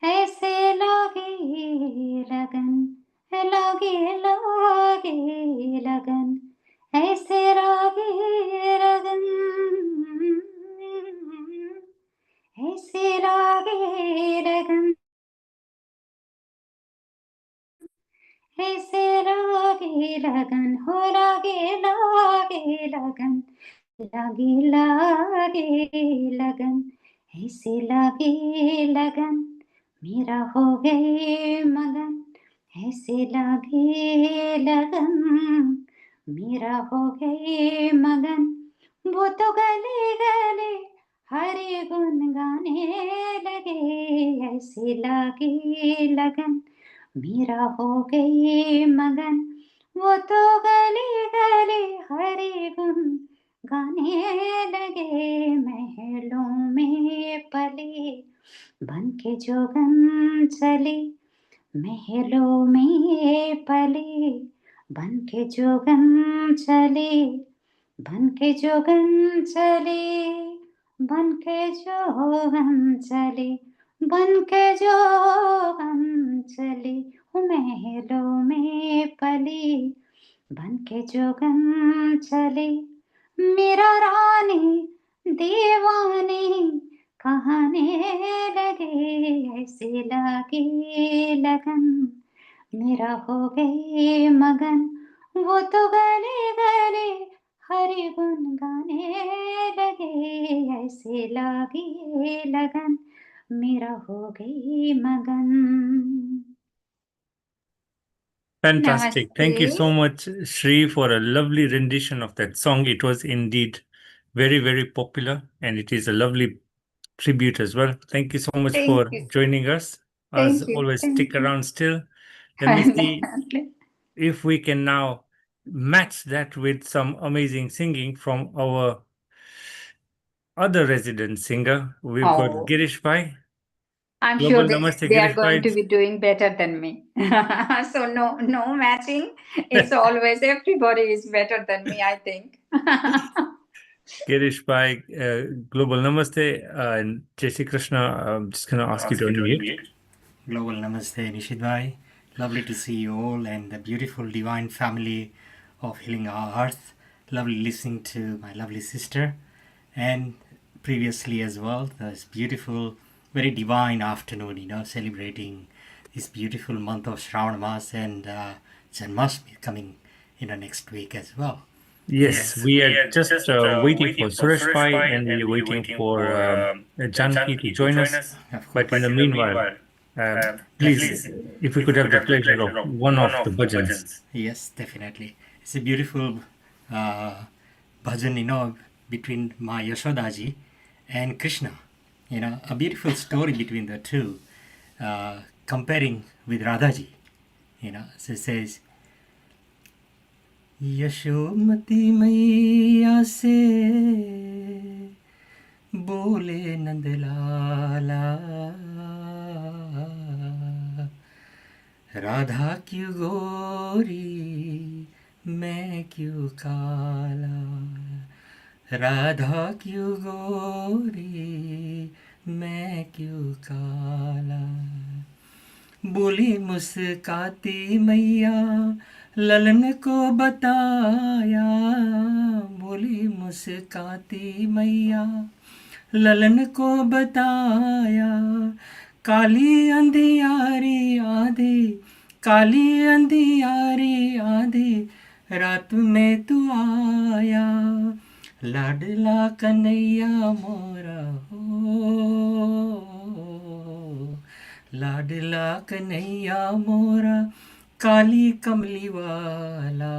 ऐसे लागे लगन, लागे लागे लगन, ऐसे लागे लगन, ऐसे लागे लगन, ऐसे लागे लगन, हो लागे लागे लगन, लागे लागे लगन, ऐसे लागे लगन, मेरा हो गए मगन, ऐसे लागे लगन, मेरा हो गए मगन, वो तो गले गले हरे गुन गाने लगे, ऐसे लागे लगन, मेरा हो गई मगन वो तो गली गली हरि गुण गाने लगे महलों में पले बन के जोगन चली महलों में पले बन के जोगन चले बन के जोगन चले बन के जोगन चले बन के जोगन चले महलों में पली बन के जोगन चले मेरा रानी दीवानी कहाने लगे ऐसे लगे लगन मेरा हो गए मगन वो तो गले गले हरि गुण गाने लगे ऐसे लगे लगन मेरा हो गई मगन. Fantastic. Thank you Namaste. so much, Shri, for a lovely rendition of that song. It was indeed very, very popular, and it is a lovely tribute as well. Thank you so much Thank for you. joining us. As Thank you. always, stick Thank you. around still. Let me see Definitely. if we can now match that with some amazing singing from our other resident singer. We've got Oh, Girish Bhai. I'm sure Global Namaste, they are Girish going Bhai. to be doing better than me. So no matching. It's always everybody is better than me, I think. Girish Bhai, Global Namaste, and Jai Shri Krishna. I'm just going to ask you to unmute. Global Namaste, Nishid Bhai. Lovely to see you all and the beautiful divine family of Healing Our Earth. Lovely listening to my lovely sister. And previously as well, this beautiful, very divine afternoon, celebrating this beautiful month of Shravan Mas and Janmashtami coming next week as well. Yes, we are just waiting for Suresh Bhai, and we are waiting for Janki to join us. But in the meanwhile, please, if we could have the pleasure of one of the bhajans. Yes, definitely. It's a beautiful bhajan, between Ma Yashodaji and Krishna. A beautiful story between the two, comparing with Radhaji. So it says, Yashomati मैया से बोले नंदलाला राधा क्यों गोरी मैं क्यों काला राधा क्यों गोरी मैं क्यों काला बोली मुस्काती मैया ललन को बताया बोली मुस्काती मैया ललन को बताया काली अंधियारी आधी काली अंधियारी आधी रात में तू आया लाडला कन्हैया मोरा हो लाडला कन्हैया मोरा काली कमली वाला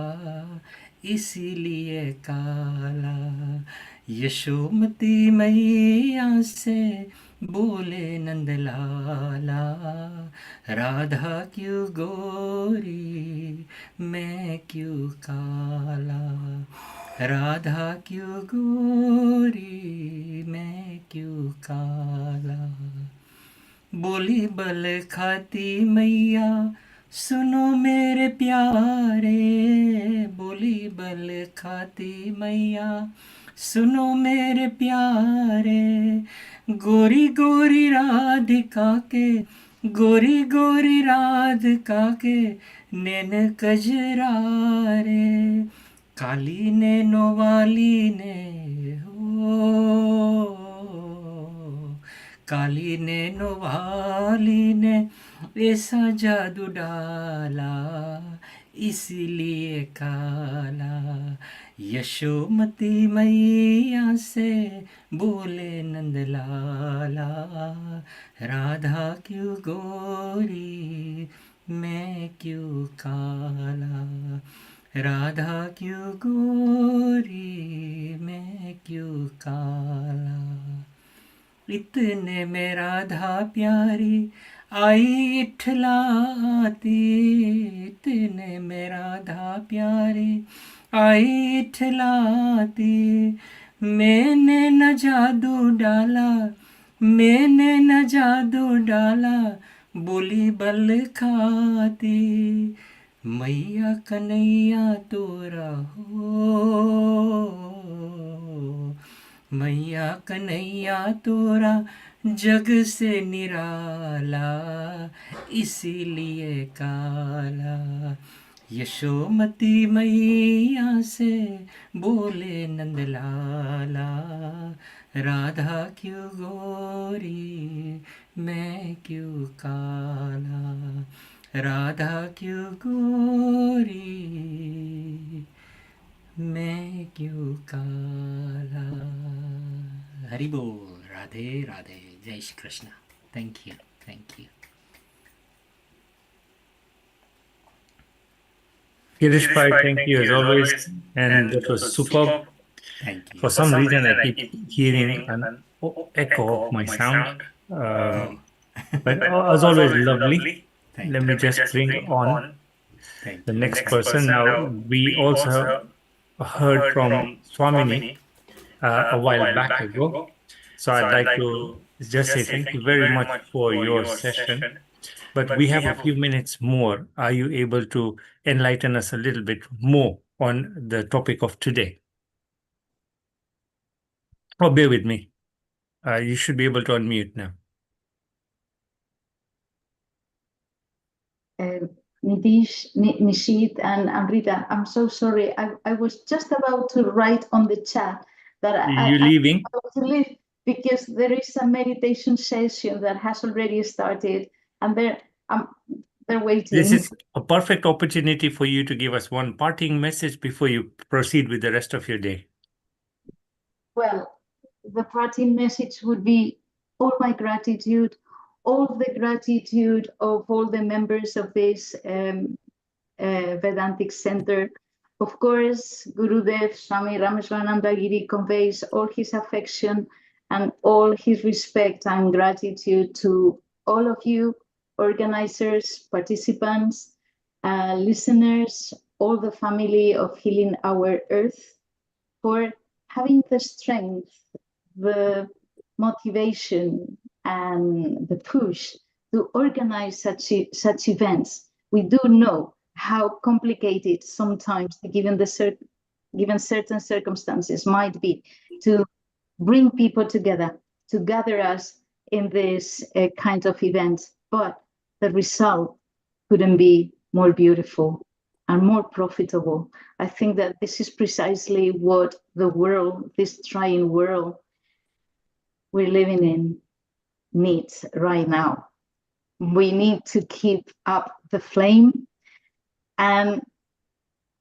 इसीलिए काला यशोमती मैया से बोले नंदलाला राधा क्यों गोरी मैं क्यों काला राधा क्यों गोरी मैं क्यों काला बोली बल खाती मैया सुनो मेरे प्यारे बोली बल खाती मैया सुनो मेरे प्यारे गोरी गोरी राधिका के गोरी गोरी राधिका के नैन कजरारे काली नैनो वाली ने हो काली नैनो वाली ने ऐसा जादू डाला इसीलिए काला यशोमती मैया से बोले नंदलाला राधा क्यों गोरी मैं क्यों काला राधा क्यों गोरी मैं क्यों काला इतने में राधा प्यारी आई इठलाती इतने में राधा प्यारी, आई इठलाती मैंने न जादू डाला, मैंने न जादू डाला, बोली बल खाती, मैया कन्हैया तोरा हो, मैया कन्हैया तोरा जग से निराला, इसीलिए काला, यशोमती मैया से बोले नंदलाला, राधा क्यों गोरी मैं क्यों काला, राधा क्यों गोरी मैं क्यों काला. हरि बोल. राधे राधे. जय Shri Krishna. Thank you. Thank you. Girish Bhai, thank you as always, and that was superb. Thank you. For some reason, I keep hearing an echo of my sound, but as always, lovely. Thank Let you. me just bring on Thank the you. next person. Now, we also heard from Swamini a while back ago. So I'd like to just say thank you very much for your session. But we have a few minutes more. Are you able to enlighten us a little bit more on the topic of today? Oh, bear with me. You should be able to unmute now. Nitish, Nishit, and Amrita, I'm so sorry. I was just about to write on the chat that You leaving? I'm about to leave because there is a meditation session that has already started, and they're waiting. This is a perfect opportunity for you to give us one parting message before you proceed with the rest of your day. Well, the parting message would be all my gratitude, all the gratitude of all the members of this Vedantic Center. Of course, Gurudev Swami Rameswarananda Giri conveys all his affection and all his respect and gratitude to all of you, organizers, participants, listeners, all the family of Healing Our Earth, for having the strength, the motivation, and the push to organize such events. We do know how complicated sometimes, given certain circumstances, might be to bring people together, to gather us in this kind of event. But the result couldn't be more beautiful and more profitable. I think that this is precisely what the world, this trying world we're living in, needs right now. We need to keep up the flame, and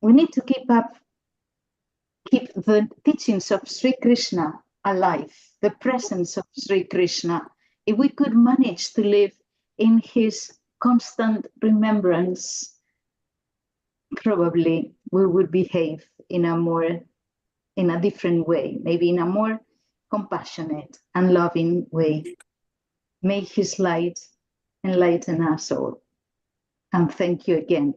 we need to keep the teachings of Sri Krishna alive, the presence of Sri Krishna. If we could manage to live in his constant remembrance, probably we would behave in a different way, maybe in a more compassionate and loving way. May his light enlighten us all. And thank you again.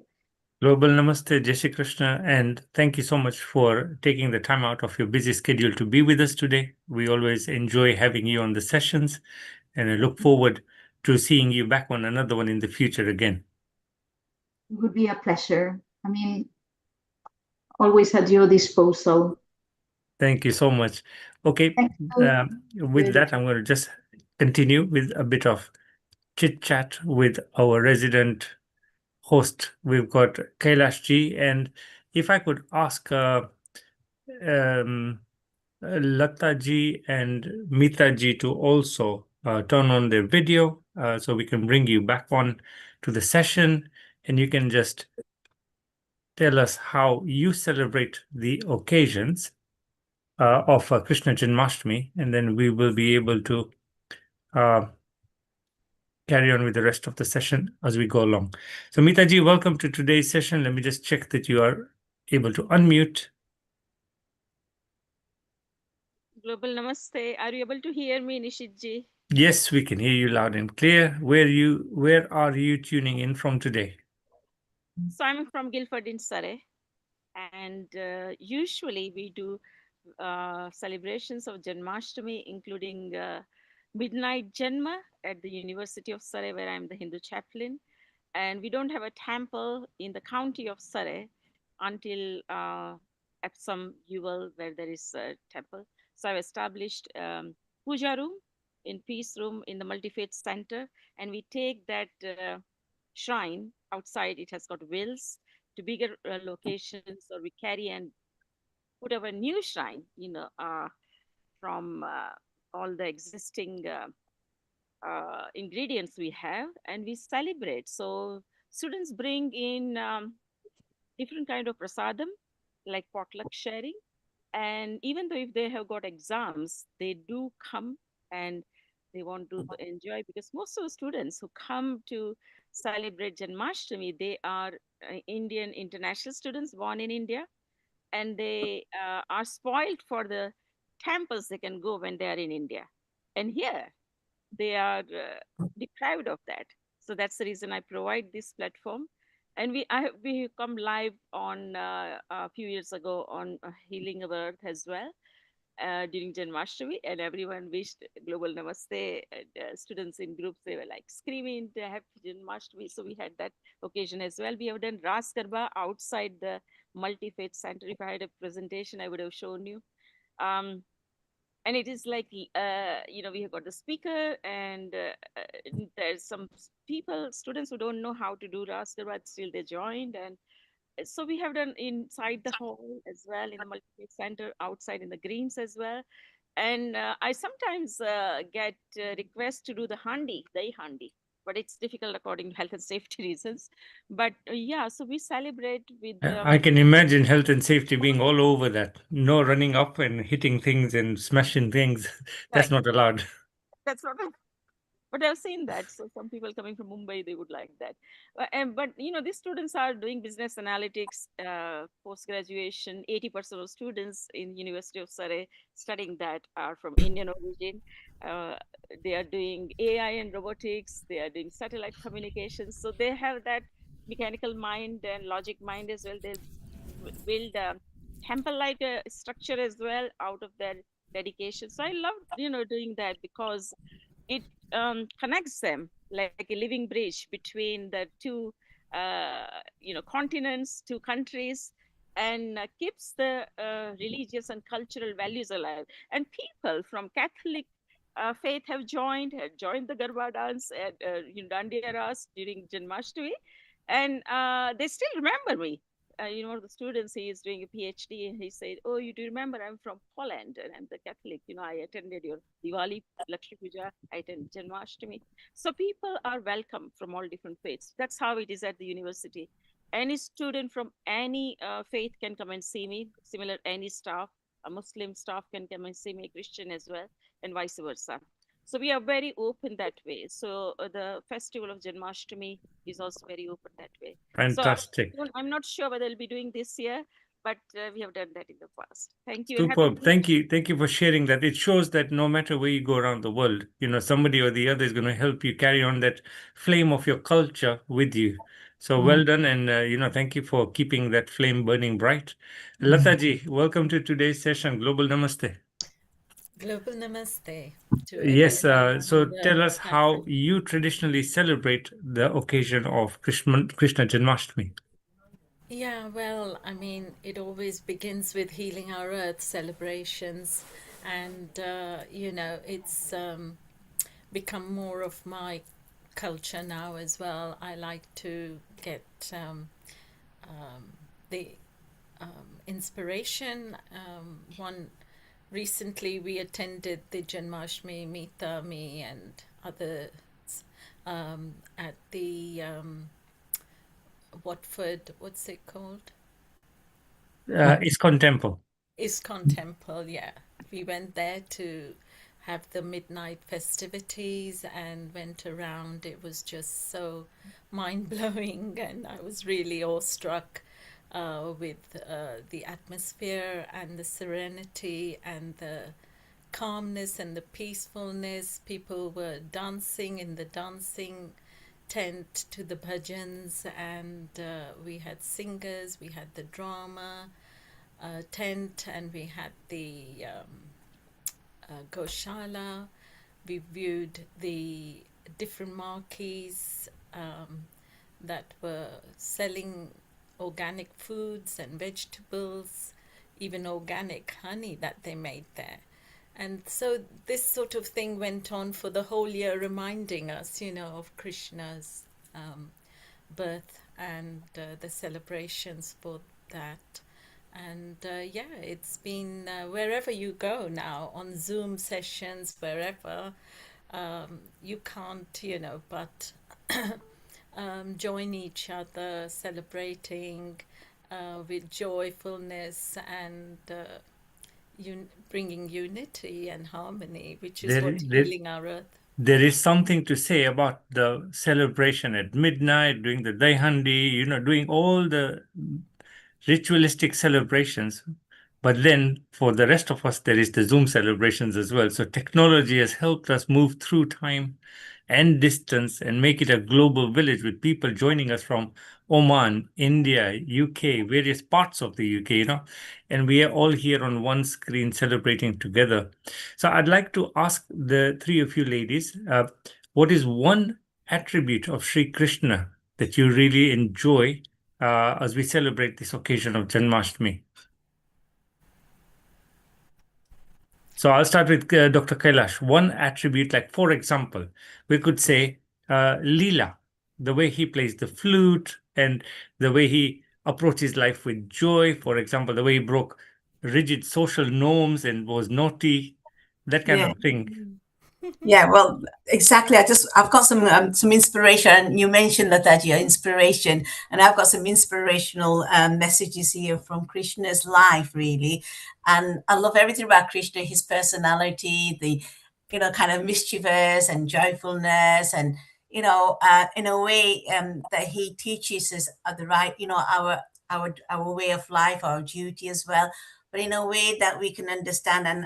Global Namaste, Jai Shri Krishna, and thank you so much for taking the time out of your busy schedule to be with us today. We always enjoy having you on the sessions, and I look forward to seeing you back on another one in the future again. It would be a pleasure. I mean, always at your disposal. Thank you so much. Okay, with that, I'm going to just continue with a bit of chit chat with our resident host. We've got Kailash ji, and if I could ask Lata ji and Mita ji to also turn on their video so we can bring you back on to the session, and you can just tell us how you celebrate the occasions of Krishna Janmashtami, and then we will be able to carry on with the rest of the session as we go along. So Mita ji, welcome to today's session. Let me just check that you are able to unmute. Global Namaste. Are you able to hear me, Nishit ji? Yes, we can hear you loud and clear. Where are you tuning in from today? So I'm from Guildford in Surrey, and usually we do celebrations of Janmashtami, including midnight Janma at the University of Surrey, where I'm the Hindu chaplain. And we don't have a temple in the county of Surrey until Epsom, Ewell, where there is a temple. So I've established puja room in peace room in the multi-faith center, and we take that shrine outside. It has got wheels to bigger locations, or we carry and put up a new shrine, from all the existing ingredients we have, and we celebrate. So students bring in different kind of prasadam, like potluck sharing. And even though if they have got exams, they do come and they want to enjoy, because most of the students who come to celebrate Janmashtami, they are Indian international students born in India, and they are spoiled for the temples they can go when they are in India. And here they are deprived of that. So that's the reason I provide this platform. And we come live on a few years ago on Healing of Earth as well during Janmashtami, and everyone wished global Namaste. And students in groups, they were like screaming Happy Janmashtami. So we had that occasion as well. We have done Ras Garba outside the multi-faith center. If I had a presentation, I would have shown you. And it is like, we have got the speaker, and there's some people, students who don't know how to do Ras Garba, but still they joined. And so we have done inside the hall as well, in the multi-faith center, outside in the greens as well. And I sometimes get requests to do the dahi handi, but it's difficult according to health and safety reasons. But yeah, so we celebrate with I can imagine health and safety being all over that. No running up and hitting things and smashing things. That's correct. not allowed. That's not a, but I've seen that. So some people coming from Mumbai, they would like that. But these students are doing business analytics post graduation. 80% of students in University of Surrey studying that are from Indian origin. Uh, they are doing AI and robotics. They are doing satellite communications. So they have that mechanical mind and logic mind as well. They build a temple-like structure as well out of their dedication. So I love doing that, because it connects them like a living bridge between the two continents, two countries, and keeps the religious and cultural values alive. And people from Catholic faith have joined the Garba dance at Dandiya Ras during Janmashtami, and they still remember me. One of the students, he is doing a PhD, and he said, "Oh, you do remember? I'm from Poland, and I'm the Catholic. I attended your Diwali, Lakshmi Puja, I attended Janmashtami." So people are welcome from all different faiths. That's how it is at the university. Any student from any faith can come and see me. Similar, any staff, a Muslim staff can come and see me, Christian as well, and vice versa. So we are very open that way. So the festival of Janmashtami is also very open that way. Fantastic. So I'm not sure whether I'll be doing this year, but we have done that in the past. Thank you. Superb. Thank you. Thank you for sharing that. It shows that no matter where you go around the world, somebody or the other is going to help you carry on that flame of your culture with you. So well done. And, thank you for keeping that flame burning bright. Lataji, welcome to today's session, Global Namaste. Global Namaste to Yes, everyone. so tell us how you traditionally celebrate the occasion of Krishna Janmashtami. Yeah, well, I mean, it always begins with Healing Our Earth celebrations, and it's become more of my culture now as well. I like to get the inspiration. Recently, we attended the Janmashtami, Meeta, me, and others at the Watford, what's it called? ISKCON Temple. ISKCON Temple, yeah. We went there to have the midnight festivities and went around. It was just so mind-blowing, and I was really awestruck with the atmosphere and the serenity and the calmness and the peacefulness. People were dancing in the dancing tent to the bhajans, and we had singers, we had the drama tent, and we had the Goshala. We viewed the different marquees that were selling organic foods and vegetables, even organic honey that they made there. And so this sort of thing went on for the whole year, reminding us, of Krishna's birth and the celebrations for that. And it's been wherever you go now, on Zoom sessions, wherever, you can't, but join each other, celebrating with joyfulness and bringing unity and harmony, which is what healing our earth. There is something to say about the celebration at midnight, doing the Daihandi, doing all the ritualistic celebrations. But then for the rest of us, there is the Zoom celebrations as well. So technology has helped us move through time and distance and make it a global village with people joining us from Oman, India, UK, various parts of the UK, and we are all here on one screen celebrating together. So I'd like to ask the three of you ladies, what is one attribute of Sri Krishna that you really enjoy as we celebrate this occasion of Janmashtami? So I'll start with Dr. Kailash. One attribute, like for example, we could say Leela, the way he plays the flute and the way he approaches life with joy. For example, the way he broke rigid social norms and was naughty, that kind of thing. Yeah, well, exactly. I've got some inspiration. You mentioned that your inspiration, and I've got some inspirational messages here from Krishna's life, really. And I love everything about Krishna, his personality, the kind of mischievous and joyfulness, and in a way that he teaches us the right, our way of life, our duty as well, but in a way that we can understand. And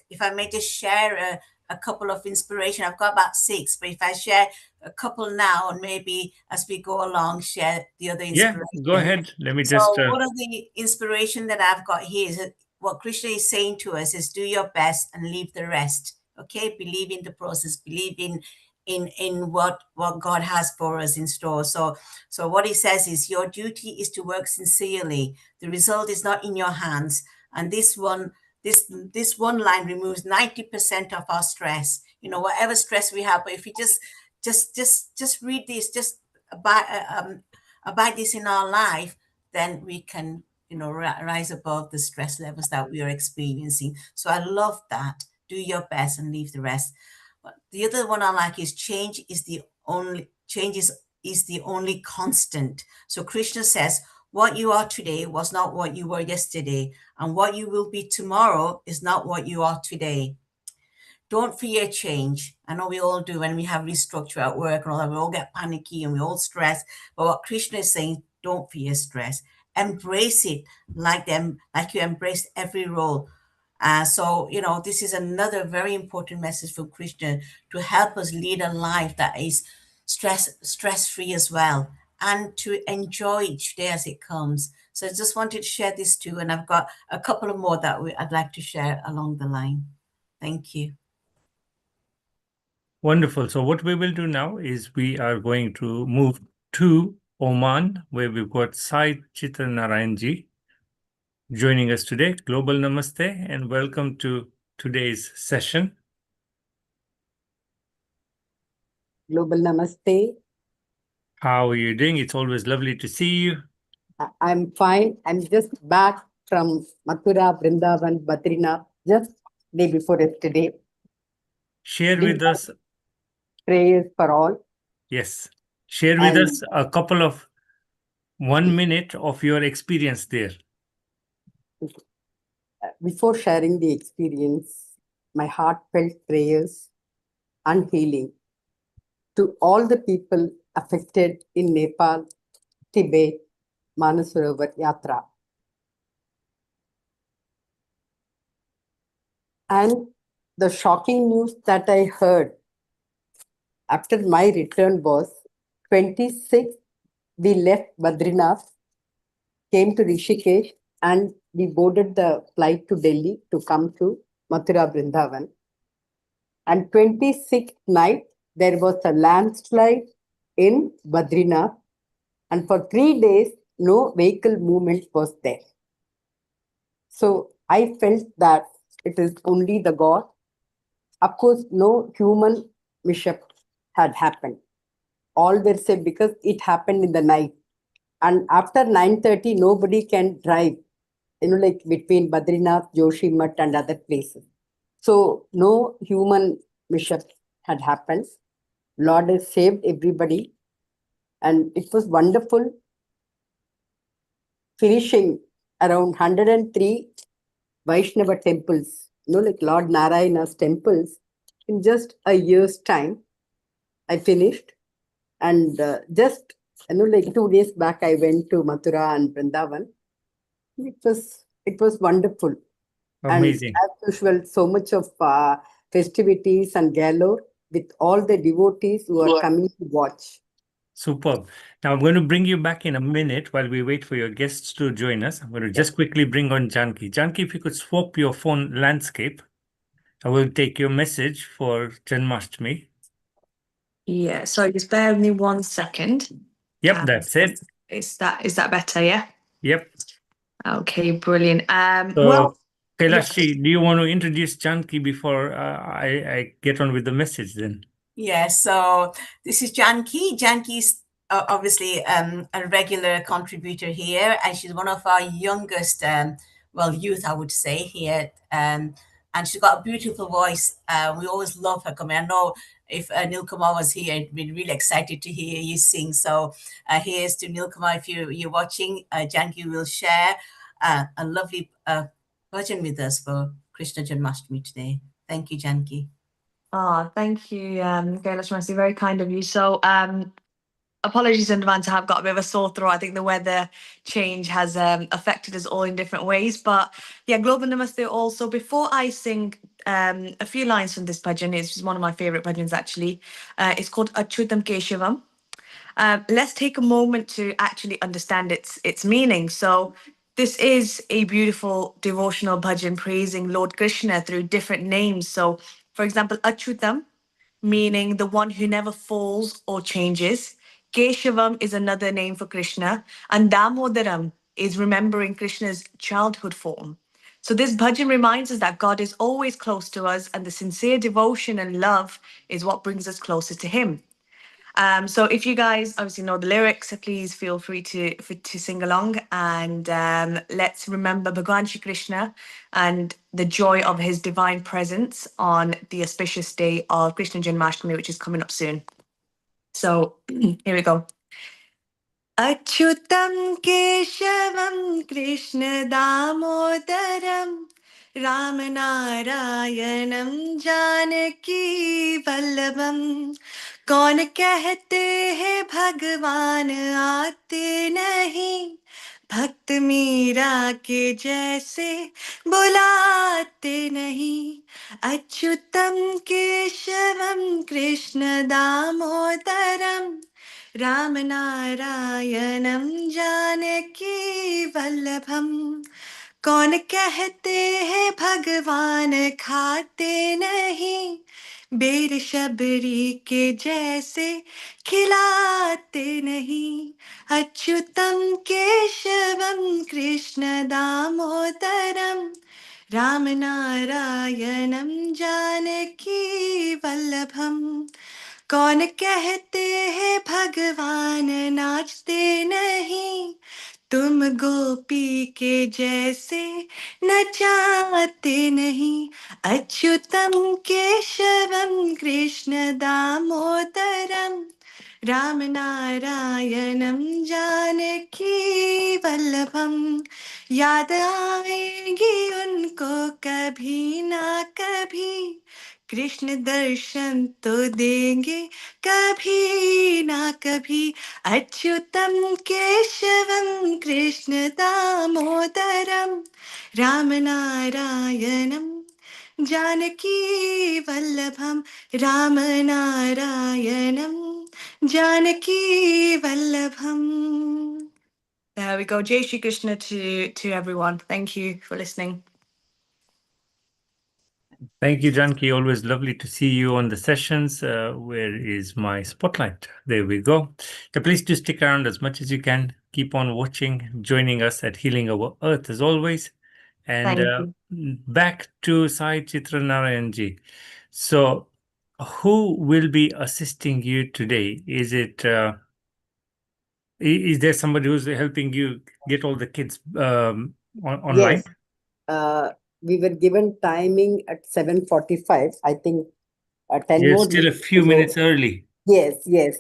if I may just share a couple of inspiration. I've got about 6, but if I share a couple now, and maybe as we go along, share the other inspiration. Yeah, go ahead. Let me So just. one of the inspiration that I've got here is that what Krishna is saying to us is do your best and leave the rest. Okay, believe in the process, believe in what God has for us in store. So what he says is your duty is to work sincerely. The result is not in your hands. And this one line removes 90% of our stress, whatever stress we have. But if we just read this, just abide this in our life, then we can rise above the stress levels that we are experiencing. So I love that. Do your best and leave the rest. But the other one I like is change is the only constant. So Krishna says, what you are today was not what you were yesterday, and what you will be tomorrow is not what you are today. Don't fear change. I know we all do when we have restructure at work and all that. We all get panicky and we all stress. But what Krishna is saying, don't fear stress. Embrace it like you embraced every role. So this is another very important message from Krishna to help us lead a life that is stress-free as well, and to enjoy each day as it comes. So I just wanted to share this too, and I've got a couple of more that I'd like to share along the line. Thank you. Wonderful. So what we will do now is we are going to move to Oman, where we've got Sai Chitranarayanji joining us today. Global Namaste and welcome to today's session. Global Namaste. How are you doing? It's always lovely to see you. I'm fine. I'm just back from Mathura, Vrindavan, Badrinath, just day before yesterday. Share with us. Prayers for all. Yes. Share with us a couple of 1 minute of your experience there. Before sharing the experience, my heartfelt prayers and healing to all the people affected in Nepal, Tibet, Manasarovar Yatra. And the shocking news that I heard after my return was 26, we left Badrinath, came to Rishikesh, and we boarded the flight to Delhi to come to Mathura Vrindavan. And 26th night, there was a landslide in Badrinath. And for 3 days, no vehicle movement was there. So I felt that it is only the God. Of course, no human mishap had happened. All were safe because it happened in the night. And after 9:30, nobody can drive, like between Badrinath, Joshimath, and other places. So no human mishap had happened. Lord has saved everybody. And it was wonderful finishing around 103 Vaishnava temples, like Lord Narayana's temples, in just a year's time. I finished. And just, like 2 days back, I went to Mathura and Vrindavan. It was wonderful. Amazing. And as usual, so much of festivities and galore with all the devotees who are coming to watch. Superb. Now I'm going to bring you back in a minute while we wait for your guests to join us. I'm going to just quickly bring on Janki. Janki, if you could swap your phone landscape, I will take your message for Janmashtami. Yeah, sorry, just bear with me 1 second. Yep, that's it. Is that better, yeah? Yep. Okay, brilliant. So, Kailashi, do you want to introduce Janki before I get on with the message then? Yes, so this is Janki. Janki's obviously a regular contributor here, and she's one of our youngest, youth, I would say, here. And she's got a beautiful voice. We always love her coming. I know if Nilkumar was here, I'd be really excited to hear you sing. So here's to Nilkumar. If you're watching, Janki will share a lovely bhajan with us for Krishna Janmashtami today. Thank you, Janki. Thank you, Kailash Mercy, very kind of you. So, apologies in advance, I have got a bit of a sore throat. I think the weather change has affected us all in different ways. But yeah, Global Namaste also. Before I sing a few lines from this bhajan, it's one of my favorite bhajans actually. It's called Achyutam Keshavam. Let's take a moment to actually understand its meaning. So this is a beautiful devotional bhajan praising Lord Krishna through different names. So for example, Achyutam, meaning the one who never falls or changes. Keshavam is another name for Krishna. And Damodaram is remembering Krishna's childhood form. So this bhajan reminds us that God is always close to us, and the sincere devotion and love is what brings us closer to him. So if you guys obviously know the lyrics, please feel free to sing along, and let's remember Bhagwan Shri Krishna and the joy of his divine presence on the auspicious day of Krishna Janmashtami, which is coming up soon. So here we go. Achyutam Keshavam Krishna Damodaram Ramanarayanam Janaki Vallabham. कौन कहते हैं भगवान आते नहीं, भक्त मीरा के जैसे बुलाते नहीं. अच्युतम केशवम कृष्ण दामोदरम रामनारायणं जानकी वल्लभम. कौन कहते हैं भगवान खाते नहीं, बेर शबरी के जैसे खिलाते नहीं. अच्युतम केशवम कृष्ण दामोदरम रामनारायणं जानकी वल्लभम. कौन कहते हैं भगवान नाचते नहीं, तुम गोपी के जैसे नचाते नहीं. अच्युतम केशवम कृष्ण दामोदरम रामनारायणं जानकी वल्लभम. याद आएंगी उनको कभी ना कभी, कृष्ण दर्शन तो देंगे कभी ना कभी. Achyutam Keshavam Krishna Damodaram रामनारायणं Janaki Vallabham Ramanarayanam Janaki Vallabham. There we go. Jai Shri Krishna to everyone. Thank you for listening. Thank you, Janki. Always lovely to see you on the sessions. Where is my spotlight? There we go. Yeah, please do stick around as much as you can. Keep on watching, joining us at Healing Our Earth as always. And Thank you. back to Sai Chitra Narayanji. So, who will be assisting you today? Is it is there somebody who's helping you get all the kids online? Yes. We were given timing at 7:45. I think 10 You're more still a minutes few to go. minutes early. Yes, yes.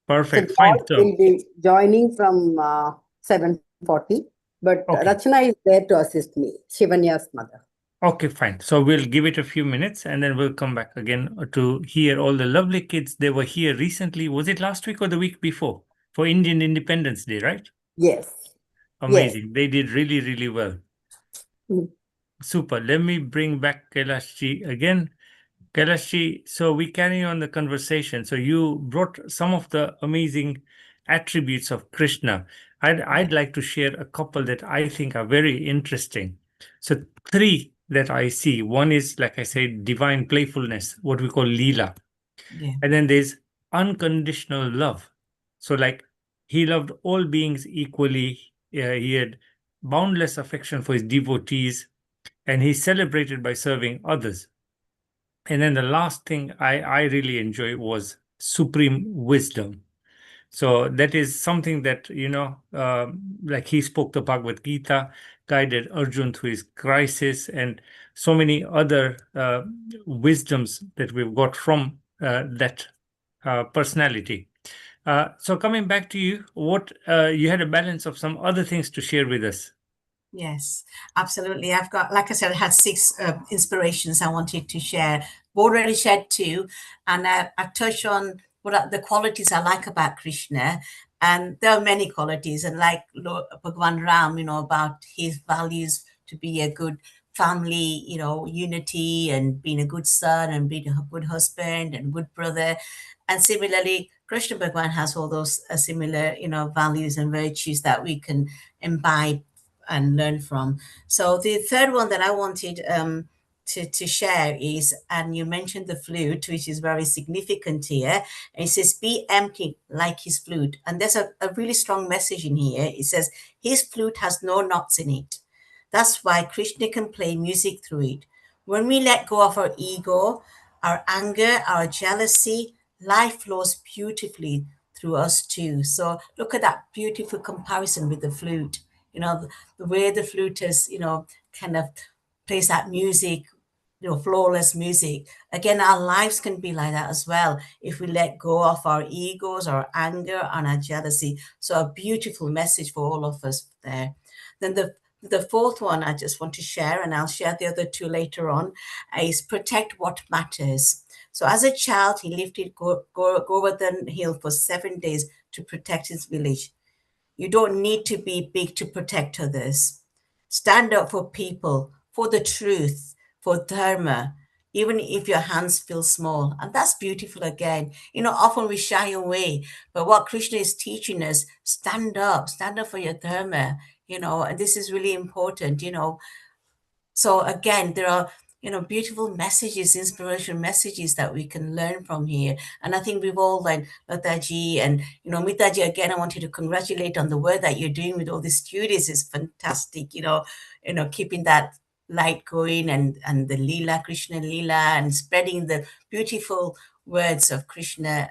Perfect. So Fine. God So, will be joining from 7:40, but okay. Rachana is there to assist me, Shivanya's mother. Okay, fine. So we'll give it a few minutes and then we'll come back again to hear all the lovely kids. They were here recently. Was it last week or the week before? For Indian Independence Day, right? Yes. Amazing. They did really, really well. Mm. Super. Let me bring back Kailashji again. Kailashji, so we carry on the conversation. So you brought some of the amazing attributes of Krishna. I'd like to share a couple that I think are very interesting. So three that I see. One is, like I said, divine playfulness, what we call Leela. Yeah. And then there's unconditional love. So like he loved all beings equally. He had boundless affection for his devotees, and he's celebrated by serving others. And then the last thing I really enjoy was supreme wisdom. So that is something that, like he spoke the Bhagavad Gita, guided Arjun through his crisis, and so many other wisdoms that we've got from that personality. So coming back to you, what you had a balance of some other things to share with us. Yes, absolutely. I've got, like I said, I had six inspirations I wanted to share. I've already shared two, and I touched on what are the qualities I like about Krishna. And there are many qualities, and like Lord Bhagwan Ram, about his values to be a good family, unity, and being a good son, and being a good husband and good brother. And similarly, Krishna Bhagwan has all those similar, values and virtues that we can imbibe and learn from. So the third one that I wanted to share is, and you mentioned the flute, which is very significant here. And it says, be empty like his flute. And there's a really strong message in here. It says, his flute has no knots in it. That's why Krishna can play music through it. When we let go of our ego, our anger, our jealousy, life flows beautifully through us too. So look at that beautiful comparison with the flute. The way the flutist, kind of plays that music, flawless music. Again, our lives can be like that as well if we let go of our egos, our anger, and our jealousy. So a beautiful message for all of us there. Then the fourth one I just want to share, and I'll share the other two later on, is protect what matters. So as a child, he lifted Govardhan Hill for 7 days to protect his village. You don't need to be big to protect others. Stand up for people, for the truth, for dharma, even if your hands feel small. And that's beautiful again. Often we shy away, but what Krishna is teaching us, stand up for your dharma, and this is really important, So again, there are, beautiful messages, inspirational messages that we can learn from here. And I think we've all learned, Lataji and, Mitaji, again, I want you to congratulate on the work that you're doing with all the students. Is fantastic, keeping that light going and the Leela, Krishna Leela, and spreading the beautiful words of Krishna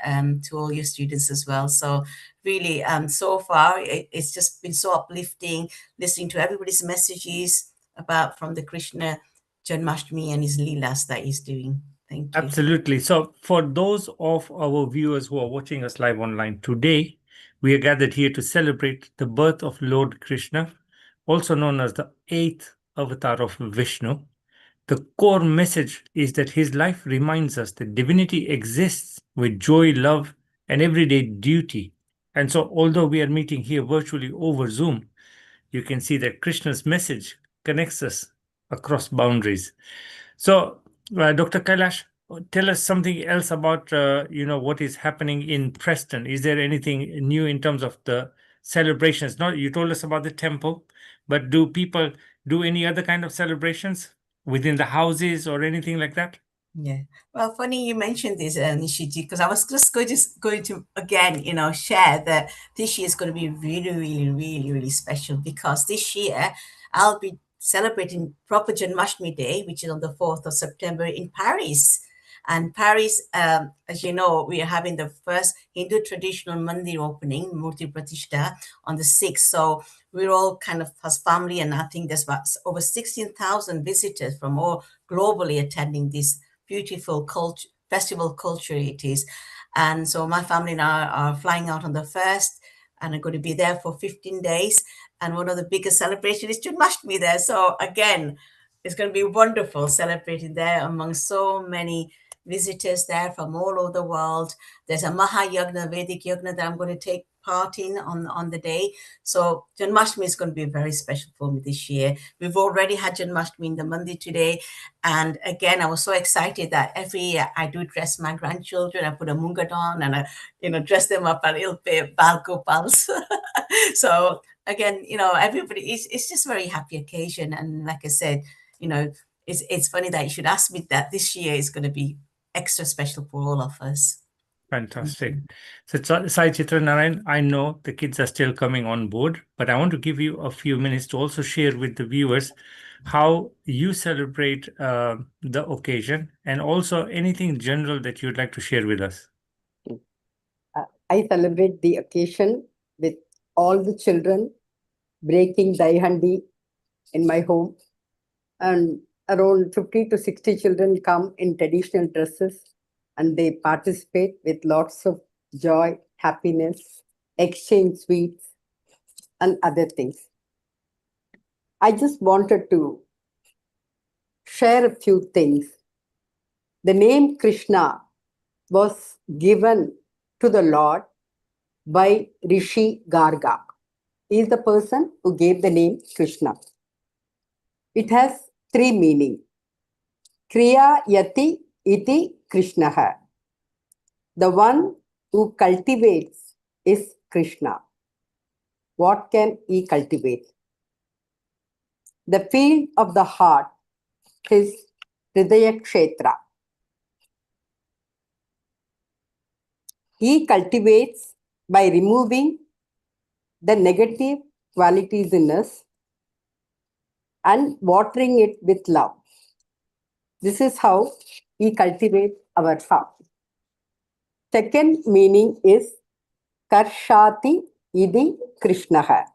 to all your students as well. So really, so far, it's just been so uplifting listening to everybody's messages about from the Krishna Janmashtami and his Leelas that he's doing. Thank you. Absolutely. So for those of our viewers who are watching us live online today, we are gathered here to celebrate the birth of Lord Krishna, also known as the 8th avatar of Vishnu. The core message is that his life reminds us that divinity exists with joy, love, and everyday duty. And so although we are meeting here virtually over Zoom, you can see that Krishna's message connects us across boundaries. So Dr. Kailash, tell us something else about what is happening in Preston. Is there anything new in terms of the celebrations? Not you told us about the temple, but do people do any other kind of celebrations within the houses or anything like that? Yeah. Well, funny you mentioned this, Nishiji, because I was just going to again, share that this year is going to be really, really, really, really special, because this year I'll be celebrating proper Janmashtami Day, which is on the 4th of September in Paris. And Paris, as you know, we are having the first Hindu traditional mandir opening, Murti Pratishta, on the 6th. So we're all kind of as family, and I think there's about over 16,000 visitors from all globally attending this beautiful festival culture it is. And so my family and I are flying out on the 1st and are going to be there for 15 days. And one of the biggest celebrations is Janmashtami there. So again, it's going to be wonderful celebrating there among so many visitors there from all over the world. There's a Mahayagna, Vedic Yagna that I'm going to take part in on the day. So Janmashtami is going to be very special for me this year. We've already had Janmashtami in the Mandir today. And again, I was so excited that every year I do dress my grandchildren. I put a mungad on and I, dress them up a little bit, Bal Gopals. So again, everybody, it's just a very happy occasion. And like I said, it's funny that you should ask me that. This year is going to be extra special for all of us. Fantastic. So, Sai Chitra Narayan, I know the kids are still coming on board, but I want to give you a few minutes to also share with the viewers how you celebrate the occasion, and also anything general that you'd like to share with us. I celebrate the occasion with all the children breaking Daihandi in my home, and around 50 to 60 children come in traditional dresses, and they participate with lots of joy, happiness, exchange sweets and other things. I just wanted to share a few things. The name Krishna was given to the Lord by Rishi Garga. He is the person who gave the name Krishna. It has three meanings. Kriya Yati Iti Krishnaha. The one who cultivates is Krishna. What can he cultivate? The field of the heart is Hridaya Kshetra. He cultivates by removing the negative qualities in us and watering it with love. This is how we cultivate our heart. Second meaning is Karshati Idi Krishnaha.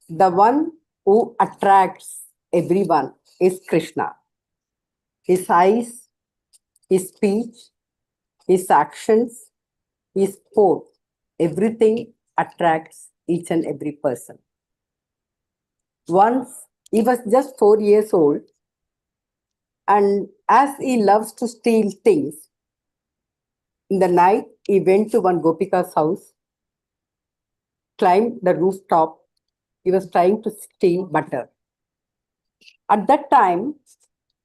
The one who attracts everyone is Krishna. His eyes, his speech, his actions, his sport, everything attracts each and every person. Once he was just 4 years old, and as he loves to steal things, in the night he went to one Gopika's house, climbed the rooftop. He was trying to steal butter. At that time,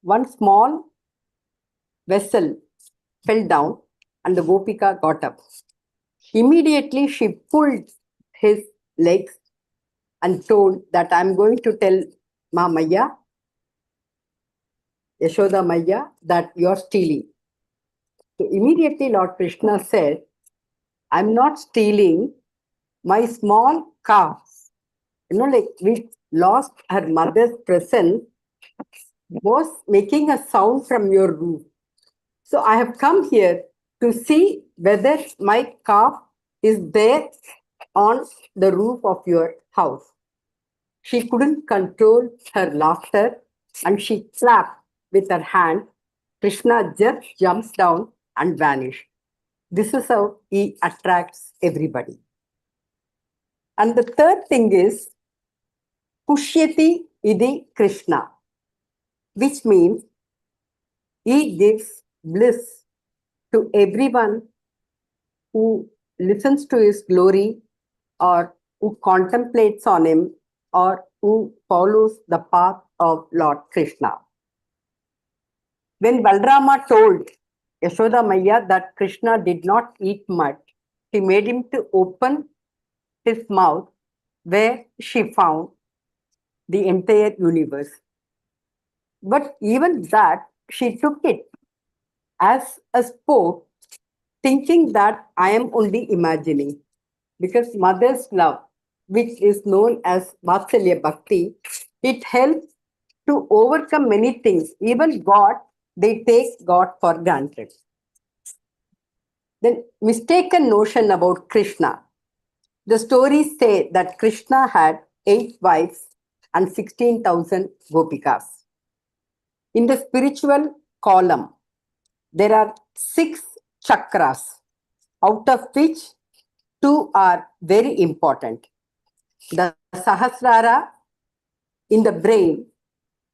one small vessel fell down and the Gopika got up. Immediately she pulled his legs and told that I'm going to tell Ma Maya, Yashoda Maya, that you're stealing. So immediately Lord Krishna said, I'm not stealing. My small calf, which lost her mother's presence, was making a sound from your roof. So I have come here to see whether my calf is there on the roof of your house. She couldn't control her laughter and she clapped with her hand. Krishna just jumps down and vanishes. This is how he attracts everybody. And the third thing is Pushyati Idi Krishna, which means he gives bliss to everyone who listens to his glory or who contemplates on him or who follows the path of Lord Krishna. When Balrama told Yashoda Maya that Krishna did not eat mud, she made him to open his mouth, where she found the entire universe. But even that, she took it as a sport, thinking that I am only imagining. Because mother's love, which is known as Vatsalya Bhakti, it helps to overcome many things. Even God, they take God for granted. Then mistaken notion about Krishna. The stories say that Krishna had 8 wives and 16,000 gopikas. In the spiritual column, there are 6 chakras, out of which 2 are very important. The Sahasrara in the brain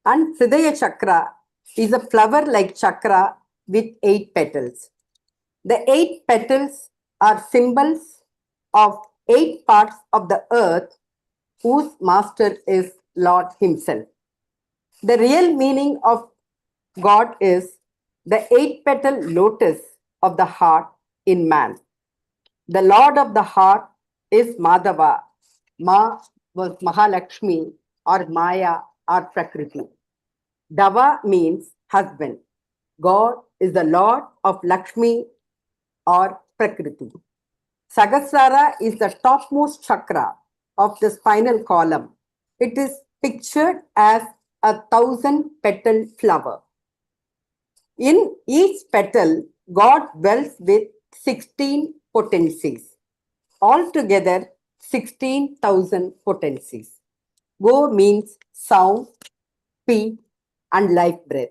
and Hridaya chakra is a flower-like chakra with 8 petals. The 8 petals are symbols of 8 parts of the earth whose master is Lord Himself. The real meaning of God is the 8-petal lotus of the heart in man. The Lord of the heart is Madhava. Ma was Mahalakshmi or Maya or Prakriti. Dava means husband. God is the Lord of Lakshmi or Prakriti. Sahasrara is the topmost chakra of the spinal column. It is pictured as a 1,000-petal flower. In each petal, God dwells with 16 potencies. Altogether, 16,000 potencies. Go means sound, speed, and life breath.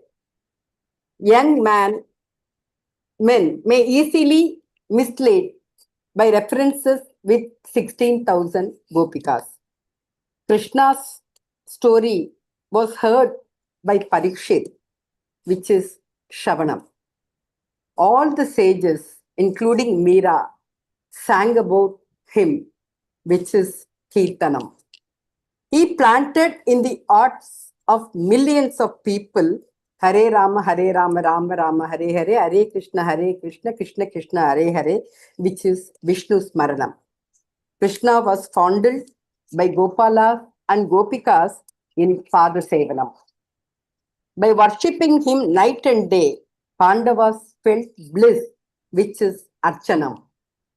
Young men may easily mislead by references with 16,000 gopikas. Krishna's story was heard by Parikshit, which is Shravanam. All the sages, including Meera, sang about him, which is Kirtanam. He planted in the hearts of millions of people Hare Rama, Rama Rama, Hare Hare, Hare Krishna, Krishna Krishna, Hare Hare, which is Vishnu Smaranam. Krishna was fondled by Gopala and Gopikas in Pada Sevanam. By worshipping him night and day, Pandavas felt bliss, which is Archanam.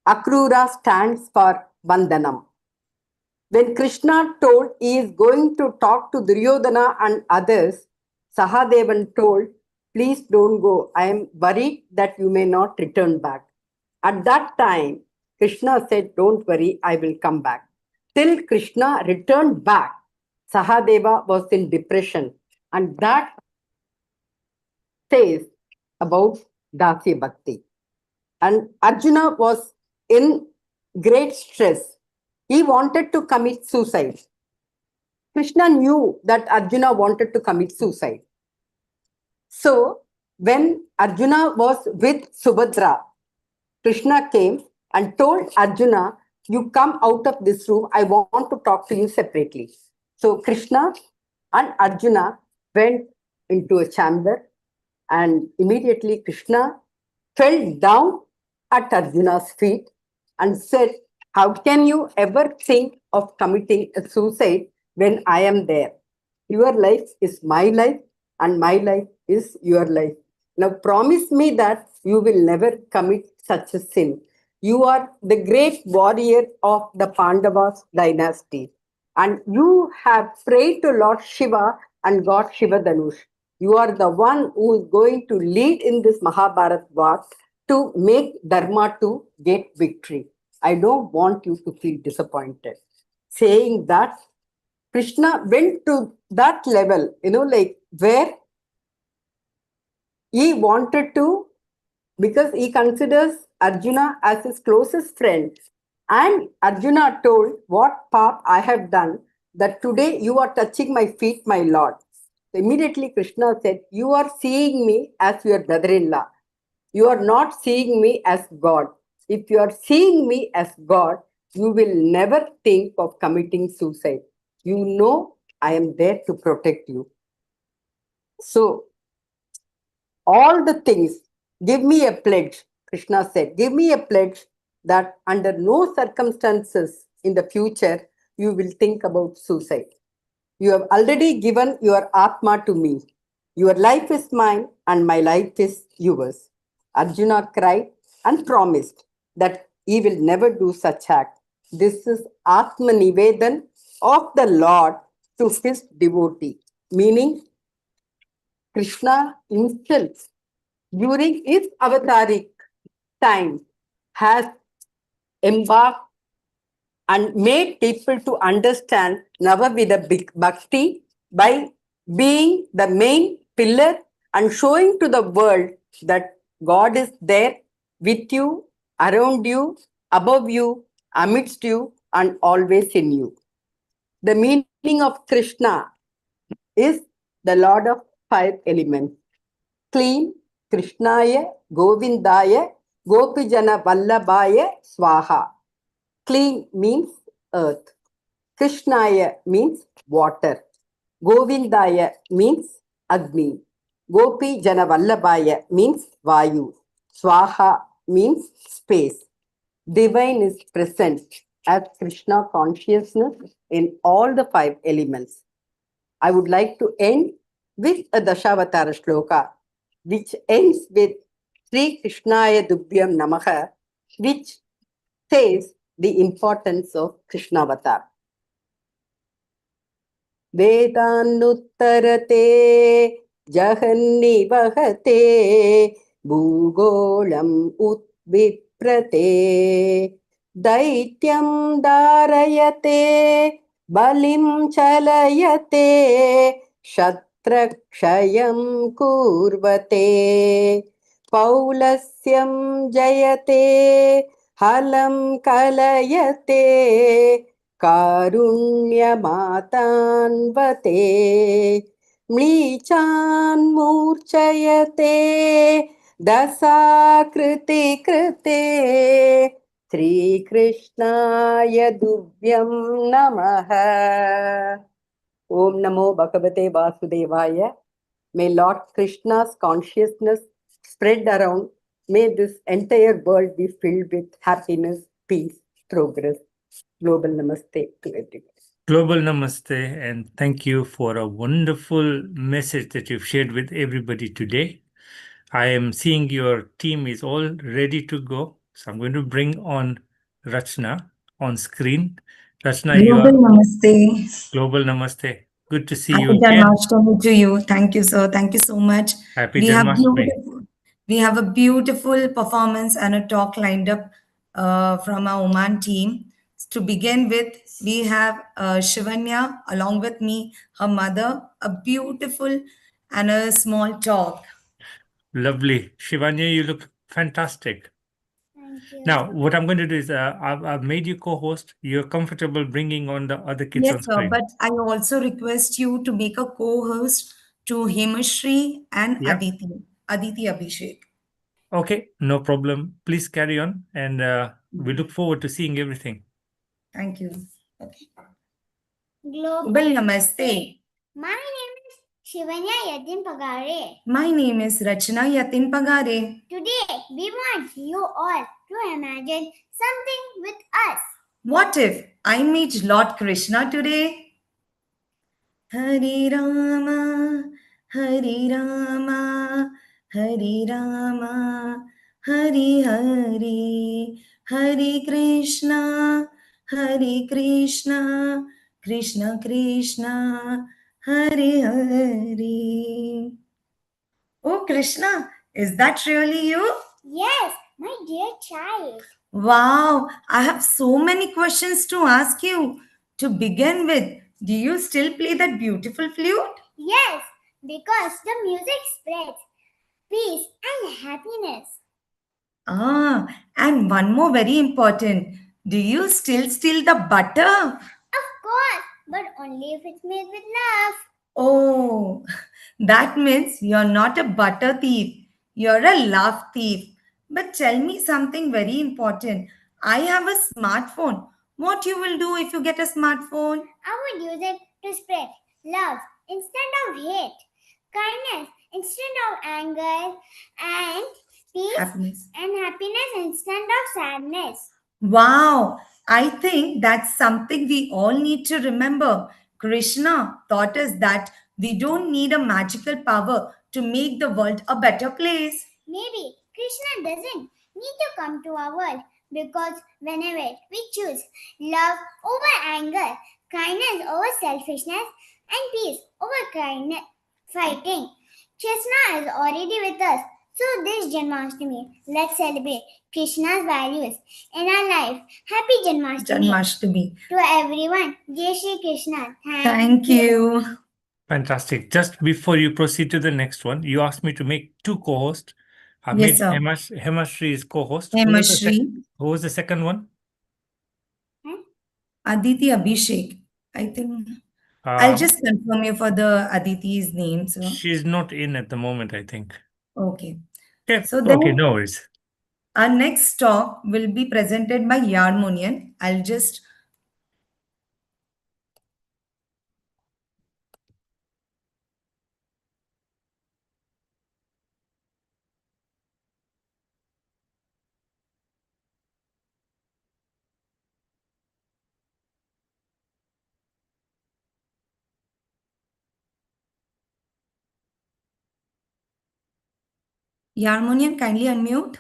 Akrura stands for Vandanam. When Krishna told he is going to talk to Duryodhana and others, Sahadevan told, please don't go. I am worried that you may not return back. At that time, Krishna said, don't worry, I will come back. Till Krishna returned back, Sahadeva was in depression. And that says about Dasya Bhakti. And Arjuna was in great stress. He wanted to commit suicide. Krishna knew that Arjuna wanted to commit suicide. So, when Arjuna was with Subhadra, Krishna came and told Arjuna, you come out of this room, I want to talk to you separately. So, Krishna and Arjuna went into a chamber, and immediately Krishna fell down at Arjuna's feet and said, how can you ever think of committing a suicide when I am there? Your life is my life and my life is your life. Now promise me that you will never commit such a sin. You are the great warrior of the Pandavas dynasty and you have prayed to Lord Shiva and got Shiva Dhanush. You are the one who is going to lead in this Mahabharat war to make Dharma to get victory. I don't want you to feel disappointed. Saying that, Krishna went to that level, like where he wanted to, because he considers Arjuna as his closest friend. And Arjuna told, what path I have done, that today you are touching my feet, my Lord. So immediately Krishna said, you are seeing me as your brother-in-law. You are not seeing me as God. If you are seeing me as God, you will never think of committing suicide. You know I am there to protect you. So, all the things. Give me a pledge, Krishna said, give me a pledge that under no circumstances in the future you will think about suicide. You have already given your Atma to me. Your life is mine and my life is yours. Arjuna cried and promised that he will never do such act. This is Atma Nivedan of the Lord to his devotee, meaning Krishna himself during his avataric time has embarked and made people to understand Navavida Bhakti by being the main pillar and showing to the world that God is there with you, around you, above you, amidst you, and always in you. The meaning of Krishna is the Lord of 5 elements. Clean, Krishnaya, Govindaya, Gopijana Vallabhaya, Swaha. Clean means earth. Krishnaya means water. Govindaya means Agni. Gopi Jana Vallabhaya means Vayu. Swaha means space. Divine is present as Krishna consciousness in all the 5 elements. I would like to end with a Dashavatara shloka, which ends with Sri Krishnaya Dubhyam Namaha, which says the importance of Krishnavatar. Vedannuttarate jahannivahate bhugolam utviprate daityam dharayate balim chalayate kshatrakshayam kurvate paulasyam jayate halam kalayate कारुण्यमातान्वते म्लीचान्मूर्छयते दशाकृति कृते श्रीकृष्णाय दुभ्यं नमः. Om Namo Bhagavate Vasudevaya. May Lord Krishna's consciousness spread around. May this entire world be filled with happiness, peace, progress. Global Namaste to everyone. Global Namaste, and thank you for a wonderful message that you've shared with everybody today. I am seeing your team is all ready to go. So I'm going to bring on Rachna on screen. Rachna, you are Global Namaste. Global Namaste. Good to see Happy you again. Janmashtami to you. Thank you, sir. Thank you so much. Happy We have Janmashtami. a beautiful performance and a talk lined up from our Oman team. To begin with, we have Shivanya along with me, her mother, a beautiful and a small talk. Lovely. Shivanya, you look fantastic. Thank you. Now, what I'm going to do is I've made you co-host. You're comfortable bringing on the other kids Yes, on sir. screen. But I also request you to make a co-host to Hemashri and Yeah. Aditi Abhishek. Okay, no problem. Please carry on, and we look forward to seeing everything. Thank you. Okay. Global Namaste. My name is Shivanya Yatin Pagare. My name is Rachna Yatin Pagare. Today, we want you all to imagine something with us. What if I meet Lord Krishna today? Hare Rama, Hare Rama, Hare Rama, Hare Hare, Hare Krishna, Hare Krishna, Krishna Krishna, Hare Hare. Oh Krishna, is that really you? Yes, my dear child. Wow, I have so many questions to ask you. To begin with, do you still play that beautiful flute? Yes, because the music spreads peace and happiness. Ah, and one more very important. Do you still steal the butter? Of course, but only if it's made with love. Oh, that means you're not a butter thief. You're a love thief. But tell me something very important. I have a smartphone. What you will do if you get a smartphone? I would use it to spread love instead of hate, kindness instead of anger, and peace Happiness. and happiness instead of sadness. Wow, I think that's something we all need to remember. Krishna taught us that we don't need a magical power to make the world a better place. Maybe Krishna doesn't need to come to our world because whenever we choose love over anger, kindness over selfishness, and peace over fighting, Krishna is already with us. So this Janmashtami, let's celebrate Krishna's values in our life. Happy Janmashtami, Janmashtami. to everyone. Jai Shri Krishna. Thank you. Fantastic. Just before you proceed to the next one, you asked me to make two co-hosts. I Yes, made sir. Hemashri's co-host. Hemashri. Who was the second one? Aditi Abhishek. I think I'll just confirm you for the Aditi's name. So She's not in at the moment, I think. okay. Okay, So then okay, no worries. our next talk will be presented by Yarmunian. I'll just Yarmunian, kindly unmute.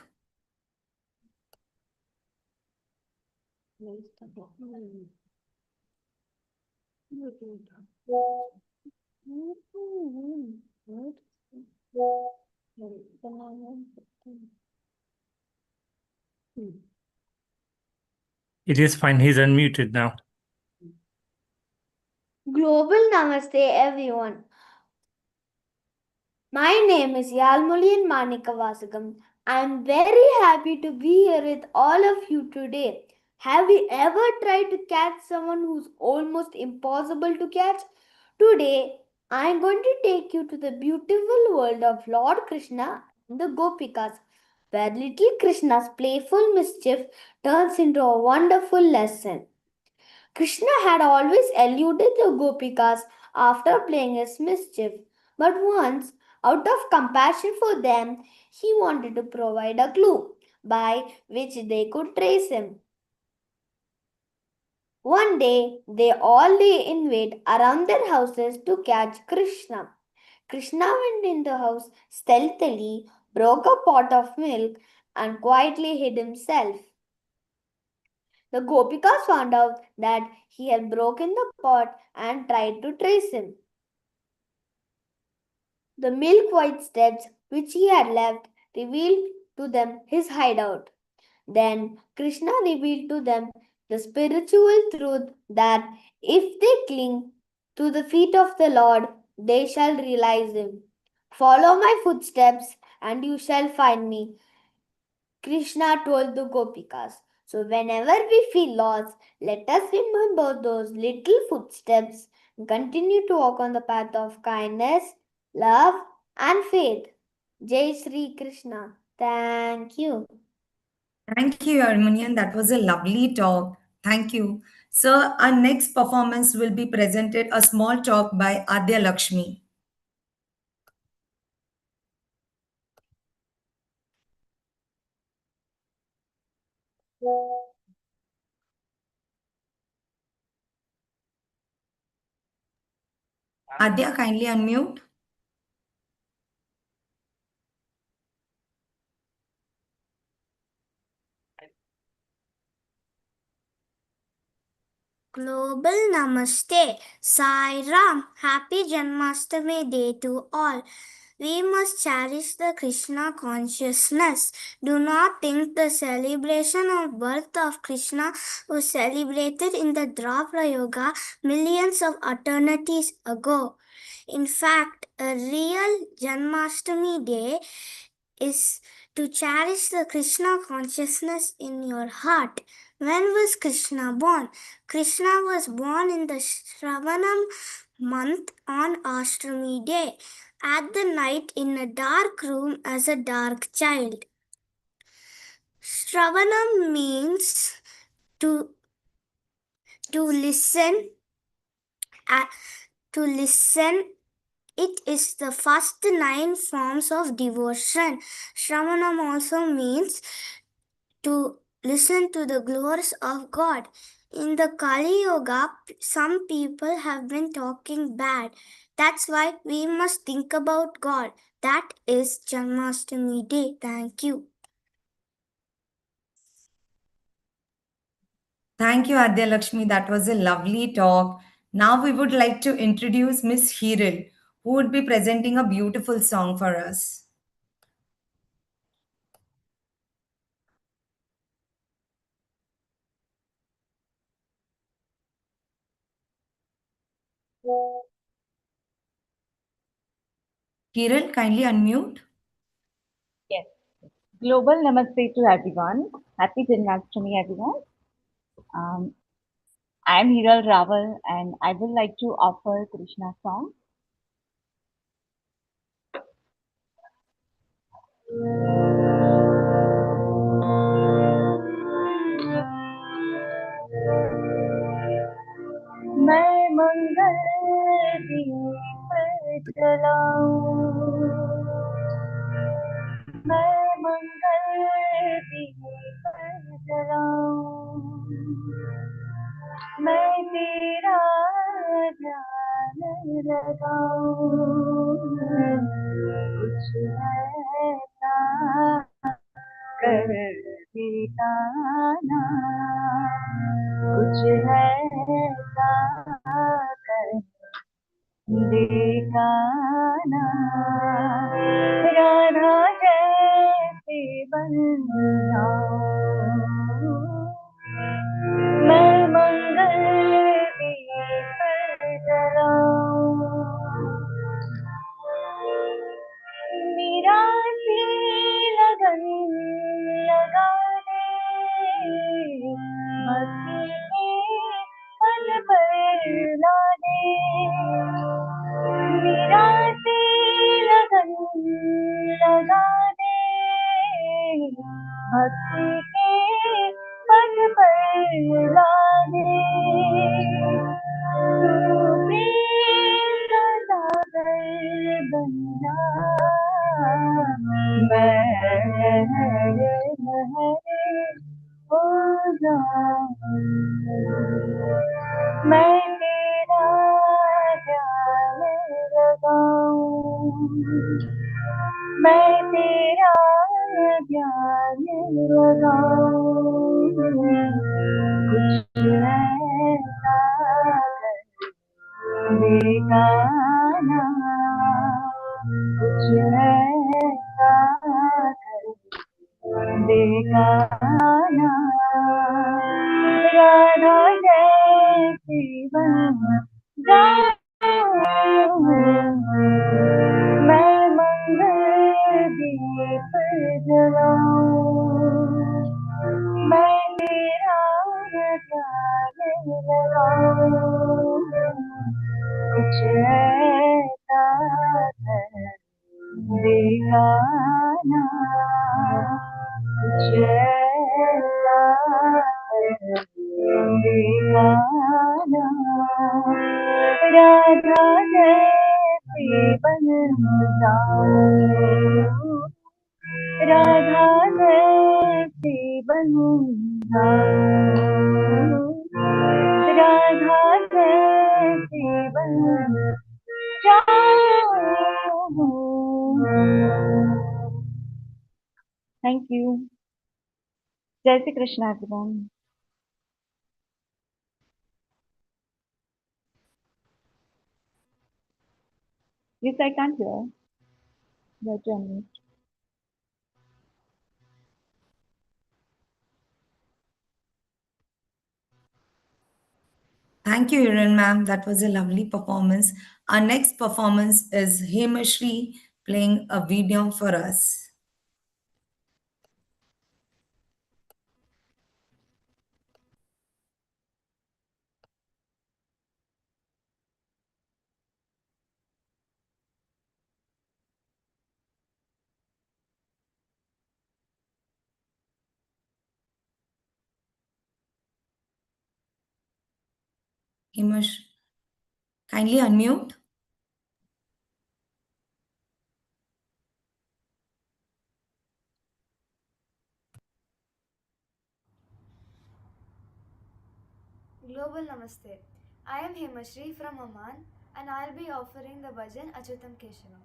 It is fine. He's unmuted now. Global Namaste, everyone. My name is Yalmulian Manikavasagam. I'm very happy to be here with all of you today. Have you ever tried to catch someone who's almost impossible to catch? Today, I'm going to take you to the beautiful world of Lord Krishna and the Gopikas, where little Krishna's playful mischief turns into a wonderful lesson. Krishna had always eluded the Gopikas after playing his mischief, but once, out of compassion for them, he wanted to provide a clue by which they could trace him. One day, they all lay in wait around their houses to catch Krishna. Krishna went in the house stealthily, broke a pot of milk, and quietly hid himself. The Gopikas found out that he had broken the pot and tried to trace him. The milk white steps which he had left revealed to them his hideout. Then Krishna revealed to them the spiritual truth that if they cling to the feet of the Lord, they shall realize him. Follow my footsteps and you shall find me, Krishna told the Gopikas. So whenever we feel lost, let us remember those little footsteps and continue to walk on the path of kindness, love, and faith. Jai Sri Krishna. Thank you. Thank you, Yarmunian. That was a lovely talk. Thank you. So our next performance will be presented a small talk by Adya Lakshmi. Adya, kindly unmute. Global Namaste. Sai Ram. Happy Janmashtami Day to all. We must cherish the Krishna consciousness. Do not think the celebration of birth of Krishna was celebrated in the Dwapara Yuga millions of eternities ago. In fact, a real Janmashtami Day is to cherish the Krishna consciousness in your heart. When was Krishna born? Krishna was born in the Shravanam month on Ashtami day, at the night in a dark room as a dark child. Shravanam means to listen, to listen It is the first 9 forms of devotion. Shravanam also means to listen to the glories of God. In the Kali Yuga, some people have been talking bad. That's why we must think about God. That is Janmashtami Day. Thank you. Thank you, Adya Lakshmi. That was a lovely talk. Now we would like to introduce Miss Hiril, who would be presenting a beautiful song for us. Hiril, kindly unmute. Yes. Global Namaste to everyone. Happy Janmashtami, everyone. I am Hiral Raval and I would like to offer Krishna song. मैं मंगल दीप जलाऊं, मैं मंगल दीप जलाऊं, मैं तेरा ध्यान लगाऊं, कुछ ऐसा कर दिखाना, कुछ ऐसा कर दिखाना, राधा जैसे बन जाऊं, मैं मंगल दीप जलाऊं, मेरा सी लगन लगा दे, भक्ति के पल पर ला दे, मेरा सी लगन लगा दे, भक्ति के पल पर ला दे, तू प्रेम का सागर बन जा, मैं लहरे हो जाऊं, मैं तेरा ध्यान लगाऊं, मैं तेरा ध्यान लगाऊं, कुछ ऐसा कर दिखाना, कुछ ऐसा कर दिखाना, राधा जैसी बन जाऊं, मैं मंगल दीप जलाऊं, मैं तेरा ध्यान लगाऊं, कुछ ऐसा कर दिखाना, कुछ ऐसा कर दिखाना, राधा जैसी बन जाऊं, राधा जैसी बन जाऊं, राधा जैसी बन जाऊं। Thank you. Jai Shri Krishna, everyone. Yes, I can't hear. Your journey. Thank you, Hiran ma'am. That was a lovely performance. Our next performance is Hemashri playing a video for us. Himash, kindly unmute. Global Namaste. I am Hemashri from Oman and I'll be offering the Bhajan Achutam Keshavam.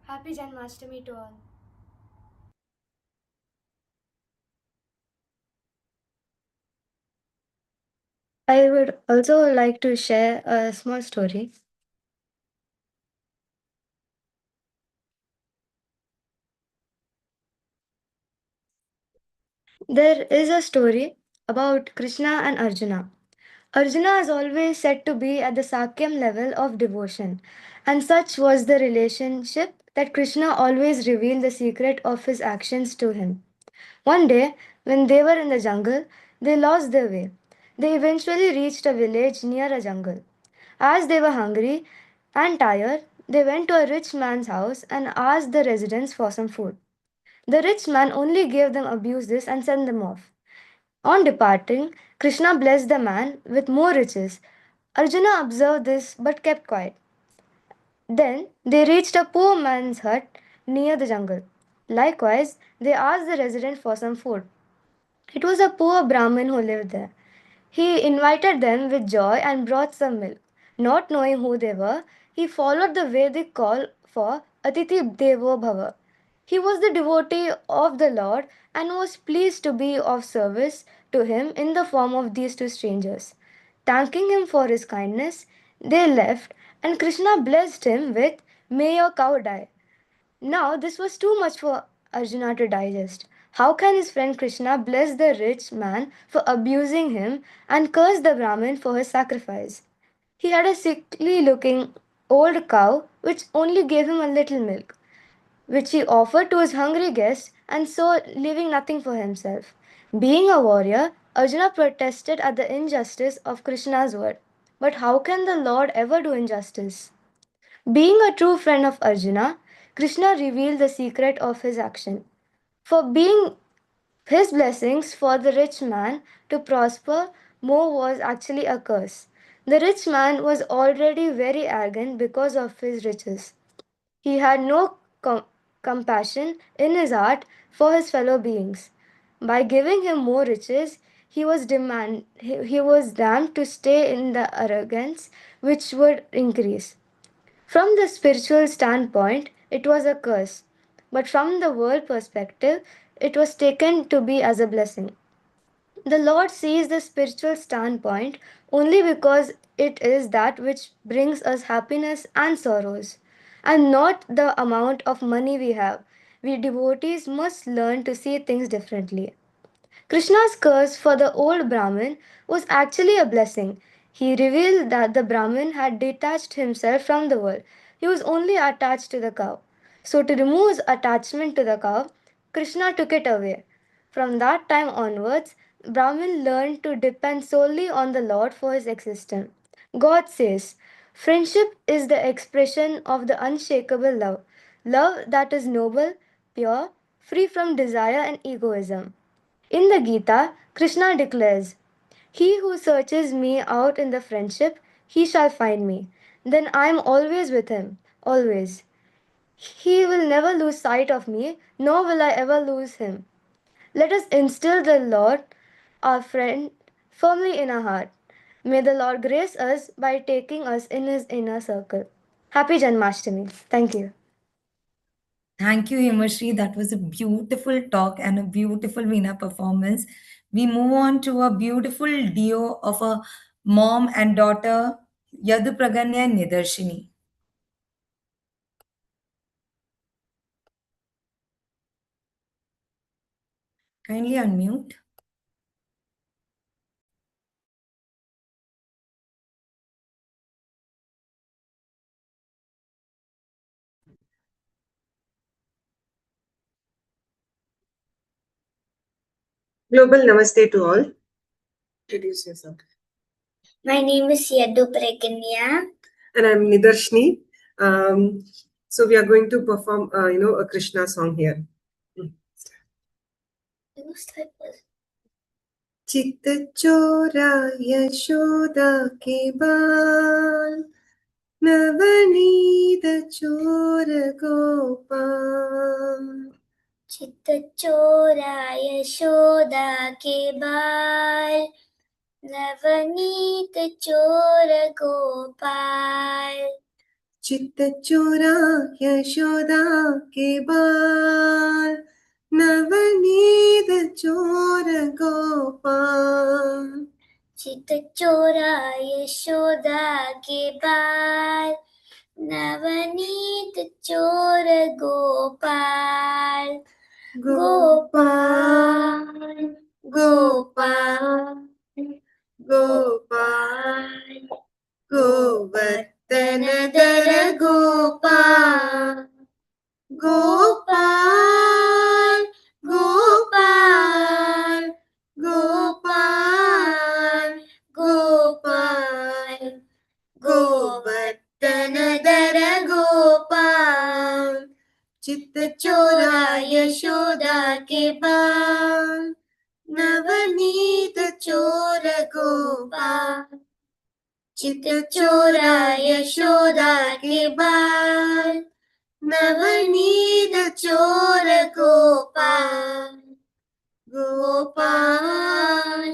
Happy Janmashtami to all. I would also like to share a small story. There is a story about Krishna and Arjuna. Arjuna is always said to be at the Sakyam level of devotion, and such was the relationship that Krishna always revealed the secret of his actions to him. One day, when they were in the jungle, they lost their way. They eventually reached a village near a jungle. As they were hungry and tired, they went to a rich man's house and asked the residents for some food. The rich man only gave them abuses and sent them off. On departing, Krishna blessed the man with more riches. Arjuna observed this but kept quiet. Then they reached a poor man's hut near the jungle. Likewise, they asked the resident for some food. It was a poor Brahmin who lived there. He invited them with joy and brought some milk. Not knowing who they were, he followed the Vedic call for Atiti Devo Bhava. He was the devotee of the Lord and was pleased to be of service to him in the form of these two strangers. Thanking him for his kindness, they left and Krishna blessed him with, "May your cow die." Now, this was too much for Arjuna to digest. How can his friend Krishna bless the rich man for abusing him and curse the Brahmin for his sacrifice? He had a sickly looking old cow which only gave him a little milk, which he offered to his hungry guest, and so leaving nothing for himself. Being a warrior, Arjuna protested at the injustice of Krishna's word. But how can the Lord ever do injustice? Being a true friend of Arjuna, Krishna revealed the secret of his action. For being his blessings for the rich man to prosper more was actually a curse. The rich man was already very arrogant because of his riches. He had no compassion in his heart for his fellow beings. By giving him more riches, he was damned to stay in the arrogance which would increase. From the spiritual standpoint, it was a curse, but from the world perspective, it was taken to be as a blessing. The Lord sees the spiritual standpoint only because it is that which brings us happiness and sorrows, and not the amount of money we have. We devotees must learn to see things differently. Krishna's curse for the old Brahmin was actually a blessing. He revealed that the Brahmin had detached himself from the world. He was only attached to the cow. So, to remove his attachment to the cow, Krishna took it away. From that time onwards, Brahmin learned to depend solely on the Lord for his existence. God says, friendship is the expression of the unshakable love, love that is noble, pure, free from desire and egoism. In the Gita, Krishna declares, he who searches me out in the friendship, he shall find me. Then I am always with him, always. He will never lose sight of me, nor will I ever lose him. Let us instill the Lord, our friend, firmly in our heart. May the Lord grace us by taking us in his inner circle. Happy Janmashtami. Thank you. Thank you, Himashri. That was a beautiful talk and a beautiful Veena performance. We move on to a beautiful duo of a mom and daughter, Yadu Praganya and Nidarshini. Kindly unmute. Global Namaste to all. Introduce yourself. My name is Yadu Preganya. And I'm Nidarshini. So we are going to perform, a Krishna song here. चित्त चोरा यशोदा के बाल नवनीत चोर गोपाल चित्त चोरा यशोदा के बाल नवनीत चोर गोपाल चित्त चोरा यशोदा के बाल नवनीत चोर गोपाल चित्त चोरा यशोदा के बाल नवनीत चोर गोपाल गोपाल गोपाल गोपाल गोवर्धन दर गोपाल गोपाल गोपाल गोपाल गोपाल गोवर्धन दर गोपाल चित्त चोरा यशोदा के बाल नवनीत चोर गोपाल चित्त चोरा यशोदा के बाल नवनीत चोर गोपाल गोपाल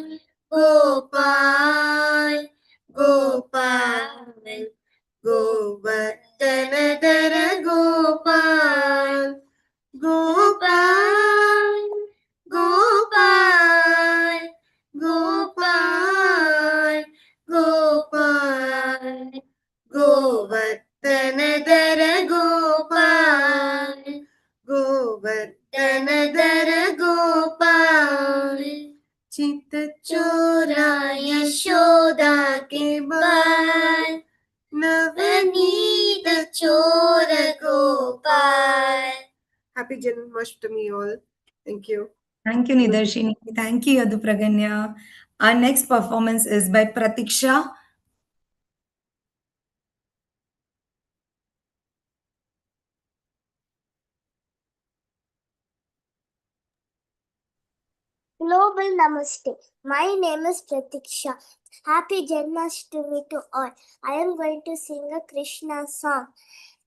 गोपाल गोपाल गोवर्धन दर गोपाल गोपाल गोपाल गोपाल गोपाल गोवर्धन दर गोपाल गोवर्धन दर गोपाल चित्त चोरा यशोदा के बाल नवनीत चोर Gopal. Happy Janmashtami all. Thank you. Thank you, Nidarshini. Thank you, Yadu Praganya. Our next performance is by Pratiksha. Global Namaste. My name is Pratiksha. Happy Janmashtami to all. I am going to sing a Krishna song.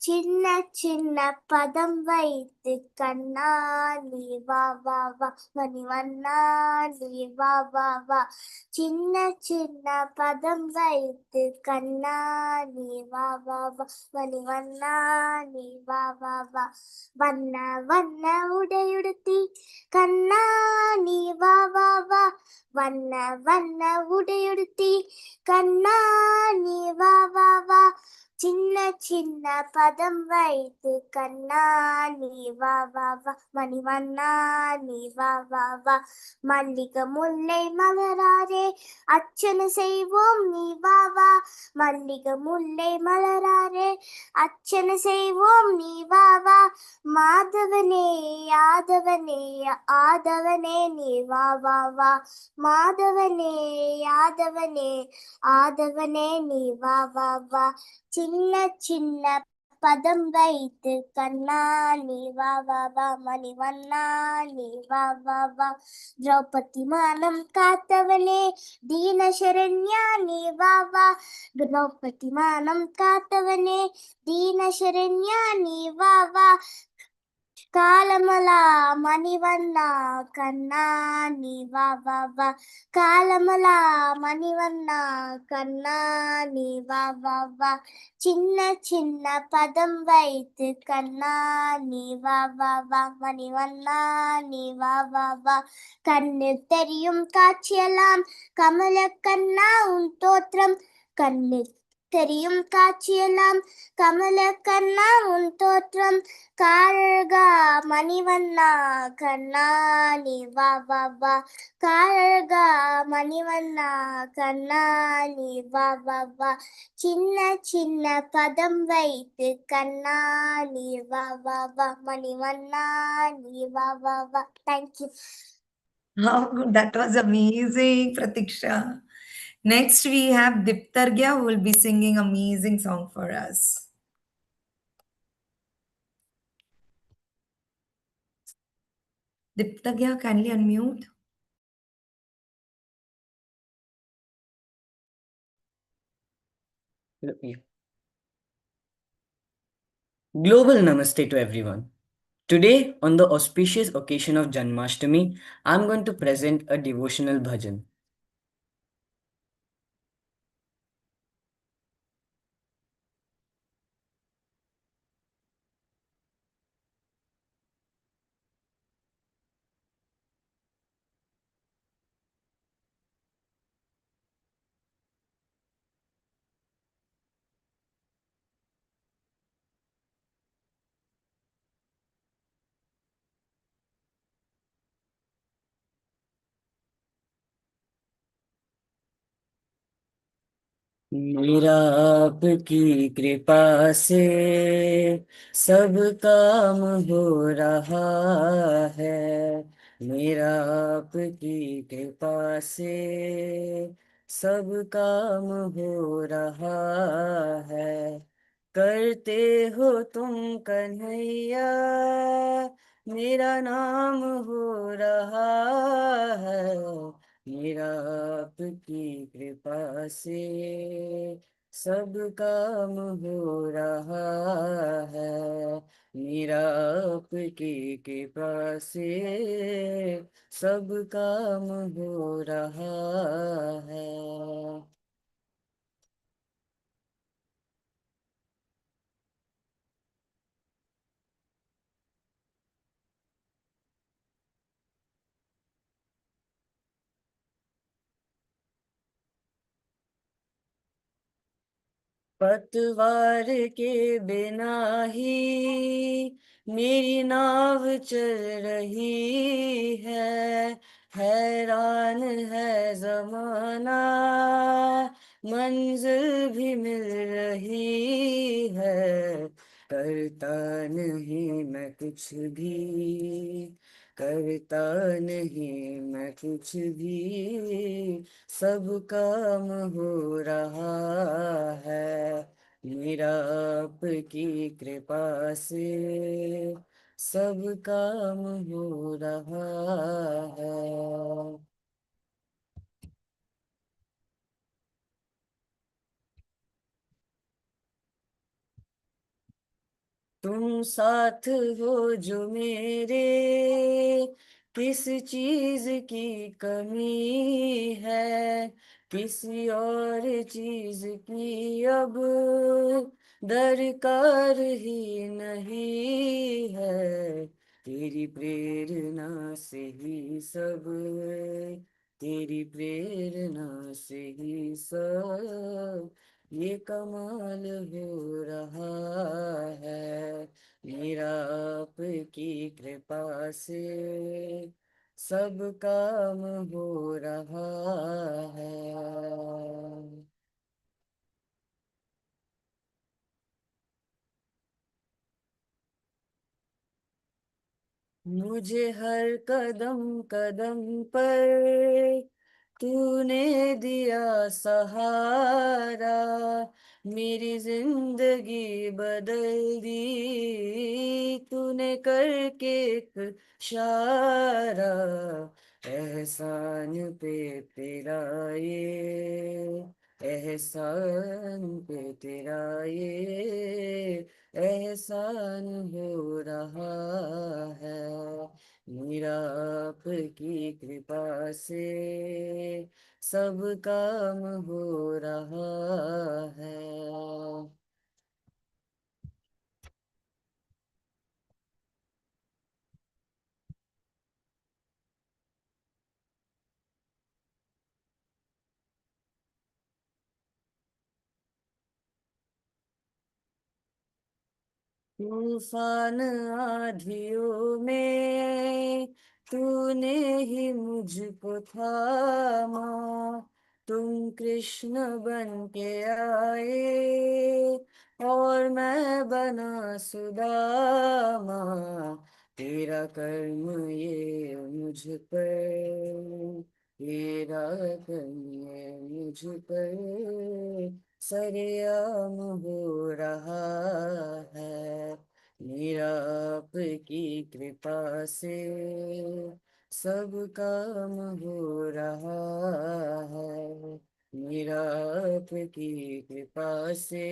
சின்ன சின்ன பதம் வைத்து கண்ணா நீ வா வா வா மணிவண்ணா நீ வா வா வா சின்ன சின்ன பதம் வைத்து கண்ணா நீ வா வா வா மணிவண்ணா நீ வா வா வா வண்ண வண்ண உடையுடுத்தி கண்ணா நீ வா வா வா வண்ண வண்ண உடையுடுத்தி கண்ணா நீ வா வா வா சின்ன சின்ன பதம் வைத்து கண்ணா நீ வா வா வா மணிவண்ணா நீ வா வா வா மல்லிகை முல்லை மலராரே அர்ச்சனை செய்வோம் நீ வா வா மல்லிகை முல்லை மலராரே அர்ச்சனை செய்வோம் நீ வா வா மாதவனே யாதவனே ஆதவனே நீ வா வா வா மாதவனே யாதவனே ஆதவனே நீ வா வா வா சின்ன சின்ன பதம் வைத்து கண்ணா நீ வா வா வா மணிவண்ணா நீ வா வா வா திரௌபதி மானம் காத்தவனே தீனசரண்யா நீ வா வா திரௌபதி மானம் காத்தவனே தீனசரண்யா நீ வா வா காலமலா மணிவண்ணா கண்ணா நீ வா வா வா காலமலா மணிவண்ணா கண்ணா நீ வா வா வா சின்ன சின்ன பதம் வைத்து கண்ணா நீ வா வா வா மணிவண்ணா நீ வா வா வா கண்ணில் தெரியும் காட்சியெல்லாம் கமல கண்ணா உன் தோற்றம் கண்ணில் தெரியும் காட்சியெல்லாம் கமல கண்ணா உன் தோற்றம் காழகா மணிவண்ணா கண்ணா நீ வா வா வா காழகா மணிவண்ணா கண்ணா நீ வா வா வா சின்ன சின்ன பதம் வைத்து கண்ணா நீ வா வா வா மணிவண்ணா நீ வா வா வா thank you Oh, that was amazing, Pratiksha. Next, we have Diptargya who will be singing amazing song for us. Diptargya, kindly unmute. Global Namaste to everyone. Today, on the auspicious occasion of Janmashtami, I'm going to present a devotional bhajan. मेरा आपकी कृपा से सब काम हो रहा है मेरा आपकी कृपा से सब काम हो रहा है करते हो तुम कन्हैया मेरा नाम हो रहा है मेरा आपकी कृपा से सब काम हो रहा है मेरा आपकी कृपा से सब काम हो रहा है पतवार के बिना ही मेरी नाव चल रही है हैरान है जमाना मंजिल भी मिल रही है करता नहीं मैं कुछ भी करता नहीं मैं कुछ भी सब काम हो रहा है मेरा आपकी कृपा से सब काम हो रहा है तुम साथ हो जो मेरे, किस चीज की कमी है, किसी और चीज की अब दरकार ही नहीं है। तेरी प्रेरणा से ही सब, तेरी प्रेरणा से ही सब ये कमाल हो रहा है। मेरा आपकी कृपा से सब काम हो रहा है। मुझे हर कदम कदम पर तूने दिया सहारा, मेरी जिंदगी बदल दी तूने करके एक इशारा। एहसान पे तेरा ये, एहसान पे तेरा ये एहसान हो रहा है। मेरा आपकी कृपा से सब काम हो रहा है। तूफान आंधियों में तूने ही मुझको थामा, तुम कृष्ण बन के आए और मैं बना सुदामा। तेरा कर्म ये मुझ पर, तेरा कर्म ये मुझ पर सरेआम हो रहा है। मेरा आपकी कृपा से सब काम हो रहा है। मेरा आपकी कृपा से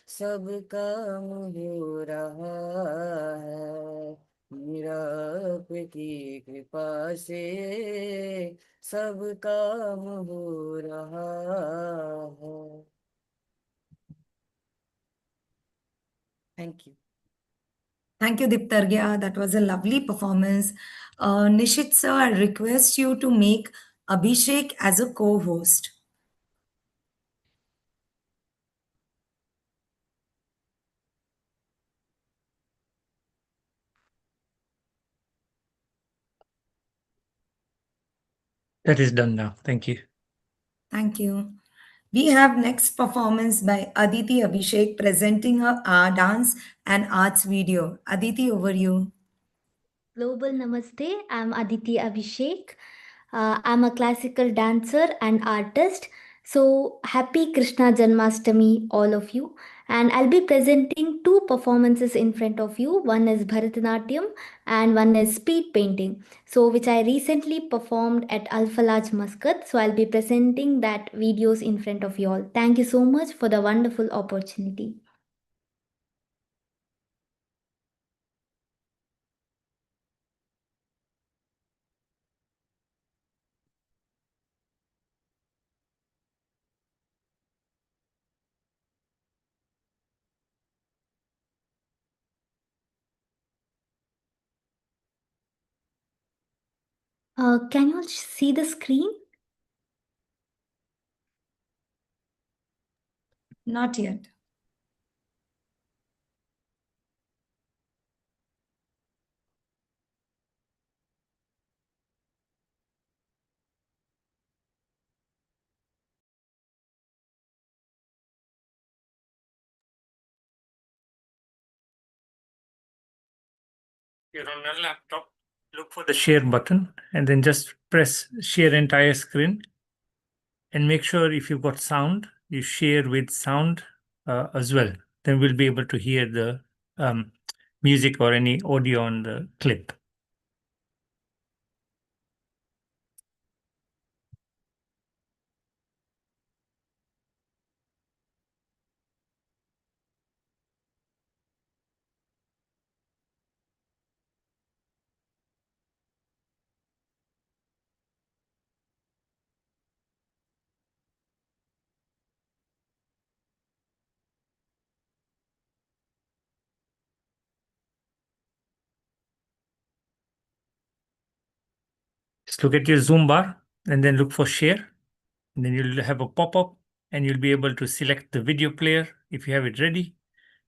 सब काम हो रहा है। मेरा आपकी कृपा से सब काम हो रहा है। Thank you. Thank you, Diptargya. That was a lovely performance. Nishit sir, I request you to make Abhishek as a co-host. That is done now. Thank you. Thank you. We have next performance by Aditi Abhishek presenting her dance and arts video. Aditi, over you. Global Namaste. I'm Aditi Abhishek. I'm a classical dancer and artist. So happy Krishna Janmashtami, all of you. And I'll be presenting two performances in front of you. One is Bharatanatyam and one is speed painting. So which I recently performed at Al Falaj Muscat. So I'll be presenting that videos in front of you all. Thank you so much for the wonderful opportunity. Can you all see the screen? Not yet. You're on a laptop. Look for the share button and then just press share entire screen. And make sure if you've got sound, you share with sound as well. Then we'll be able to hear the music or any audio on the clip. Just look at your Zoom bar and then look for share. And then you'll have a pop-up and you'll be able to select the video player if you have it ready.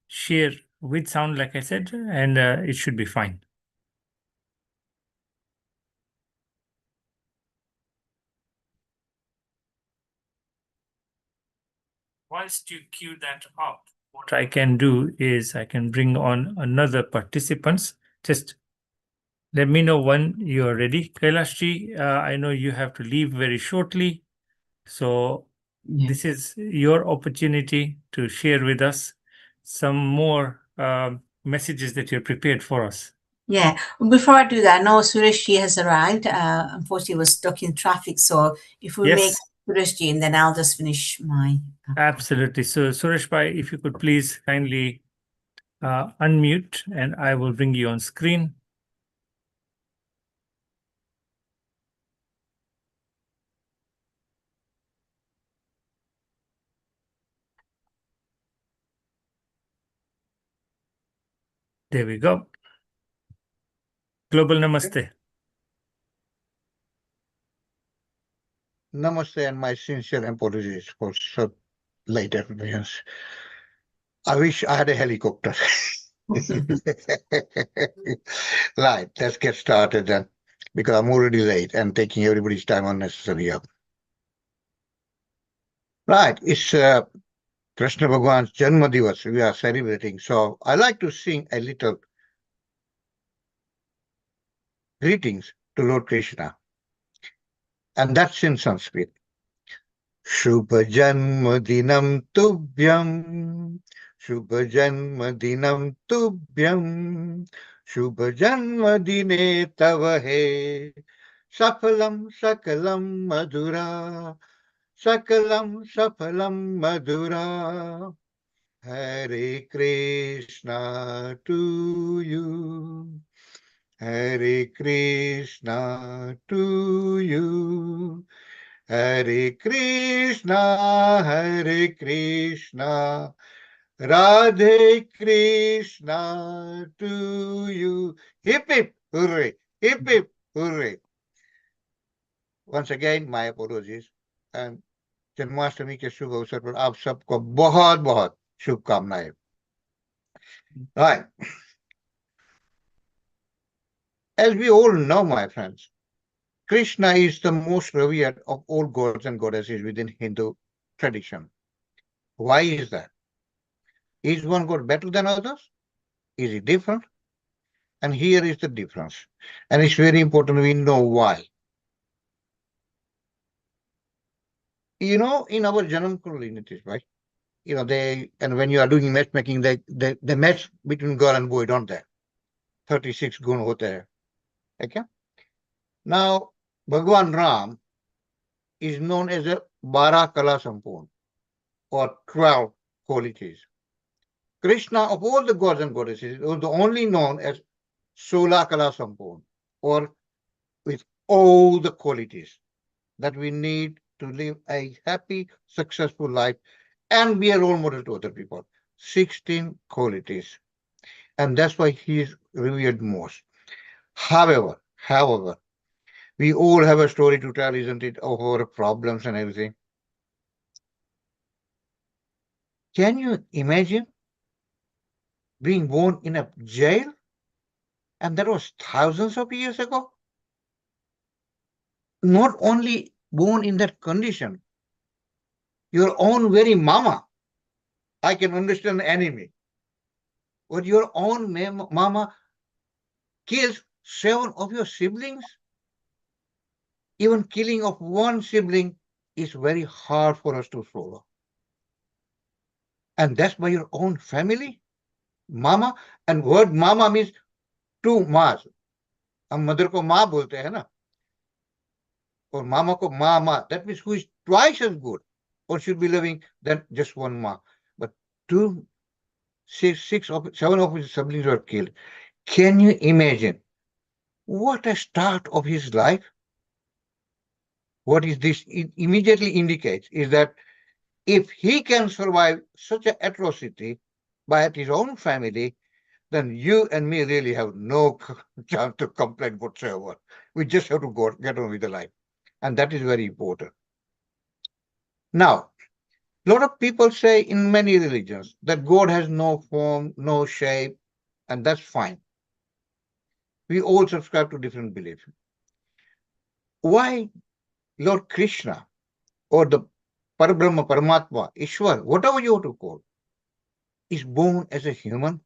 Share with sound, like I said, and it should be fine. Whilst you queue that up, what I can do is I can bring on another participants. Just let me know when you're ready. Kailashji, I know you have to leave very shortly. So this is your opportunity to share with us some more messages that you're prepared for us. Yeah, before I do that, no, Sureshji has arrived. Unfortunately, he was stuck in traffic. So if we make Yes. Sureshji in, then I'll just finish my. Absolutely. So Suresh Bhai, if you could please kindly unmute and I will bring you on screen. There we go. Global Namaste. Namaste and my sincere apologies for so late appearance. I wish I had a helicopter. Right, let's get started then, because I'm already late and taking everybody's time unnecessarily up. Right, it's Krishna Bhagwan's Janma Divas we are celebrating. So I like to sing a little greetings to Lord Krishna. And that's in Sanskrit. Shubha Janma Dinam Tubhyam. Shubha Janma Dinam Tubhyam. Shubha Janma Dine Tavahe. Safalam Sakalam Madhura. Sakalam Safalam Madhura. Hare Krishna to you. Hare Krishna to you. Hare Krishna, Hare Krishna, Radhe Krishna to you. Hip hip, hooray, hip hip, hooray. Once again, my apologies. And Janmashtami के शुभ अवसर पर आप सबको बहुत बहुत शुभकामनाएं. Right. As we all know, my friends, Krishna is the most revered of all gods and goddesses within Hindu tradition. Why is that? Is one god better than others? Is he different? And here is the difference. And it's very important we know why. You know, in our Janam communities, right? You know, and when you are doing matchmaking, they match between girl and boy, don't they? 36 gun hote hai. Okay? Now, Bhagwan Ram is known as a Bara Kala Sampurna, or 12 qualities. Krishna, of all the gods and goddesses, was the only known as Sola Kala Sampurna, or with all the qualities that we need to live a happy, successful life and be a role model to other people. 16 qualities. And that's why he is revered most. However, we all have a story to tell, isn't it, of our problems and everything. Can you imagine being born in a jail? And that was thousands of years ago. Not only born in that condition, your own very mama, I can understand the enemy, but your own mama kills 7 of your siblings. Even killing of one sibling is very hard for us to swallow. And that's by your own family, mama. And word mama means 2 ma's. हम mother को माँ बोलते हैं ना, और mama को माँ. That means who is twice as good or should be living than just one ma. But 7 of his siblings were killed. Can you imagine what a start of his life? What is this? It immediately indicates is that if he can survive such an atrocity by his own family, then you and me really have no chance to complain whatsoever. We just have to get on with the life. And that is very important. Now, a lot of people say in many religions that God has no form, no shape, and that's fine. We all subscribe to different beliefs. Why Lord Krishna or the Parabrahma, Paramatma, Ishwar, whatever you want to call, is born as a human?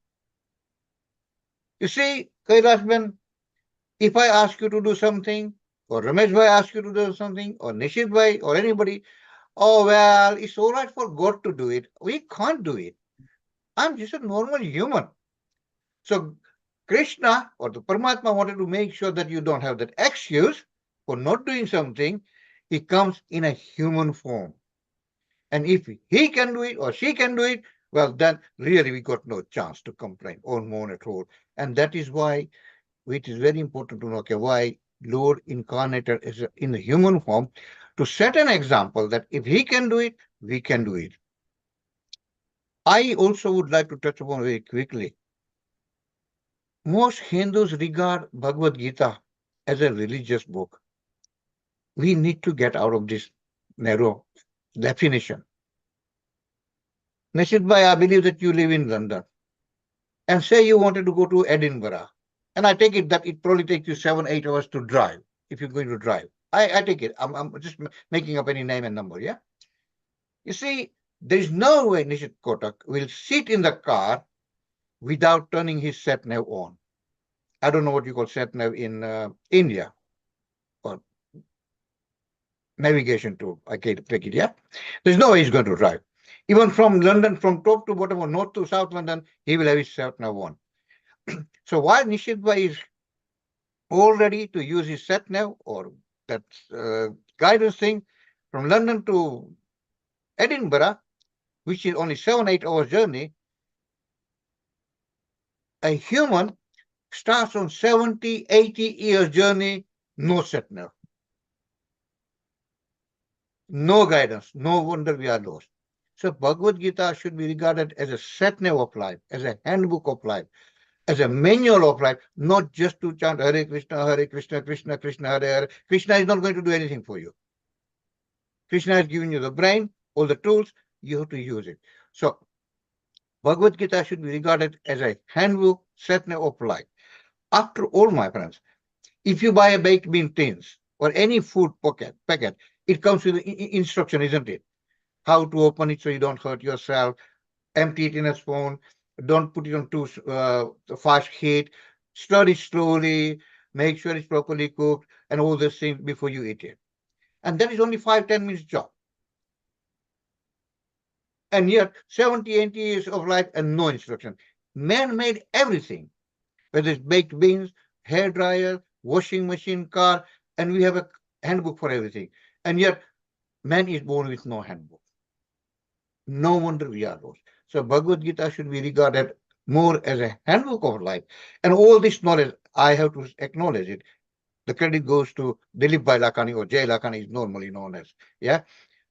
You see, Kailash, if I ask you to do something, or Ramesh Bhai asks you to do something, or Nishit Bhai, or anybody, oh, well, it's all right for God to do it. We can't do it. I'm just a normal human. So Krishna or the Paramatma wanted to make sure that you don't have that excuse for not doing something. He comes in a human form. And if he can do it or she can do it, well, then really we got no chance to complain or moan at all. And that is why it is very important to know why Lord incarnated is in the human form to set an example that if he can do it, we can do it. I also would like to touch upon very quickly. Most Hindus regard Bhagavad Gita as a religious book. We need to get out of this narrow definition. Nishit Bhai, I believe that you live in London. And say you wanted to go to Edinburgh. And I take it that it probably takes you 7-8 hours to drive, if you're going to drive. I take it. I'm just making up any name and number, yeah? You see, there's no way Nishit Kotak will sit in the car without turning his sat-nav on. I don't know what you call sat-nav in India, or navigation tool. I can't take it, yeah? There's no way he's going to drive. Even from London, from top to bottom, or north to south London, he will have his sat-nav on. So while Nishit Bhai is all ready to use his sat-nav or that guidance thing from London to Edinburgh, which is only 7-8 hours journey, a human starts on 70-80 years journey, no sat-nav, no guidance, no wonder we are lost. So Bhagavad Gita should be regarded as a sat-nav of life, as a handbook of life, as a manual of life, not just to chant Hare Krishna, Krishna Krishna, Hare Hare. Krishna is not going to do anything for you. Krishna has given you the brain, all the tools, you have to use it. So Bhagavad Gita should be regarded as a handbook, sat-nav of life. After all, my friends, if you buy a baked bean tins or any food packet, it comes with instruction, isn't it? How to open it so you don't hurt yourself, empty it in a spoon, don't put it on too fast heat, stir it slowly, make sure it's properly cooked, and all these things before you eat it. And that is only 5-10 minutes job. And yet 70-80 years of life and no instruction. Man made everything, whether it's baked beans, hair dryer, washing machine, car, and we have a handbook for everything. And yet man is born with no handbook. No wonder we are lost. So Bhagavad Gita should be regarded more as a handbook of life. And all this knowledge, I have to acknowledge it. The credit goes to Dilip Bhai Lakhani, or Jay Lakhani is normally known as,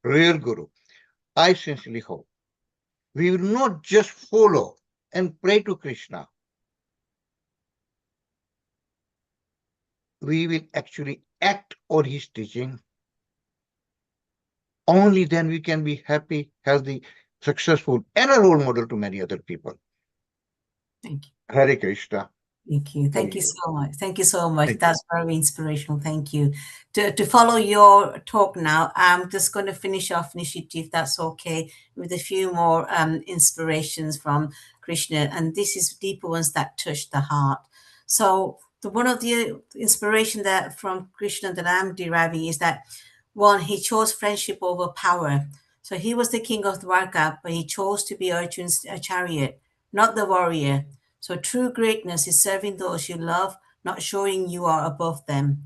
real guru. I sincerely hope we will not just follow and pray to Krishna. We will actually act on his teaching. Only then we can be happy, healthy, successful, and a role model to many other people. Thank you. Hare Krishna. Thank you. Thank you so much. Thank you so much. That's very inspirational. Thank you. To follow your talk now, I'm just going to finish off, Nishit, if that's okay, with a few more inspirations from Krishna. And this is deeper ones that touch the heart. So one of the inspiration that from Krishna that I'm deriving is that, one, he chose friendship over power. So he was the king of Dwarka, but he chose to be Arjun's chariot, not the warrior. So true greatness is serving those you love, not showing you are above them.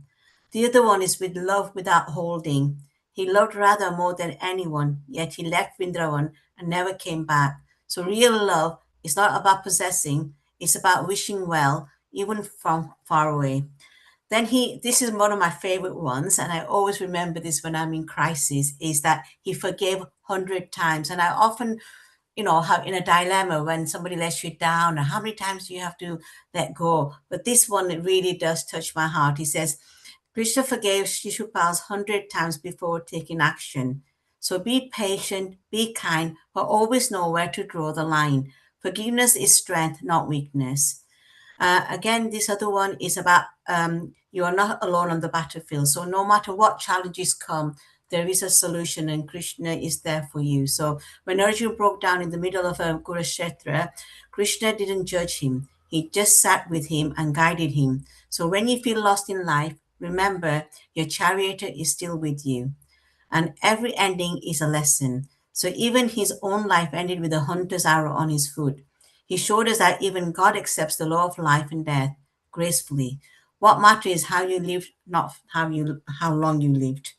The other one is with love without holding. He loved Radha more than anyone, yet he left Vrindavan and never came back. So real love is not about possessing, it's about wishing well, even from far away. Then this is one of my favorite ones, and I always remember this when I'm in crisis, is that he forgave 100 times. And I often in a dilemma when somebody lets you down, and how many times do you have to let go? But this one, it really does touch my heart. He says, Krishna forgave Shishupal's 100 times before taking action. So be patient, be kind, but always know where to draw the line. Forgiveness is strength, not weakness. Again, this other one is about you are not alone on the battlefield. So no matter what challenges come, there is a solution, and Krishna is there for you. So when Arjuna broke down in the middle of a Kurukshetra, Krishna didn't judge him. He just sat with him and guided him. So when you feel lost in life, remember your charioteer is still with you. And every ending is a lesson. So even his own life ended with a hunter's arrow on his foot. He showed us that even God accepts the law of life and death gracefully. What matters is how you lived, not how long you lived.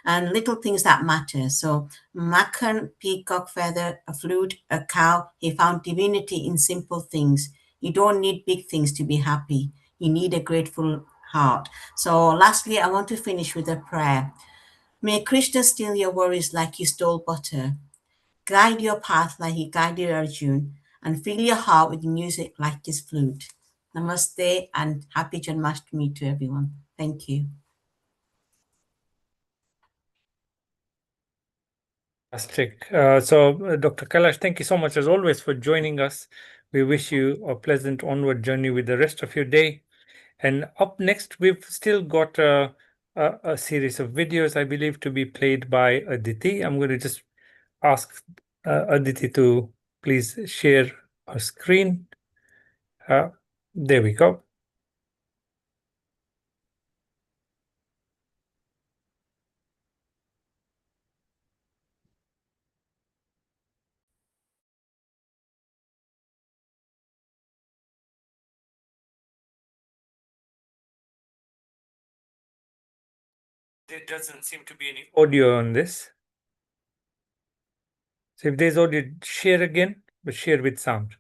And little things that matter. So Makan, peacock feather, a flute, a cow, he found divinity in simple things. You don't need big things to be happy. You need a grateful heart. So lastly, I want to finish with a prayer. May Krishna steal your worries like he stole butter, guide your path like he guided Arjun, and fill your heart with music like his flute. Namaste and happy Janmashtami to everyone. Thank you. Fantastic. Dr. Kailash, thank you so much as always for joining us. We wish you a pleasant onward journey with the rest of your day. And up next, we've still got a series of videos, I believe, to be played by Aditi. I'm going to just ask Aditi to please share her screen. There we go. There doesn't seem to be any audio on this. So if there's audio, share again, but share with sound.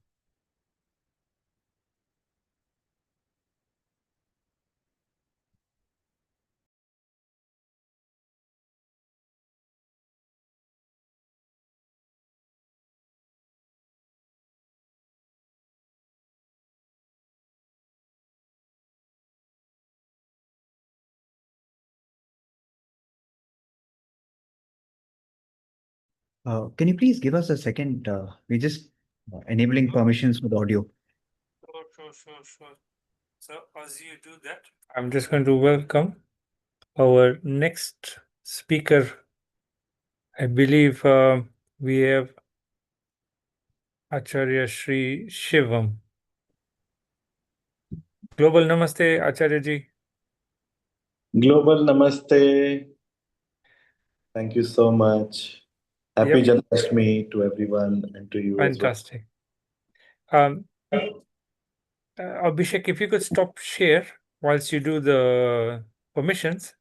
Can you please give us a second? We're just enabling permissions for the audio. Sure. So as you do that, I'm just going to welcome our next speaker. I believe we have Acharya Sri Shivam. Global Namaste, Acharya ji. Global Namaste. Thank you so much. Happy Janmashtami to everyone and to you Fantastic. as well. Abhishek, if you could stop share whilst you do the permissions.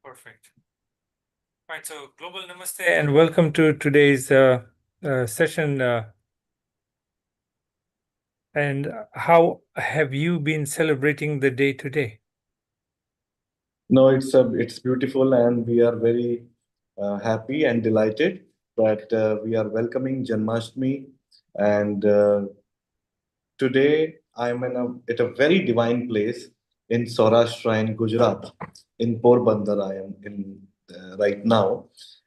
Perfect. Right, so Global Namaste and welcome to today's session. And how have you been celebrating the day today? No, it's beautiful, and we are very happy and delighted that we are welcoming Janmashtami. And today I'm at a very divine place in Saurashtra in Gujarat, in Porbandar. I am in right now,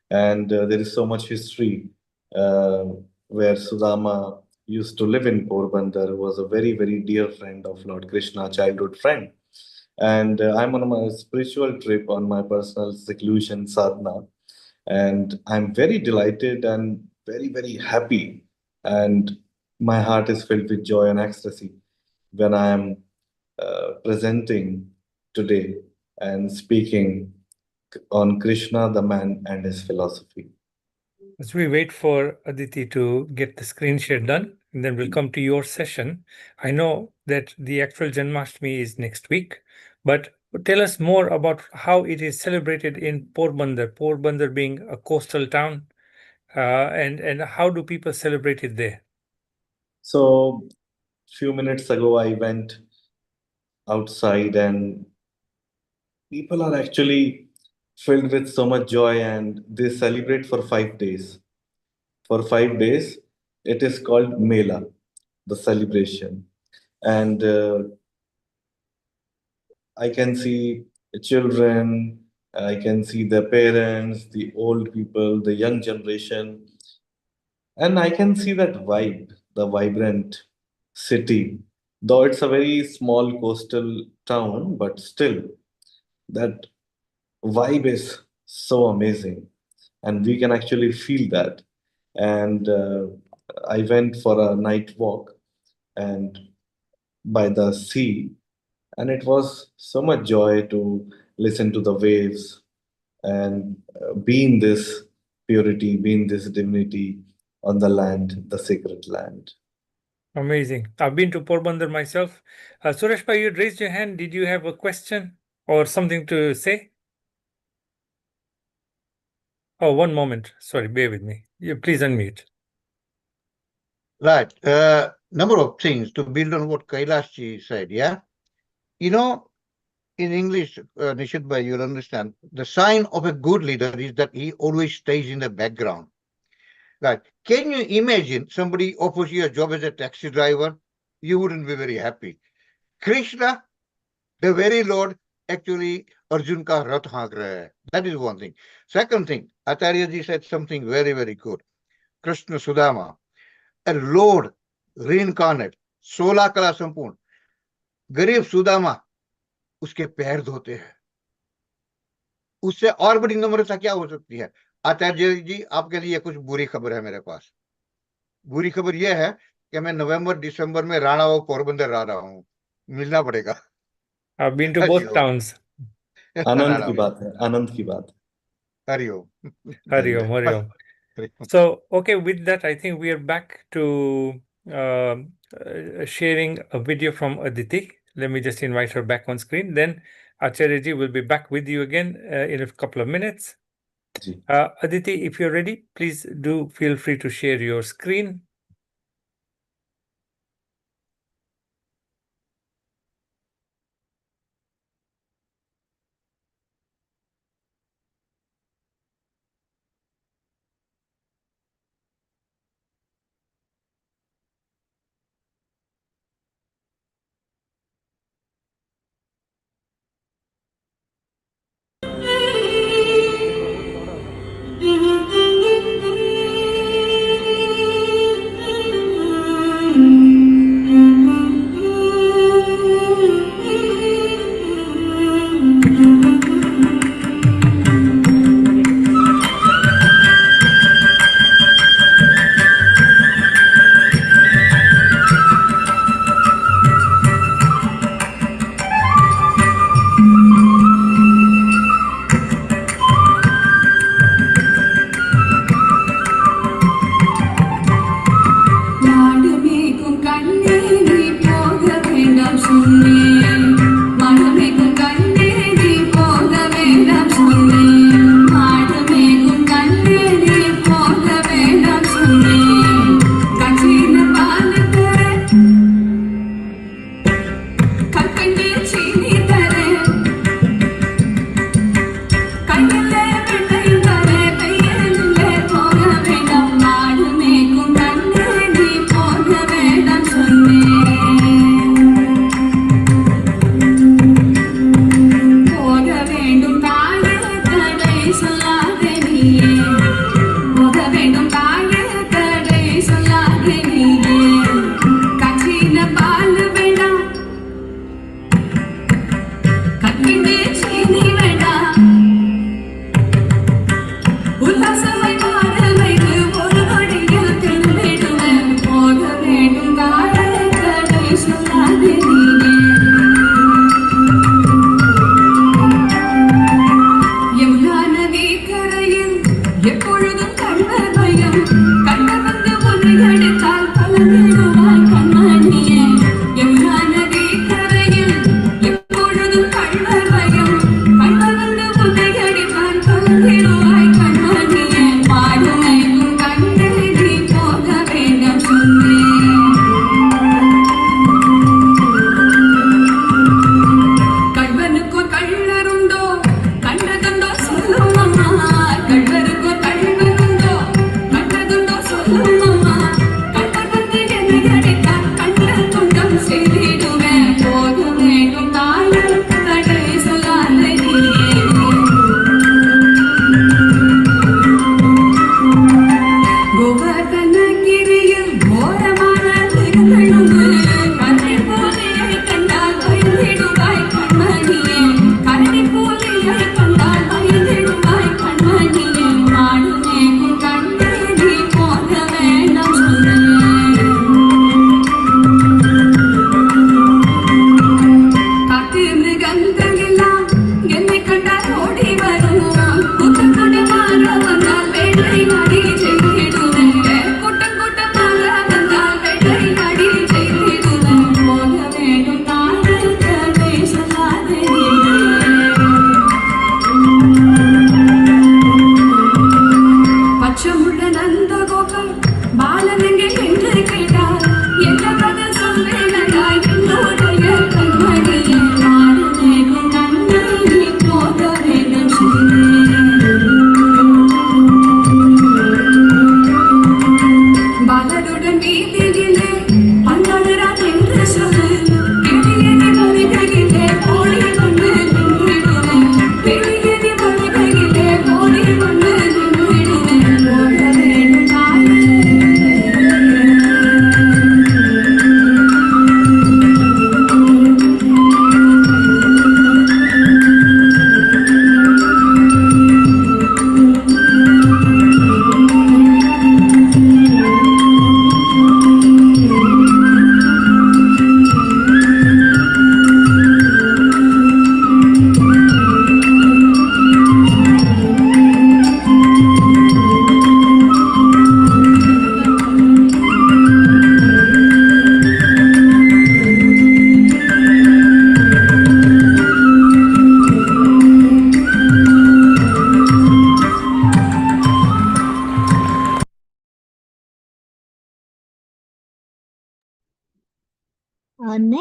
and there is so much history where Sudama used to live in Porbandar, who was a very dear friend of Lord Krishna, childhood friend. And I'm on my spiritual trip on my personal seclusion sadhana, and I'm very delighted and very happy, and my heart is filled with joy and ecstasy when I am presenting today and speaking on Krishna, the man, and his philosophy. As we wait for Aditi to get the screen share done, and then we'll come to your session. I know that the actual Janmashtami is next week, but tell us more about how it is celebrated in Porbandar, Porbandar being a coastal town, and how do people celebrate it there? So few minutes ago, I went outside and people are actually filled with so much joy and they celebrate for 5 days. For 5 days, it is called Mela, the celebration. And I can see children, I can see the parents, the old people, the young generation, and I can see that vibe, the vibrant city. Though it's a very small coastal town, but still, that vibe is so amazing. And we can actually feel that. And I went for a night walk and by the sea, and it was so much joy to listen to the waves and be in this purity, be in this divinity on the land, the sacred land. Amazing. I've been to Porbandar myself. Suresh Bhai, you raised your hand. Did you have a question or something to say? Oh, one moment. Sorry, bear with me. You please unmute. Right. Number of things to build on what Kailash said, yeah? You know, in English, Nishit Bhai, you'll understand, the sign of a good leader is that he always stays in the background. Right. Can you imagine somebody offers you a job as a taxi driver? You wouldn't be very happy. Krishna, the very Lord, actually Arjun ka rath haak raha hai. That is one thing. Second thing, Acharya ji said something very, very good. Krishna Sudama, a Lord reincarnate, 16 कला संपूर्ण, गरीब सुदामा उसके पैर धोते हैं. उससे और बड़ी नम्रता क्या हो सकती है? आचार्य जी, आपके लिए कुछ बुरी खबर है मेरे पास. बुरी खबर यह है कि मैं नवंबर दिसंबर में राणा और पोरबंदर आ रहा हूँ. मिलना पड़ेगा. I've been to both towns. आनंद की बात है, आनंद की बात है. Hariom. Hariom, Hariom. So, okay, with that, I think we are back to sharing a video from Aditi. Let me just invite her back on screen. Then Acharya ji will be back with you again in a couple of minutes. Aditi, if you're ready, please do feel free to share your screen.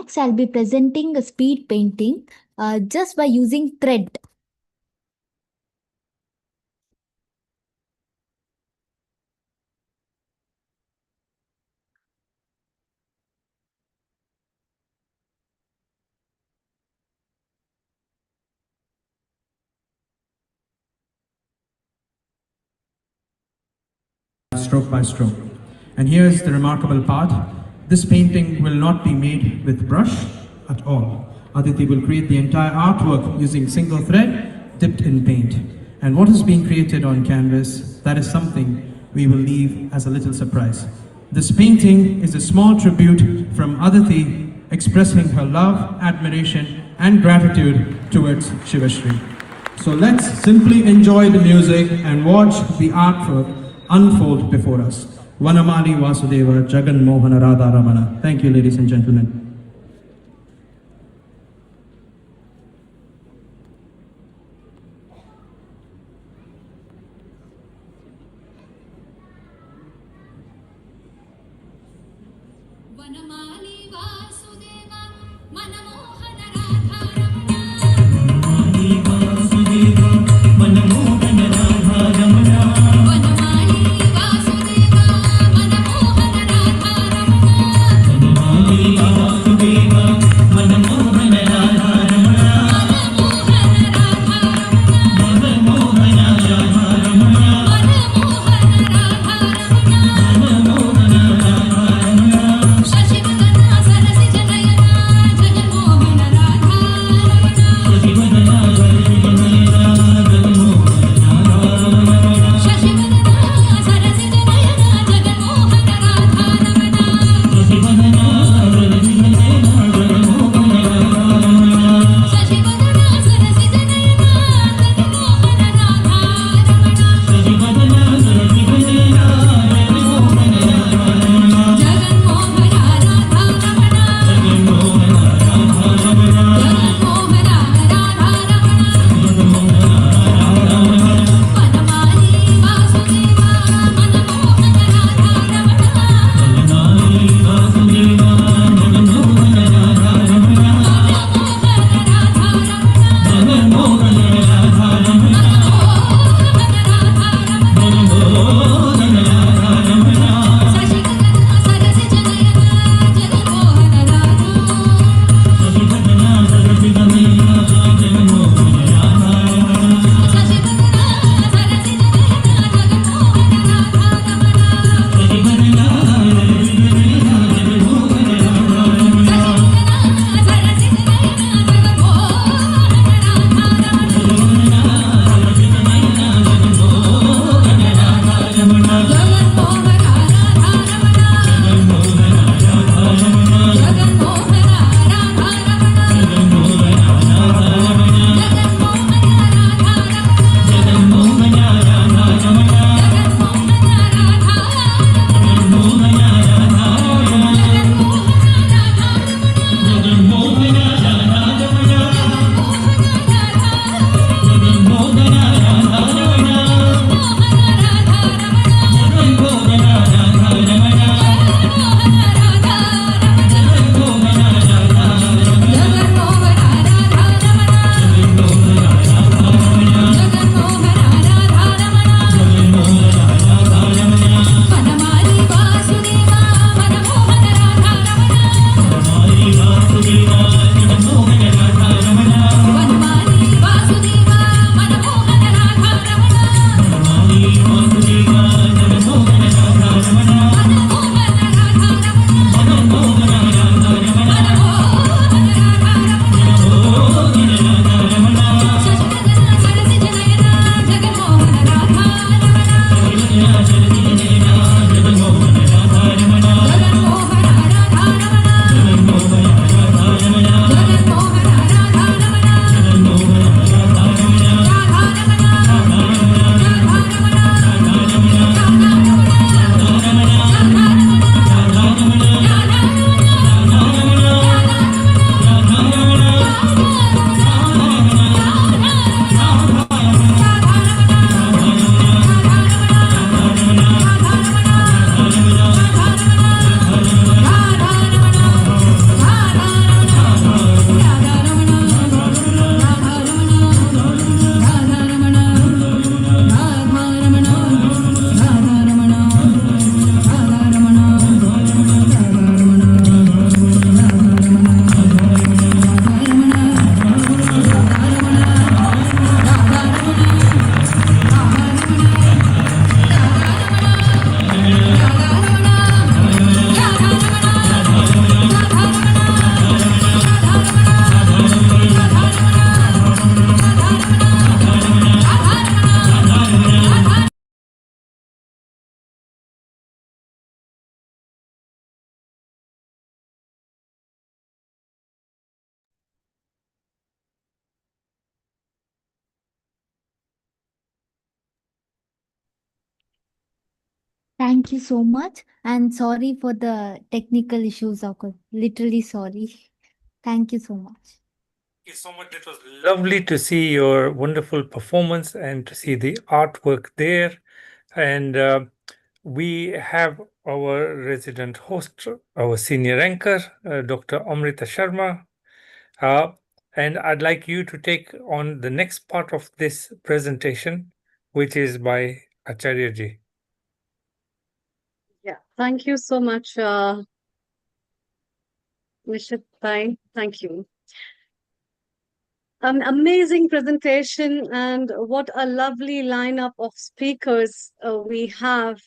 Next, I'll be presenting a speed painting just by using thread. Stroke by stroke. And here's the remarkable part. This painting will not be made with brush at all. Aditi will create the entire artwork using single thread dipped in paint. And what is being created on canvas, that is something we will leave as a little surprise. This painting is a small tribute from Aditi expressing her love, admiration and gratitude towards Shivashri. So let's simply enjoy the music and watch the artwork unfold before us. Vanamali Vasudeva Jagan Mohana Radha Ramana. Thank you, ladies and gentlemen. Thank you so much. And sorry for the technical issues, occurred. Literally sorry. Thank you so much. Thank you so much. It was lovely to see your wonderful performance and to see the artwork there. And we have our resident host, our senior anchor, Dr. Amrita Sharma. And I'd like you to take on the next part of this presentation, which is by Acharya ji. Yeah, thank you so much, Mr. Pai. Thank you. An amazing presentation, and what a lovely lineup of speakers we have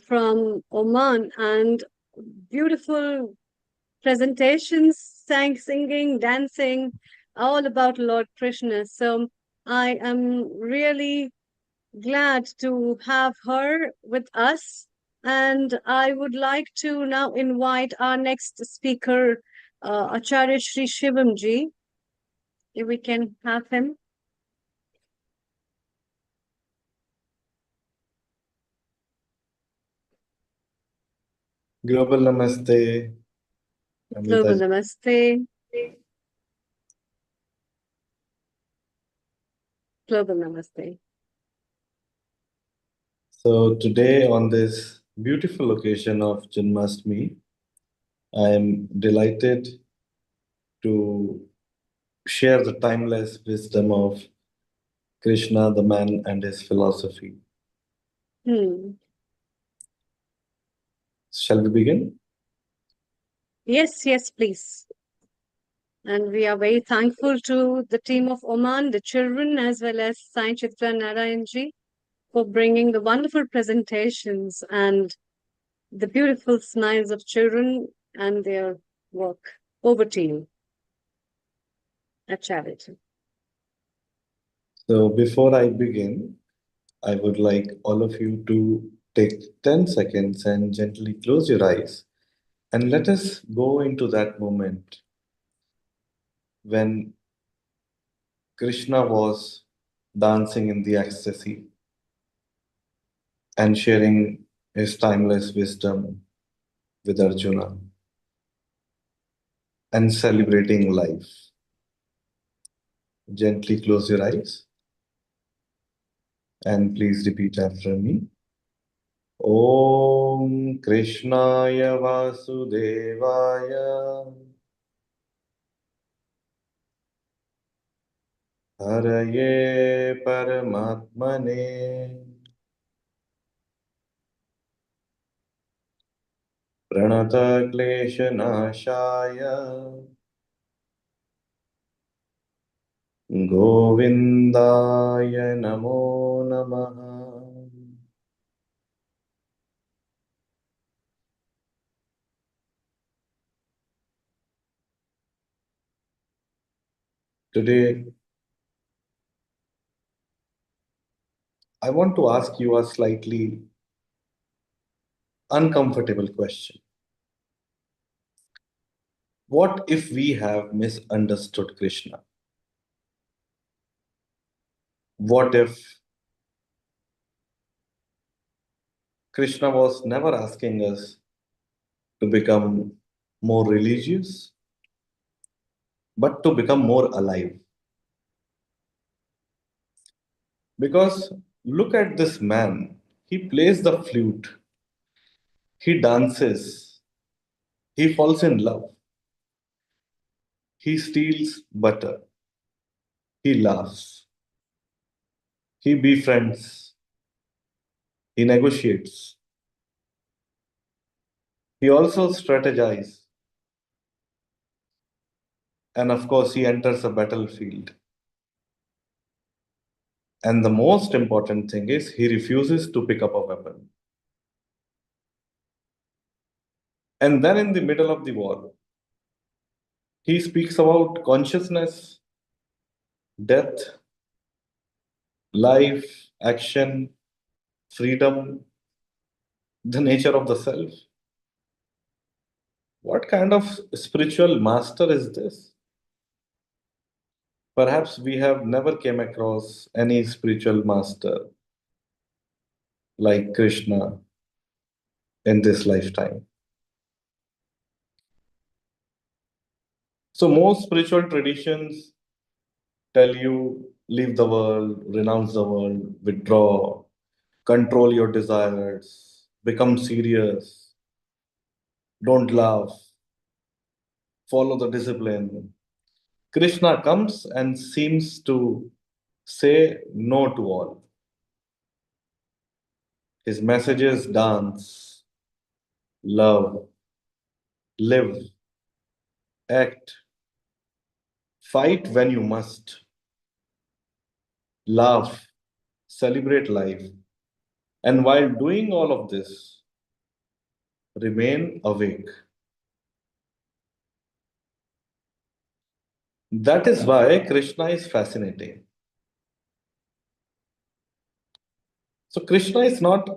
from Oman, and beautiful presentations, singing, dancing, all about Lord Krishna. So I am really glad to have her with us. And I would like to now invite our next speaker, Acharya Sri Shivam ji. If we can have him. Global Namaste. Global Namaste. Global Namaste. So today on this beautiful occasion of Janmashtami, I am delighted to share the timeless wisdom of Krishna, the man, and his philosophy. Shall we begin? Yes, please. And we are very thankful to the team of Oman, the children, as well as Sai Chitra Narayanji for bringing the wonderful presentations and the beautiful smiles of children and their work. Over to you, Acharya. So before I begin, I would like all of you to take 10 seconds and gently close your eyes and let us go into that moment when Krishna was dancing in the ecstasy and sharing his timeless wisdom with Arjuna and celebrating life. Gently close your eyes and please repeat after me. Om Krishnaya Vasudevaya Hare Paramatmane Pranata Kleshanashaya Govindaya Namo Namaha. Today, I want to ask you a slightly uncomfortable question. What if we have misunderstood Krishna? What if Krishna was never asking us to become more religious, but to become more alive? Because look at this man. He plays the flute. He dances. He falls in love. He steals butter. He laughs. He befriends. He negotiates. He also strategizes. And of course, he enters a battlefield. And the most important thing is he refuses to pick up a weapon. And then in the middle of the war, he speaks about consciousness, death, life, action, freedom, the nature of the self. What kind of spiritual master is this? Perhaps we have never came across any spiritual master like Krishna in this lifetime. So most spiritual traditions tell you leave the world, renounce the world, withdraw, control your desires, become serious, don't laugh, follow the discipline. Krishna comes and seems to say no to all. His messages dance, love, live, act, fight when you must, laugh, celebrate life. And while doing all of this, remain awake. That is why Krishna is fascinating. So, Krishna is not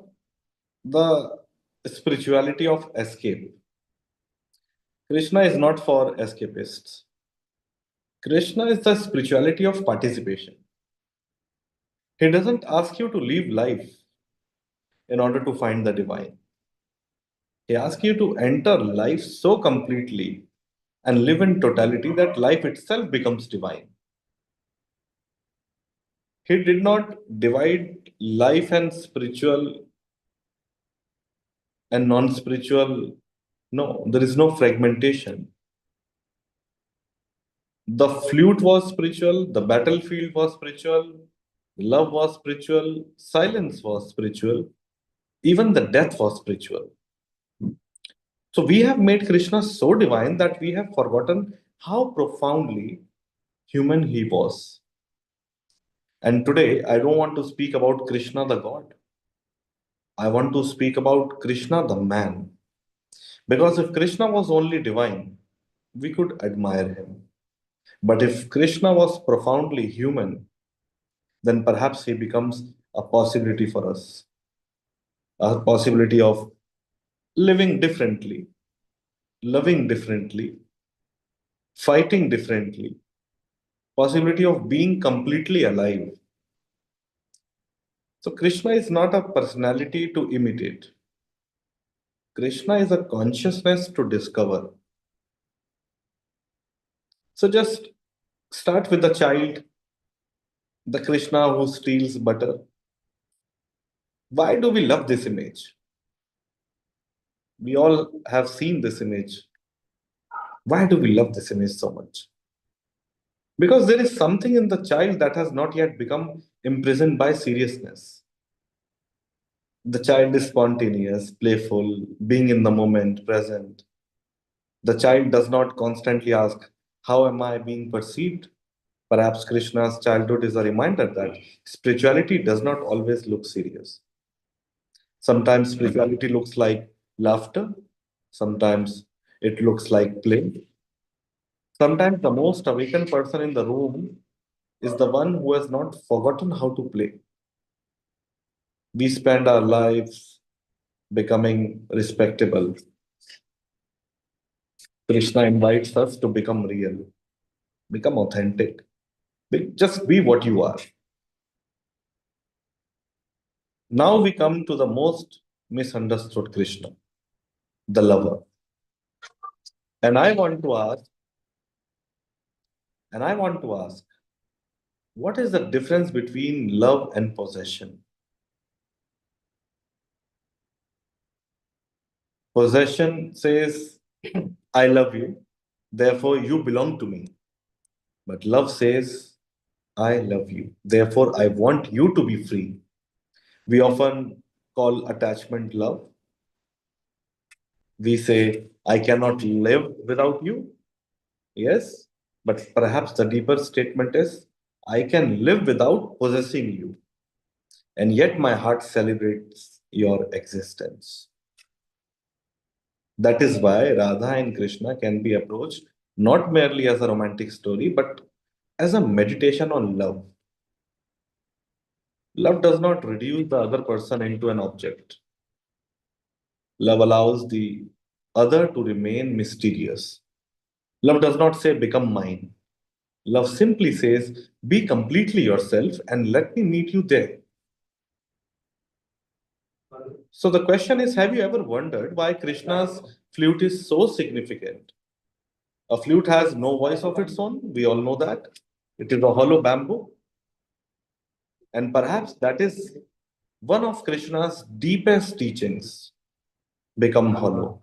the spirituality of escape. Krishna is not for escapists. Krishna is the spirituality of participation. He doesn't ask you to live life in order to find the divine. He asks you to enter life so completely and live in totality that life itself becomes divine. He did not divide life and spiritual and non-spiritual. No, there is no fragmentation. The flute was spiritual, the battlefield was spiritual, love was spiritual, silence was spiritual, even the death was spiritual. So we have made Krishna so divine that we have forgotten how profoundly human he was. And today, I don't want to speak about Krishna the God. I want to speak about Krishna the man. Because if Krishna was only divine, we could admire him. But if Krishna was profoundly human, then perhaps he becomes a possibility for us. A possibility of living differently, loving differently, fighting differently, possibility of being completely alive. So Krishna is not a personality to imitate. Krishna is a consciousness to discover. So just start with the child, the Krishna who steals butter. Why do we love this image? We all have seen this image. Why do we love this image so much? Because there is something in the child that has not yet become imprisoned by seriousness. The child is spontaneous, playful, being in the moment, present. The child does not constantly ask, how am I being perceived? Perhaps Krishna's childhood is a reminder that spirituality does not always look serious. Sometimes spirituality looks like laughter. Sometimes it looks like play. Sometimes the most awakened person in the room is the one who has not forgotten how to play. We spend our lives becoming respectable. Krishna invites us to become real, become authentic. Just be what you are. Now we come to the most misunderstood Krishna, the lover. And I want to ask, what is the difference between love and possession? Possession says, I love you, therefore you belong to me. But love says, I love you, therefore I want you to be free. We often call attachment love. We say, I cannot live without you. Yes, but perhaps the deeper statement is, I can live without possessing you. And yet my heart celebrates your existence. That is why Radha and Krishna can be approached not merely as a romantic story, but as a meditation on love. Love does not reduce the other person into an object. Love allows the other to remain mysterious. Love does not say, become mine. Love simply says, be completely yourself and let me meet you there. So the question is, have you ever wondered why Krishna's flute is so significant? A flute has no voice of its own. We all know that. It is a hollow bamboo. And perhaps that is one of Krishna's deepest teachings: become hollow.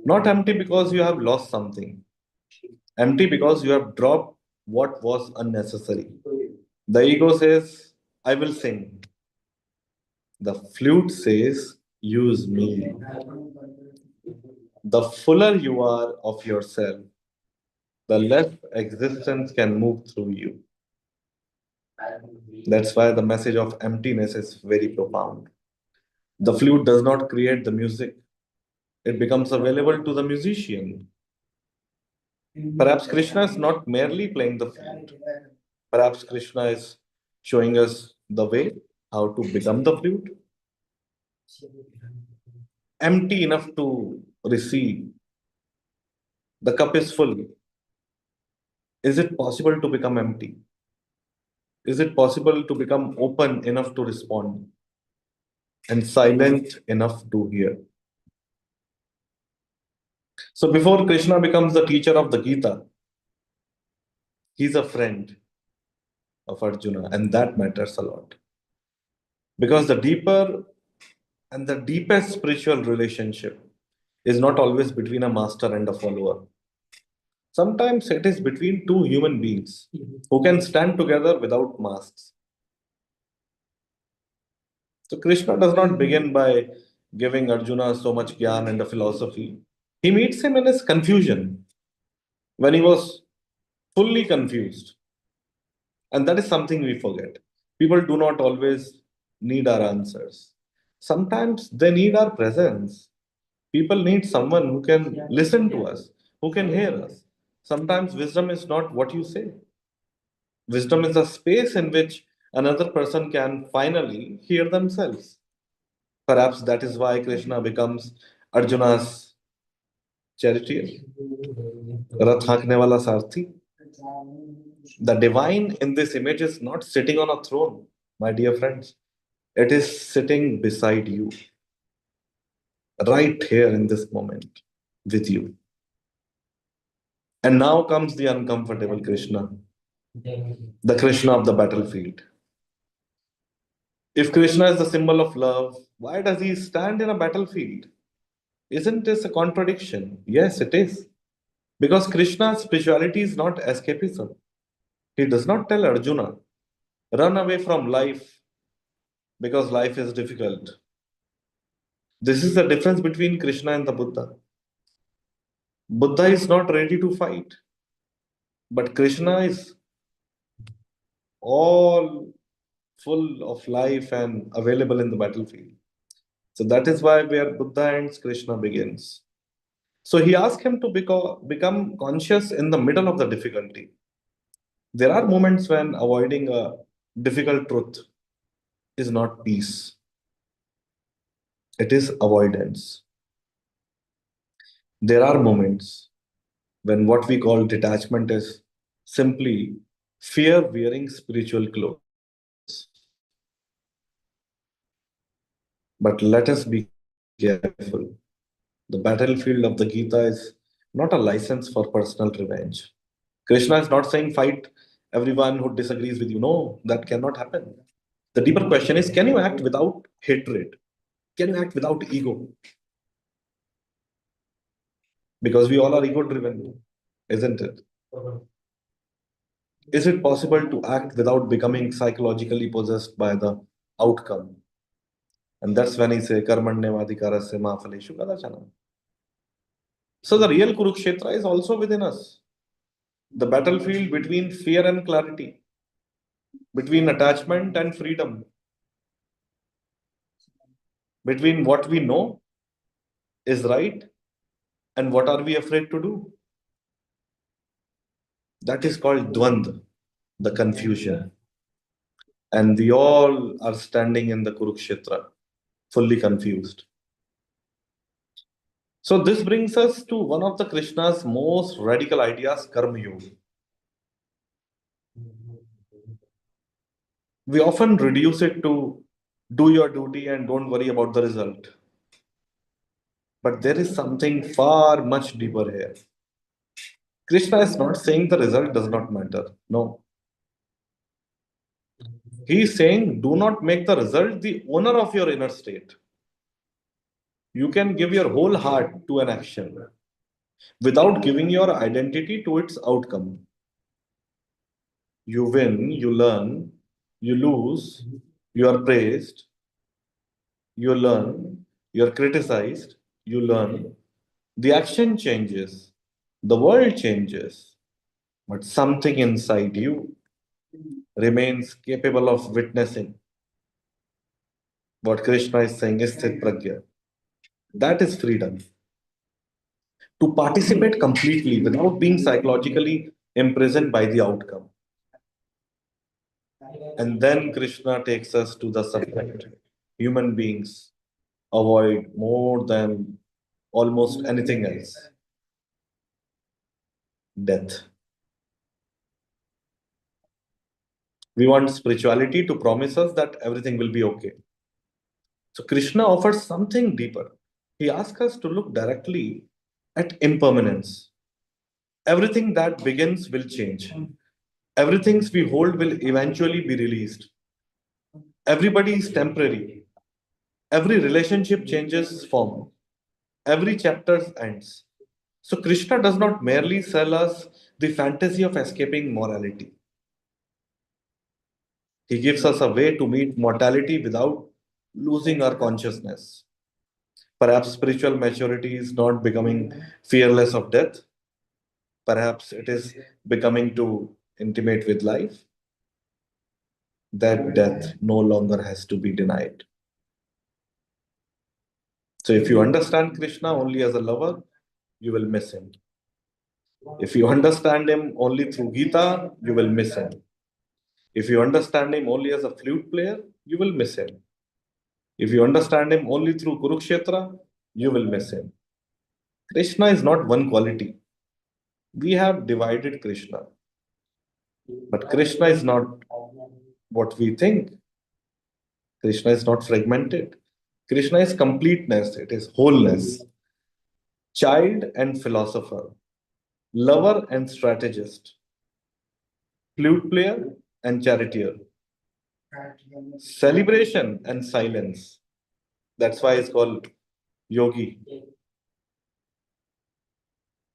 Not empty because you have lost something, empty because you have dropped what was unnecessary. The ego says, I will sing. The flute says, use me. The fuller you are of yourself, the less existence can move through you. That's why the message of emptiness is very profound. The flute does not create the music, it becomes available to the musician. Perhaps Krishna is not merely playing the flute. Perhaps Krishna is showing us the way how to become the flute. Empty enough to receive. The cup is full. Is it possible to become empty? Is it possible to become open enough to respond and silent enough to hear? So before Krishna becomes the teacher of the Gita, he's a friend of Arjuna, and that matters a lot. Because the deeper and the deepest spiritual relationship is not always between a master and a follower. Sometimes it is between two human beings who can stand together without masks. So Krishna does not begin by giving Arjuna so much gyan and a philosophy. He meets him in his confusion, when he was fully confused. And that is something we forget. People do not always need our answers. Sometimes they need our presence. People need someone who can listen to us, who can hear us. Sometimes wisdom is not what you say. Wisdom is a space in which another person can finally hear themselves. Perhaps that is why Krishna becomes Arjuna's charioteer, Rath hankne wala sarthi. The divine in this image is not sitting on a throne, my dear friends. It is sitting beside you, right here in this moment with you. And now comes the uncomfortable Krishna, the Krishna of the battlefield. If Krishna is the symbol of love, why does he stand in a battlefield? Isn't this a contradiction? Yes, it is. Because Krishna's spirituality is not escapism. He does not tell Arjuna, run away from life because life is difficult. This is the difference between Krishna and the Buddha. Buddha is not ready to fight, but Krishna is all full of life and available in the battlefield. So that is why where Buddha ends, Krishna begins. So he asked him to become conscious in the middle of the difficulty. There are moments when avoiding a difficult truth is not peace, it is avoidance. There are moments when what we call detachment is simply fear wearing spiritual clothes. But let us be careful. The battlefield of the Gita is not a license for personal revenge. Krishna is not saying fight everyone who disagrees with you. No, that cannot happen. The deeper question is, can you act without hatred? Can you act without ego? Because we all are ego driven, isn't it? Is it possible to act without becoming psychologically possessed by the outcome? And that's when he says, Karmanyavadhikarasya ma phaleshu kadachana. So the real Kurukshetra is also within us. The battlefield between fear and clarity, between attachment and freedom, between what we know is right and what are we afraid to do. That is called Dvand, the confusion. And we all are standing in the Kurukshetra, fully confused. So this brings us to one of the Krishna's most radical ideas, Karma Yoga. We often reduce it to Do your duty and don't worry about the result. But there is something far much deeper here. Krishna is not saying the result does not matter. No. He is saying, do not make the result the owner of your inner state. You can give your whole heart to an action without giving your identity to its outcome. You win, you learn, you lose, you are praised, you learn, you are criticized, you learn. The action changes, the world changes, but something inside you remains capable of witnessing. What Krishna is saying is Sthit Pragya. That is freedom. To participate completely without being psychologically imprisoned by the outcome. And then Krishna takes us to the subject. Human beings avoid more than almost anything else. Death. We want spirituality to promise us that everything will be okay. So Krishna offers something deeper. He asks us to look directly at impermanence. Everything that begins will change. Everything we hold will eventually be released. Everybody is temporary. Every relationship changes form. Every chapter ends. So Krishna does not merely sell us the fantasy of escaping morality. He gives us a way to meet mortality without losing our consciousness. Perhaps spiritual maturity is not becoming fearless of death. Perhaps it is becoming too intimate with life. That death no longer has to be denied. So if you understand Krishna only as a lover, you will miss him. If you understand him only through Gita, you will miss him. If you understand him only as a flute player, you will miss him. If you understand him only through Kurukshetra, you will miss him. Krishna is not one quality. We have divided Krishna. But Krishna is not what we think. Krishna is not fragmented. Krishna is completeness, it is wholeness. Child and philosopher, lover and strategist, flute player and charioteer, celebration and silence. That's why it's called yogi.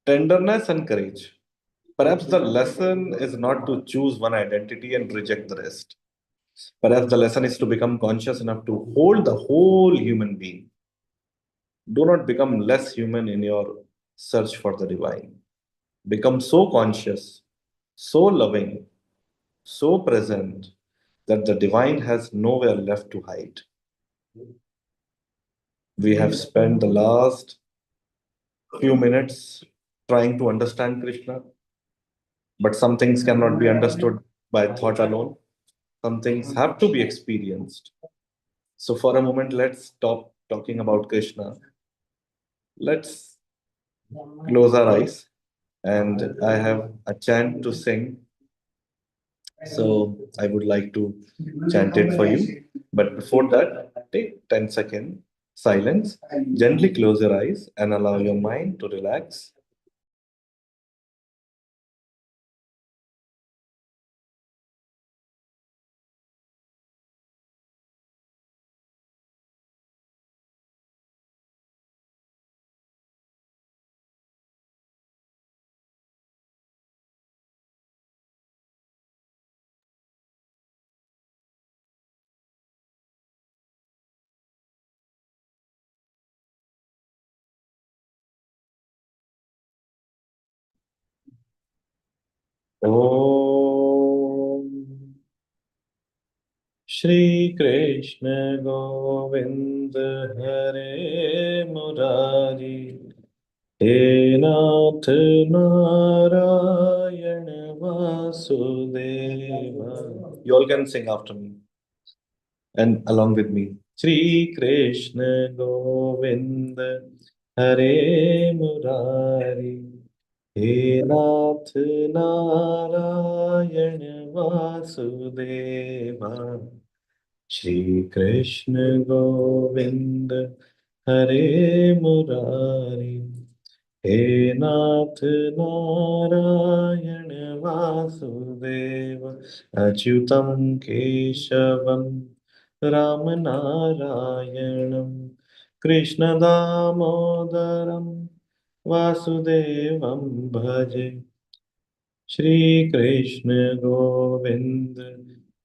Tenderness and courage. Perhaps the lesson is not to choose one identity and reject the rest. Perhaps the lesson is to become conscious enough to hold the whole human being. Do not become less human in your search for the divine. Become so conscious, so loving, so present that the divine has nowhere left to hide. We have spent the last few minutes trying to understand Krishna, but some things cannot be understood by thought alone. Some things have to be experienced. So, for a moment, let's stop talking about Krishna. Let's close our eyes, and I have a chant to sing. So, I would like to chant it for you. But before that, take 10 seconds silence, gently close your eyes, and allow your mind to relax. Om Shri Krishna Govinda Hare Murari He Nath Narayana Vasudeva. You all can sing after me and along with me. Shri Krishna Govinda Hare Murari He Nath Narayana Vasudeva Shri Krishna Govinda Hare Murari He Nath Narayana Vasudeva Achyutam Keshavam Ram Narayanam Krishna Damodaram Vasudevam Bhaje Shri Krishna Govinda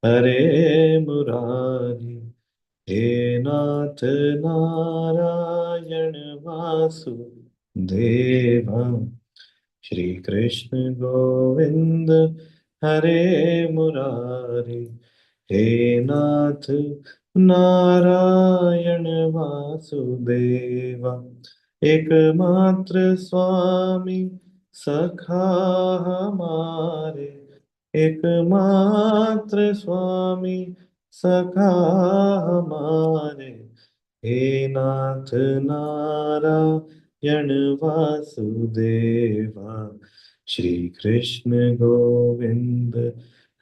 Hare Murari He Nath Narayana Vasudeva Shri Krishna Govinda Hare Murari He Nath Narayana Vasudeva Ekmatra Swami Sakha Hamare Ekmatra Swami Sakha Hamare He Nath Narayana Vasudeva Shri Krishna Govinda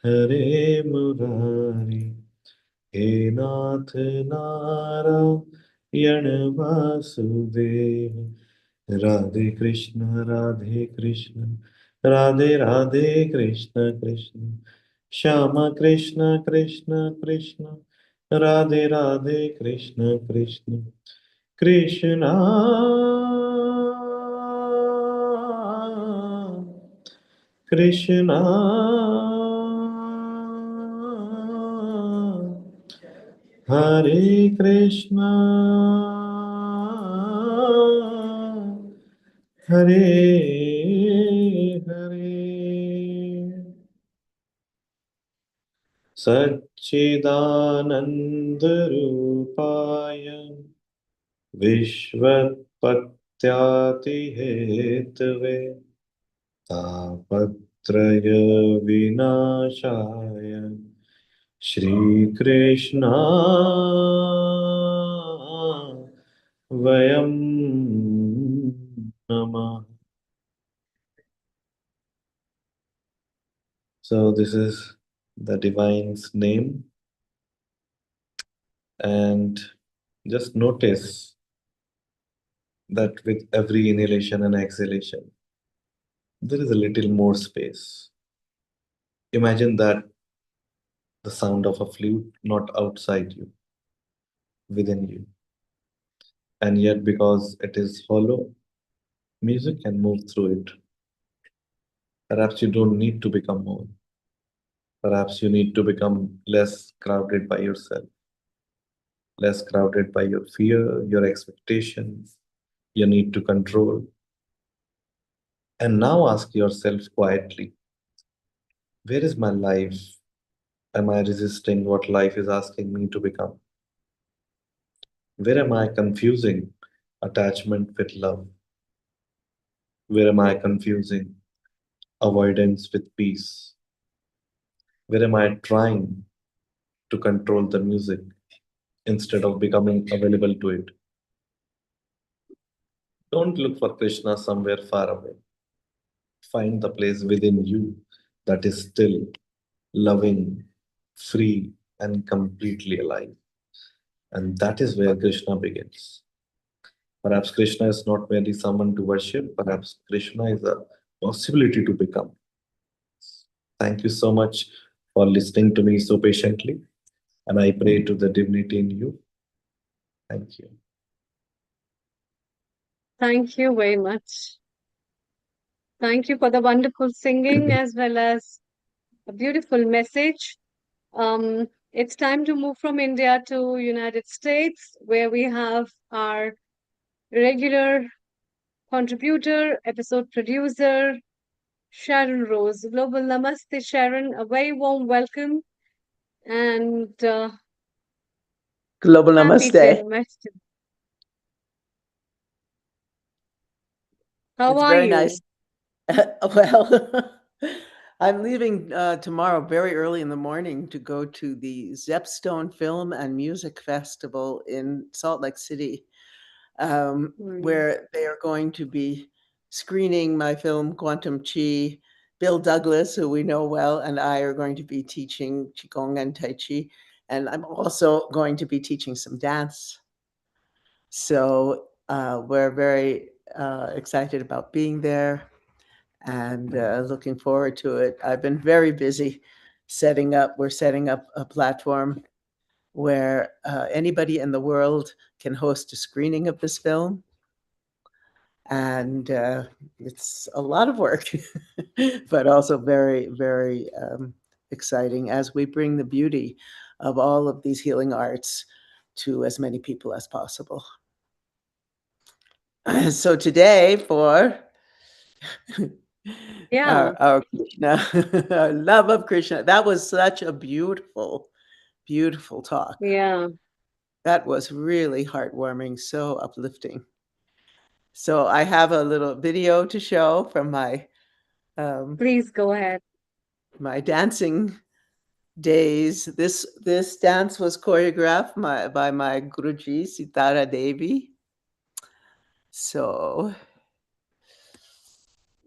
Hare Murari He Nath Narayana Vasudeva Radhe Krishna Radhe Krishna Radhe Radhe Krishna Krishna Shama Krishna Krishna Krishna Radhe Radhe Krishna Krishna Krishna Krishna Hare Krishna Hare Hare Satchidananda Rupaya Vishvatpatyati Hetave Tapatraya Vinashaya Shri Krishna Vayam Namah. So this is the divine's name, and just notice that with every inhalation and exhalation, there is a little more space. Imagine that the sound of a flute not outside you, within you. And yet, because it is hollow, music can move through it. Perhaps you don't need to become more. Perhaps you need to become less crowded by yourself, less crowded by your fear, your expectations, your need to control. And now ask yourself quietly, where is my life? Am I resisting what life is asking me to become? Where am I confusing attachment with love? Where am I confusing avoidance with peace? Where am I trying to control the music instead of becoming available to it? Don't look for Krishna somewhere far away. Find the place within you that is still, loving, free, and completely alive. And that is where Krishna begins. Perhaps Krishna is not merely someone to worship, perhaps Krishna is a possibility to become. Thank you so much for listening to me so patiently, and I pray to the divinity in you. Thank you. Thank you very much. Thank you for the wonderful singing as well as a beautiful message. It's time to move from India to United States, where we have our regular contributor, episode producer, Sharon Rose. Global Namaste, Sharon. A very warm welcome and Global happy Namaste. Janmashtami. How It's are very you? nice. Well, I'm leaving tomorrow very early in the morning to go to the Zepstone Film and Music Festival in Salt Lake City, where they are going to be screening my film Quantum Chi. Bill Douglas, who we know well, and I are going to be teaching Qigong and Tai Chi. And I'm also going to be teaching some dance. So we're very excited about being there and looking forward to it. I've been very busy we're setting up a platform where anybody in the world can host a screening of this film. And it's a lot of work, but also very, very exciting as we bring the beauty of all of these healing arts to as many people as possible. So today for our Krishna, our love of Krishna, that was such a beautiful, beautiful talk. Yeah. That was really heartwarming, so uplifting. So I have a little video to show from my please go ahead. My dancing days. This dance was choreographed by my Guruji Sitara Devi. So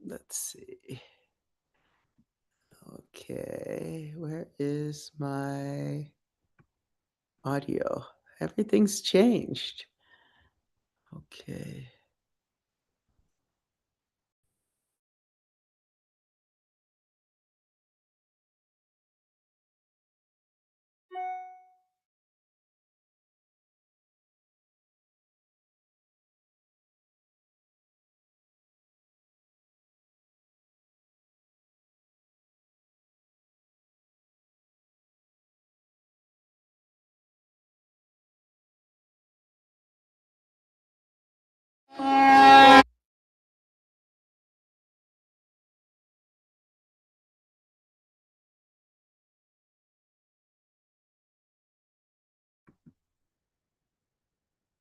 let's see. Okay, where is my audio? Everything's changed. Okay.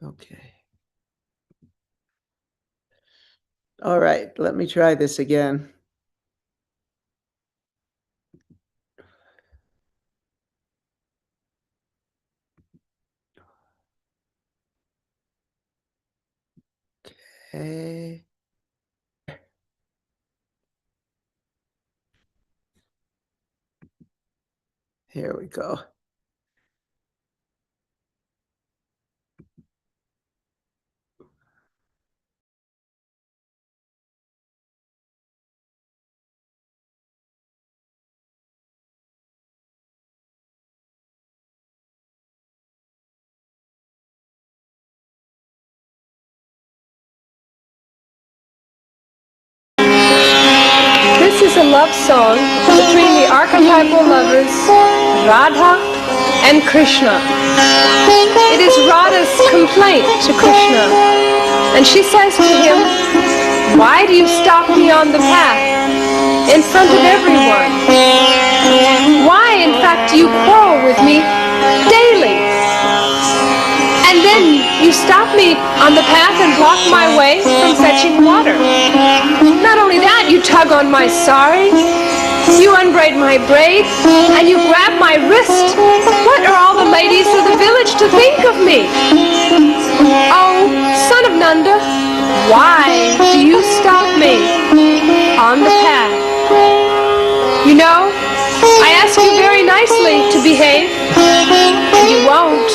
Okay. All right, let me try this again. Okay. Here we go. This is a love song between the archetypal lovers Radha and Krishna. It is Radha's complaint to Krishna, and she says to him, "Why do you stop me on the path in front of everyone? Why, in fact, do you quarrel with me daily? And then you stop me on the path and block my way from fetching water. Not only that, you tug on my sari, you unbraid my braid, and you grab my wrist. What are all the ladies of the village to think of me? Oh, son of Nanda, why do you stop me on the path? You know, I ask you very nicely to behave, and you won't.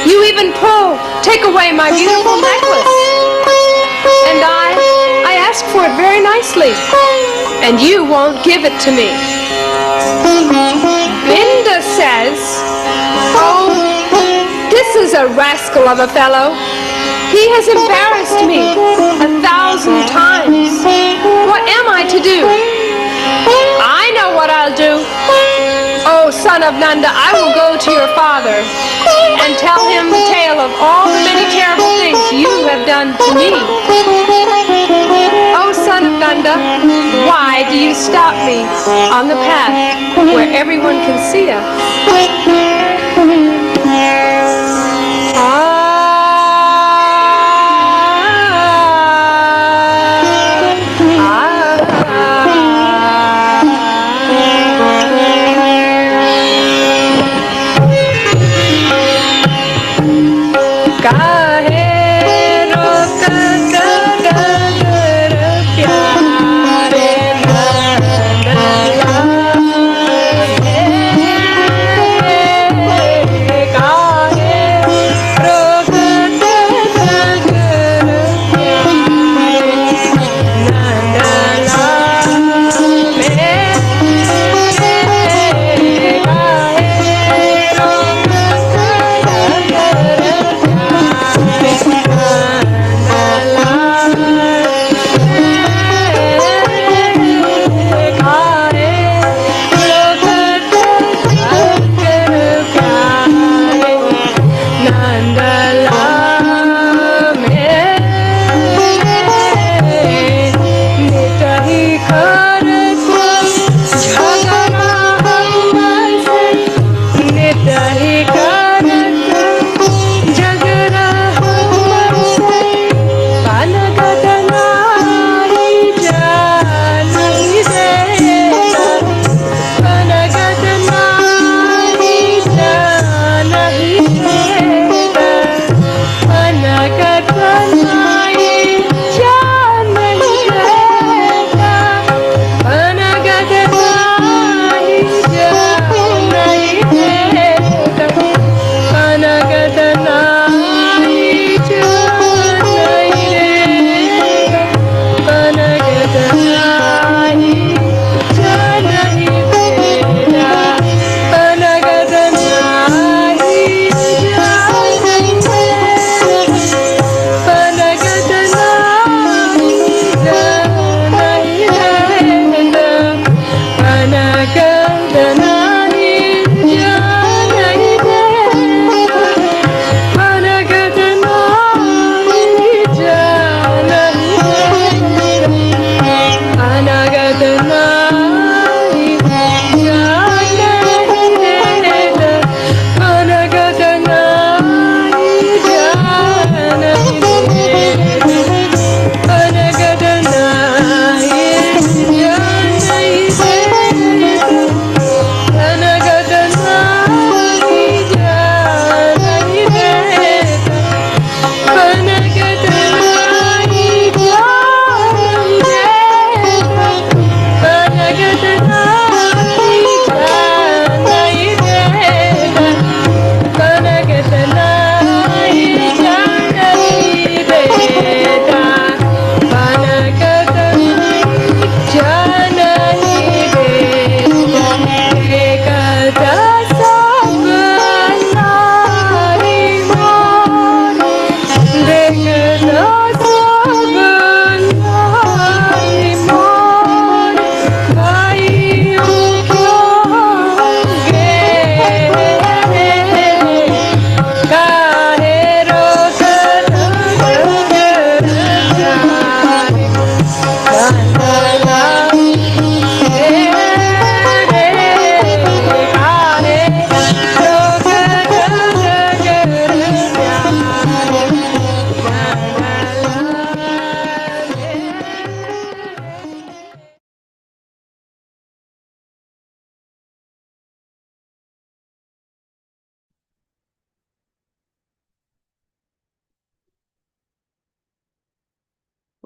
You even take away my beautiful necklace. And I ask for it very nicely, and you won't give it to me." Binda says, "Oh, this is a rascal of a fellow. He has embarrassed me 1,000 times. What am I to do? I know what I'll do. Oh, son of Nanda, I will go to your father and tell him the tale of all the many terrible things you have done to me. Oh, son of Nanda, why do you stop me on the path where everyone can see us?"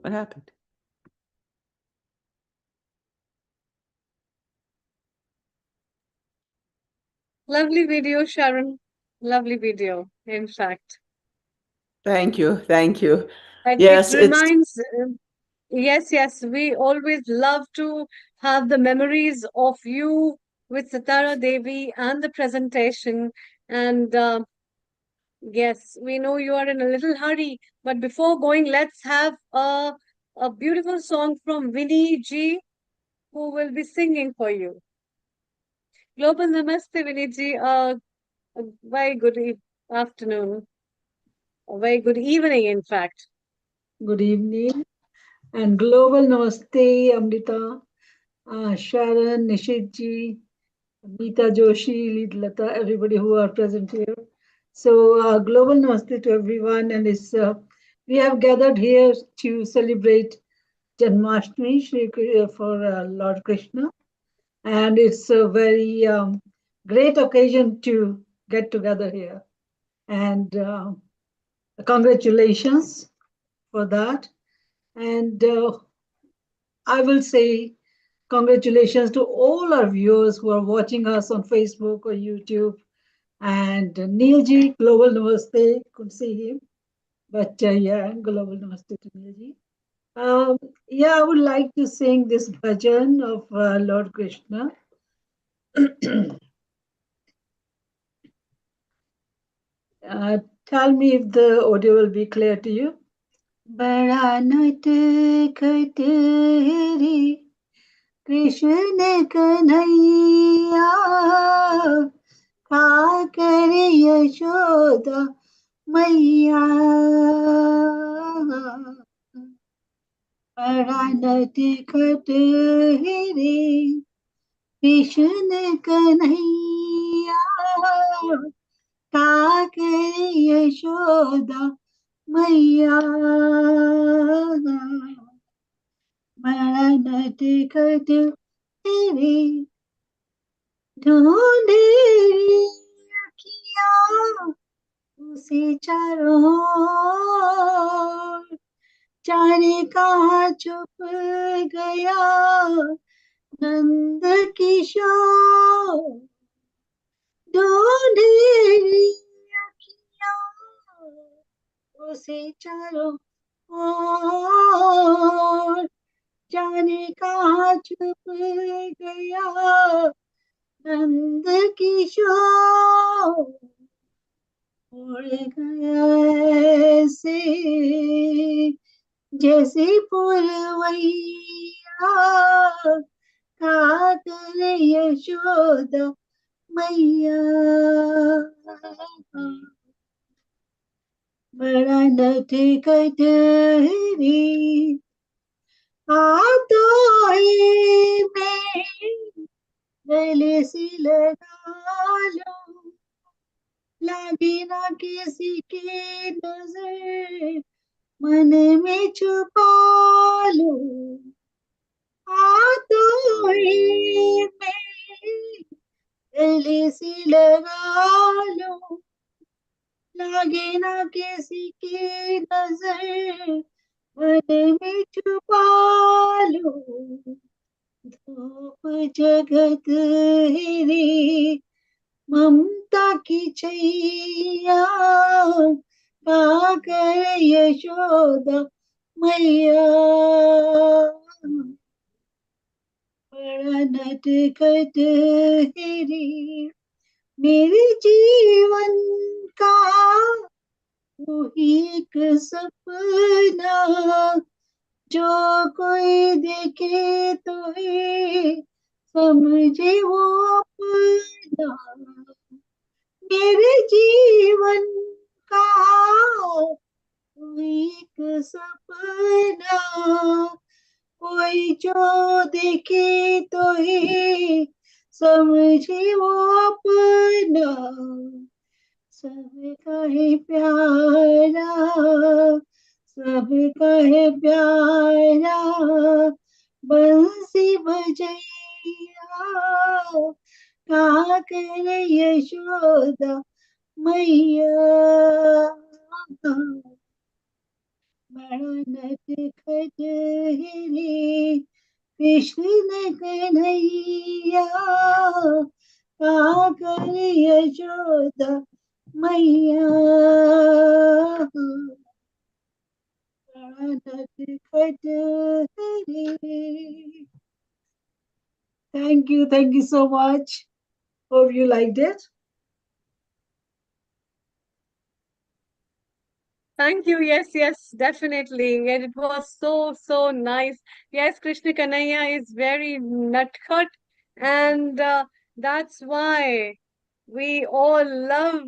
What happened? Lovely video, Sharon. Lovely video, in fact. Thank you. Thank you. And Yes, it it's reminds, yes, we always love to have the memories of you with Satara Devi and the presentation. And yes, we know you are in a little hurry, but before going, let's have a beautiful song from Vinny G, who will be singing for you. Global Namaste, Vinny Ji. A very good afternoon, a very good evening, in fact. Good evening and global namaste, Amrita, Sharon, Nishitji, Meeta Joshi, Lata, everybody who are present here. So, global namaste to everyone, and we have gathered here to celebrate Janmashtami for Lord Krishna, and it's a very great occasion to get together here. And congratulations for that. And I will say congratulations to all our viewers who are watching us on Facebook or YouTube. And Neilji, Global Namaste, couldn't see him, but yeah, Global Namaste to Neilji. Yeah, I would like to sing this bhajan of Lord Krishna. Tell me if the audio will be clear to you. बड़ा नट खटरी कृष्ण कन्हैया खा कर यशोदा मैया बड़ा नट खटरी कृष्ण कन्हैया खा कर यशोदा मैया बड़ा नट खटरी ढूंढे अखियाँ उसे चारों ओर, जाने कहाँ छुप गया नंद किशोर ढूंढे अखियाँ उसे चारों ओर, जाने कहाँ छुप गया नंद किशोर उड़ गया ऐसे जैसे पुरवैया खा कर यशोदा मैया बड़ा नट कटरी हाथों में गले से लगा लो लागे ना किसी के नजर मन में छुपा लो हाथों में गले से लगा लो लागे ना किसी के नजर मन में छुपा लो धूप जगत हिरी ममता की छैया खा कर यशोदा मैया बड़ा नट कटहरी मेरे जीवन का वही एक सपना जो कोई देखे तो ही समझे वो अपना मेरे जीवन का वही एक सपना कोई जो देखे तो ही समझे वो अपना सबका है प्यारा सबका है प्यारा बंसी बजैया कहा कर यशोदा मैया मणनत खजरे कृष्ण कन्हैया आकर यशोदा मैया मणनत खजरे. Thank you so much. Hope you liked it. Thank you. Yes, definitely. And it was so nice. Yes, Krishna Kanhaiya is very nutcut, and that's why we all love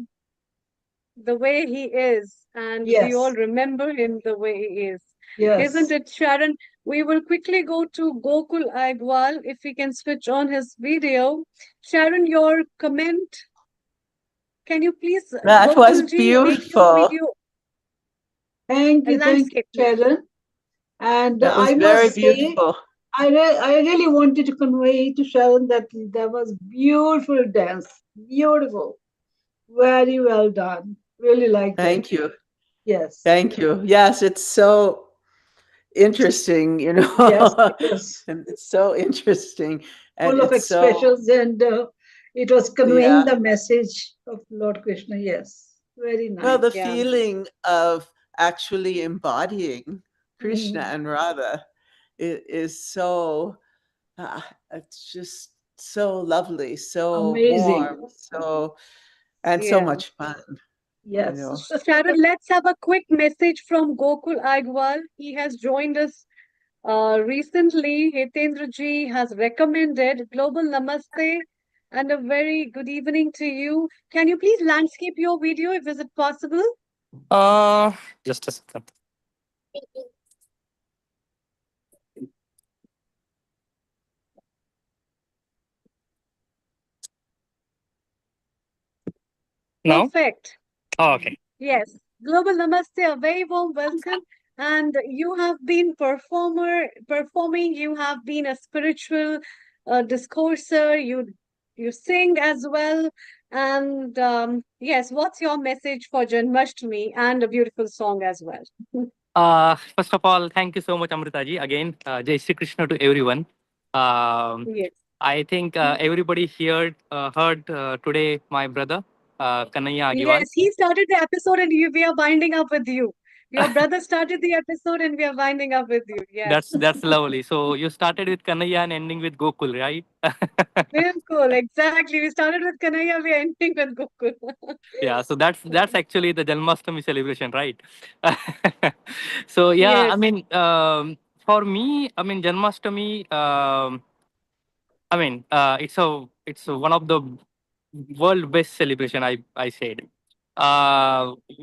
the way he is, and we all Yes, remember him the way he is. Isn't yes. it, Sharon? We will quickly go to Gokul Aigwal if we can switch on his video. Sharon, your comment. Can you please, That was Gokulji, make your beautiful. video Thank a you, landscape, please? Sharon. And That was I very must say, beautiful. I really wanted to convey to Sharon that that was beautiful dance. Beautiful. Very well done. Really liked it. Thank you. Yes. Thank you. Yes, it's so interesting, you know. Yes, yes. And it's so interesting. And Full of it's so, expressions, and it was conveying yeah. the message of Lord Krishna. Yes. Very Well, nice. the Yeah. feeling of actually embodying Krishna Mhm. and Radha is so, it's just so lovely, so Amazing. warm, and so Yeah. much fun, you Yes. know. Sharon, let's have a quick message from Gokul Aigwal. He has joined us recently. Hitendra ji has recommended Global Namaste and a very good evening to you. Can you please landscape your video if is it possible? Just a second. Now? Perfect. Oh, okay. Yes. Global Namaste, a very warm welcome. And you have been performing, you have been a spiritual discourser, you sing as well. And yes, what's your message for Janmashtami and a beautiful song as well? First of all, thank you so much, Amritaji. Again, Jai Shri Krishna to everyone. Yes. I think everybody here heard today my brother, Kanaya Agiwal. Yes, he started the episode and we are winding up with you. Your brother started the episode and we are winding up with you. Yes. That's lovely. So you started with Kanaya and ending with Gokul, right? Bilkul, exactly. We started with Kanhaiya, we are ending with Gokul. Yeah, so that's actually the Janmashtami celebration, right? So yeah, I Yes. mean, for me, I mean Janmashtami. I mean, it's one of the world best celebration. I said.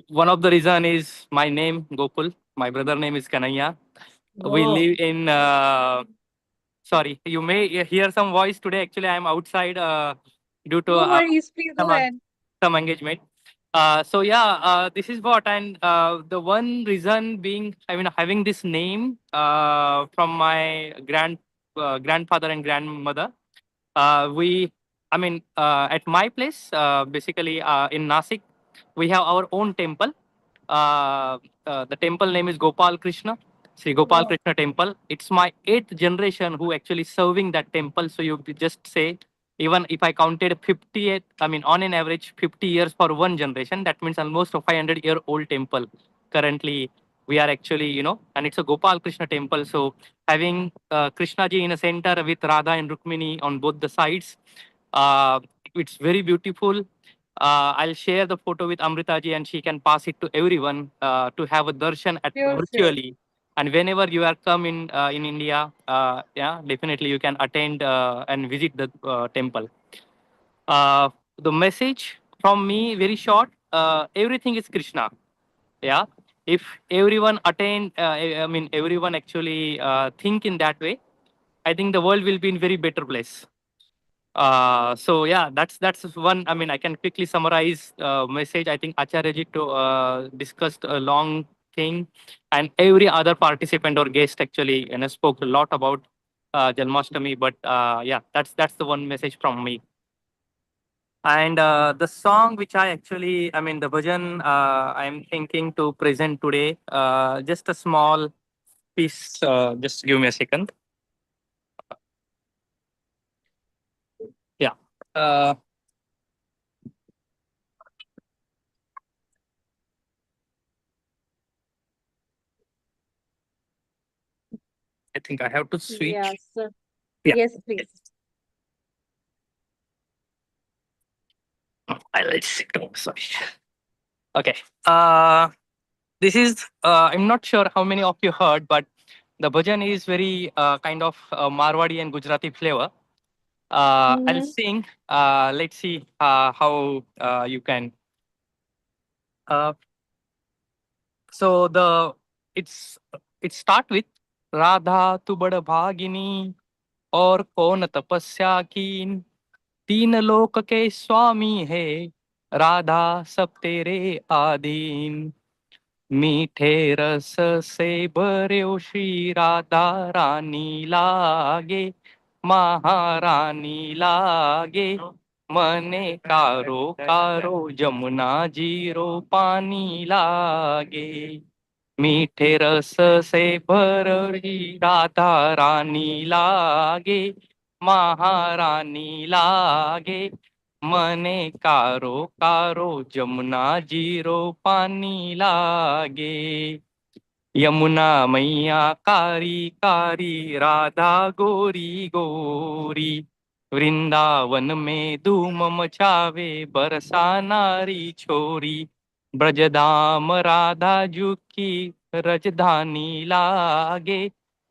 One of the reason is my name Gokul. My brother name is Kanaya. We Wow. live in. Sorry, you may hear some voice today. Actually, I am outside due to No worries, please go some ahead. some engagement. So yeah, this is what, and the one reason being, I mean, having this name from my grandfather and grandmother. We, I mean, at my place, basically in Nasik, we have our own temple. The temple name is Gopal Krishna, Sri Gopal Wow. Krishna Temple. It's my eighth generation who actually serving that temple. So you just say, even if I counted 58, I mean, on an average, 50 years for one generation, that means almost a 500-year-old temple. Currently, we are actually, and it's a Gopal Krishna temple. So having Krishna ji in a center with Radha and Rukmini on both the sides, uh, it's very beautiful. I'll share the photo with Amrita ji and she can pass it to everyone to have a darshan at Sure. virtually. And whenever you are come in India, yeah, definitely you can attend and visit the temple. Uh, the message from me very short. Everything is Krishna. Yeah. If everyone attain, I mean, everyone actually think in that way, I think the world will be in very better place. So yeah, that's one. I mean, I can quickly summarize message. I think Acharya ji to discussed a long thing, and every other participant or guest actually spoke a lot about Janmashtami. But yeah, that's the one message from me. And the song which I mean, the bhajan I'm thinking to present today, just a small piece. Just give me a second. Yeah. I think I have to switch. Yes. Yeah. Yes, please. Let's see. Oh, sorry. Okay. This is, I'm not sure how many of you heard, but the bhajan is very kind of Marwadi and Gujarati flavor. I'll sing. Let's see how you can. Uh, so it's it start with Radha tu bad bhagini और कौन तपस्या कीन तीन लोक के स्वामी है राधा सब तेरे आधीन मीठे रस से भर्यो श्री राधा रानी लागे महारानी लागे मने कारो कारो जमुना जीरो पानी लागे मीठे रस से भरी राधा रानी लागे महारानी लागे मने कारो कारो जमुना जीरो पानी लागे यमुना मैया कारी कारी राधा गोरी गोरी वृंदावन में धूम मचावे बरसा नारी छोरी ब्रजधाम राधा जू की रजधानी लागे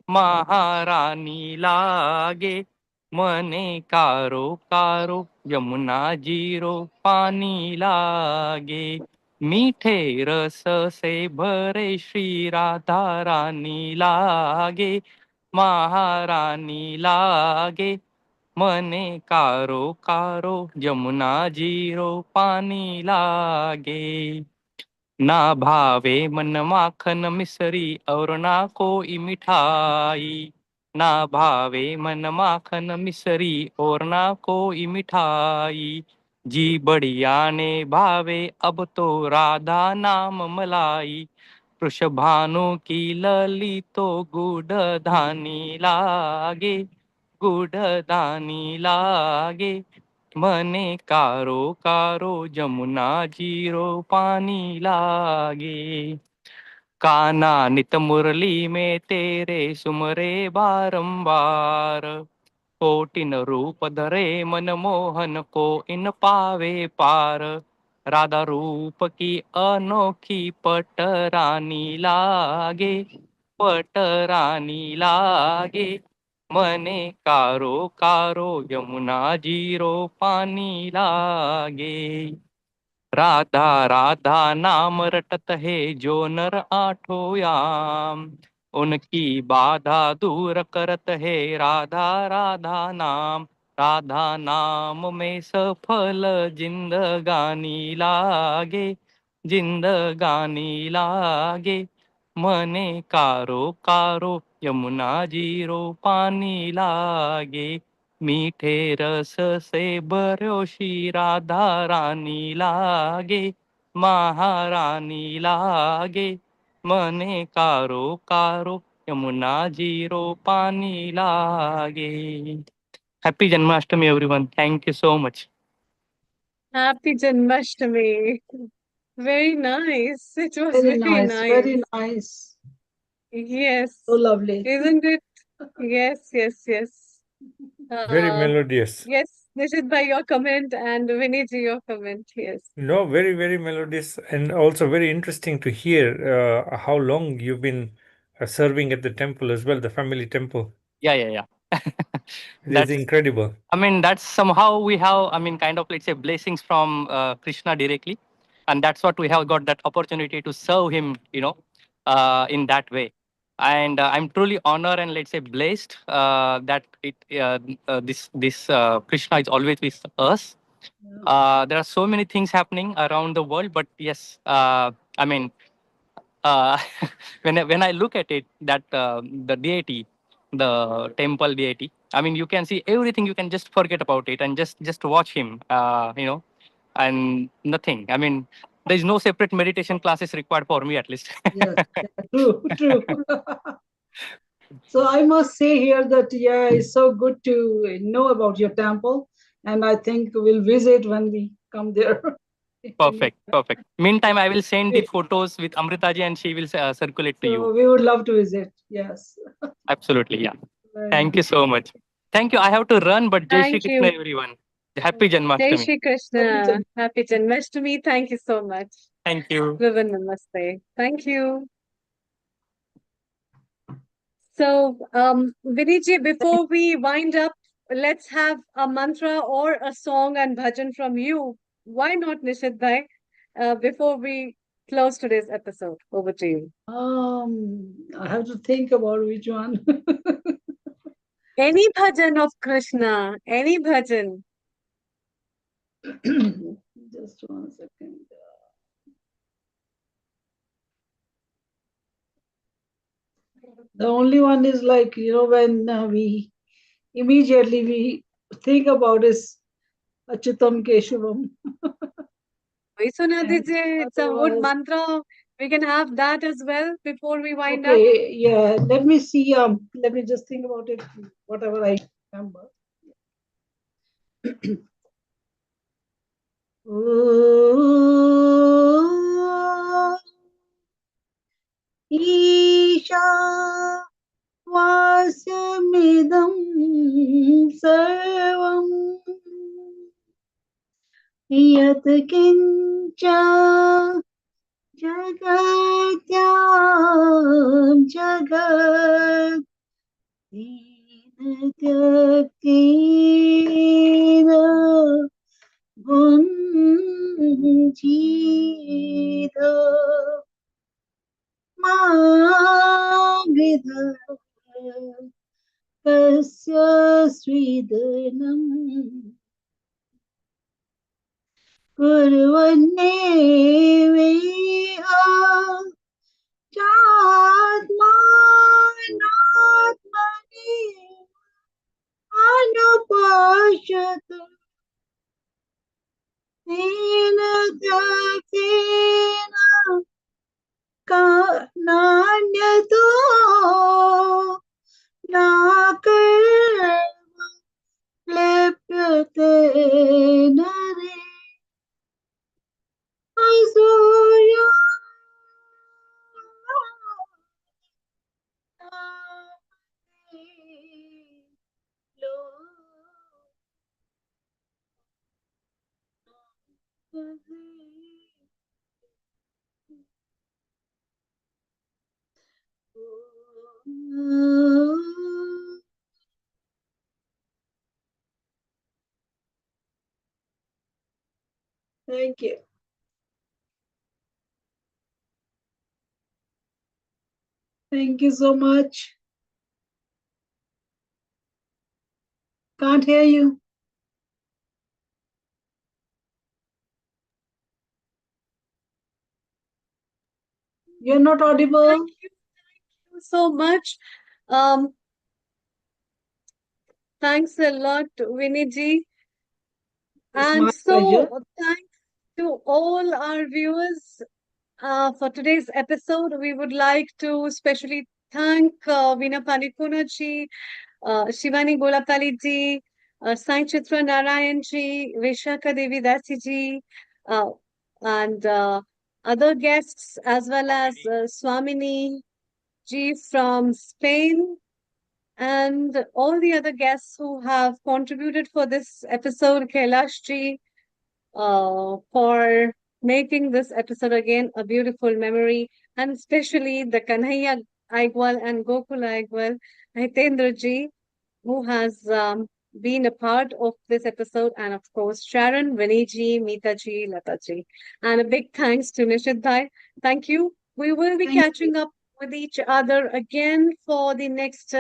महारानी लागे मने कारो कारो यमुना जीरो पानी लागे मीठे रस से भरे श्री राधा रानी लागे महारानी लागे मने कारो कारो यमुना जीरो पानी लागे ना भावे मन माखन मिसरी और ना कोई मिठाई ना भावे मन माखन मिसरी और ना कोई मिठाई जी बढ़िया ने भावे अब तो राधा नाम मलाई वृषभानु की लली तो गुड़ धानी लागे गुड़ धानी लागे मने कारो कारो जमुना जीरो पानी लागे काना नित मुरली में तेरे सुमरे बारंबार कोटिन रूप धरे मन मोहन को इन पावे पार राधा रूप की अनोखी पटरानी लागे पटरानी लागे मने कारो कारो यमुना जीरो पानी लागे राधा राधा नाम रटत है जो नर आठो याम उनकी बाधा दूर करत है राधा राधा नाम राधा नाम में सफल जिंदगानी लागे जिंदगानी लागे मने कारो कारो यमुना जीरो पानी लागे मीठे रस से भर्यो श्री राधा रानी लागे महारानी लागे मने कारो कारो यमुना जीरो पानी लागे happy Janmashtami everyone thank you so much Happy Janmashtami. Very nice. It was Very very nice, nice. very nice. Yes. So lovely. Isn't it? Yes, yes, yes. Very melodious. Yes, Nishit bhai, your comment, and Vinny ji, your comment. Yes. No, very, very melodious and also very interesting to hear how long you've been serving at the temple as well, the family temple. yeah That's incredible. I mean, that's somehow we have, I mean, kind of, let's say, blessings from Krishna directly. And that's what we have got that opportunity to serve him, in that way. And I'm truly honored and, let's say, blessed that this Krishna is always with us. There are so many things happening around the world, but yes, I mean, uh, when I look at it, that the deity, the temple deity. I mean, you can see everything. You can just forget about it and just watch him. And nothing. I mean, there is no separate meditation classes required for me, at least. Yes, true, true. So I must say here that, yeah, it's so good to know about your temple. And I think we'll visit when we come there. Perfect, perfect. Meantime, I will send the photos with Amritaji and she will circulate to So you. we would love to visit. Yes. Absolutely, yeah. Very Thank you so much. Thank you. I have to run, but Jai Shri Thank Krishna, you. everyone. Happy Jai Janmashtami. Shri Krishna. Happy Janmashtami. Thank you so much. Thank you. Vivan Namaste. Thank you. So, Viniji, before we wind up, let's have a mantra or a song and bhajan from you. Why not, Nishit Bhai? Before we close today's episode, over to you. I have to think about which one. Any bhajan of Krishna, any bhajan. Just 1 second. The only one is like, when we immediately think about is Achyutam Keshavam. Suna dijiye. It's a good otherwise- mantra. We can have that as well before we wind up. Okay, yeah, let me see. Let me just think about it, whatever I remember. Isha Vasyamidam Sarvam Yat Kincha Jagatyam Jagat Dinatyaktina Gunjita Magridha Kasya Sridhanam Kurvane Veha Chatmanatmani Anupashatu Tena Jakena Nanyato Nakarma Lepyate Nare Asurya Thank you. Thank you so much. Can't hear you. You're not audible. Thank you so much. Thanks a lot, Viniji. It's And my so, pleasure. thanks to all our viewers for today's episode. We would like to especially thank Veena Panikuna ji, Shivani Golapali ji, Sai Chitra Narayan ji, Vishaka Devi Dasi ji, and other guests as well as Swamini ji from Spain, and all the other guests who have contributed for this episode, Kailash ji, for making this episode again a beautiful memory, and especially the Kanhaiya Aigwal and Gokula Aigwal, Hitendra ji, who has been a part of this episode, and of course, Sharon, Vinny ji, Meeta ji, Lata ji. And a big thanks to Nishit Bhai. Thank you. We will be catching up with each other again for the next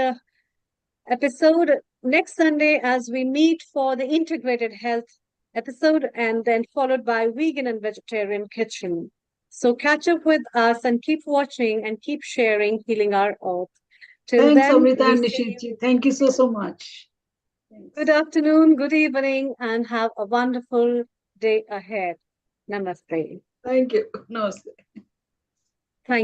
episode next Sunday as we meet for the integrated health episode, and then followed by vegan and vegetarian kitchen. So catch up with us and keep watching and keep sharing Healing Our Earth. Till Thanks, then, Amrita we and say Nishitji. Thank you so much. good afternoon, good evening, and have a wonderful day ahead. Namaste. Thank you. Namaste.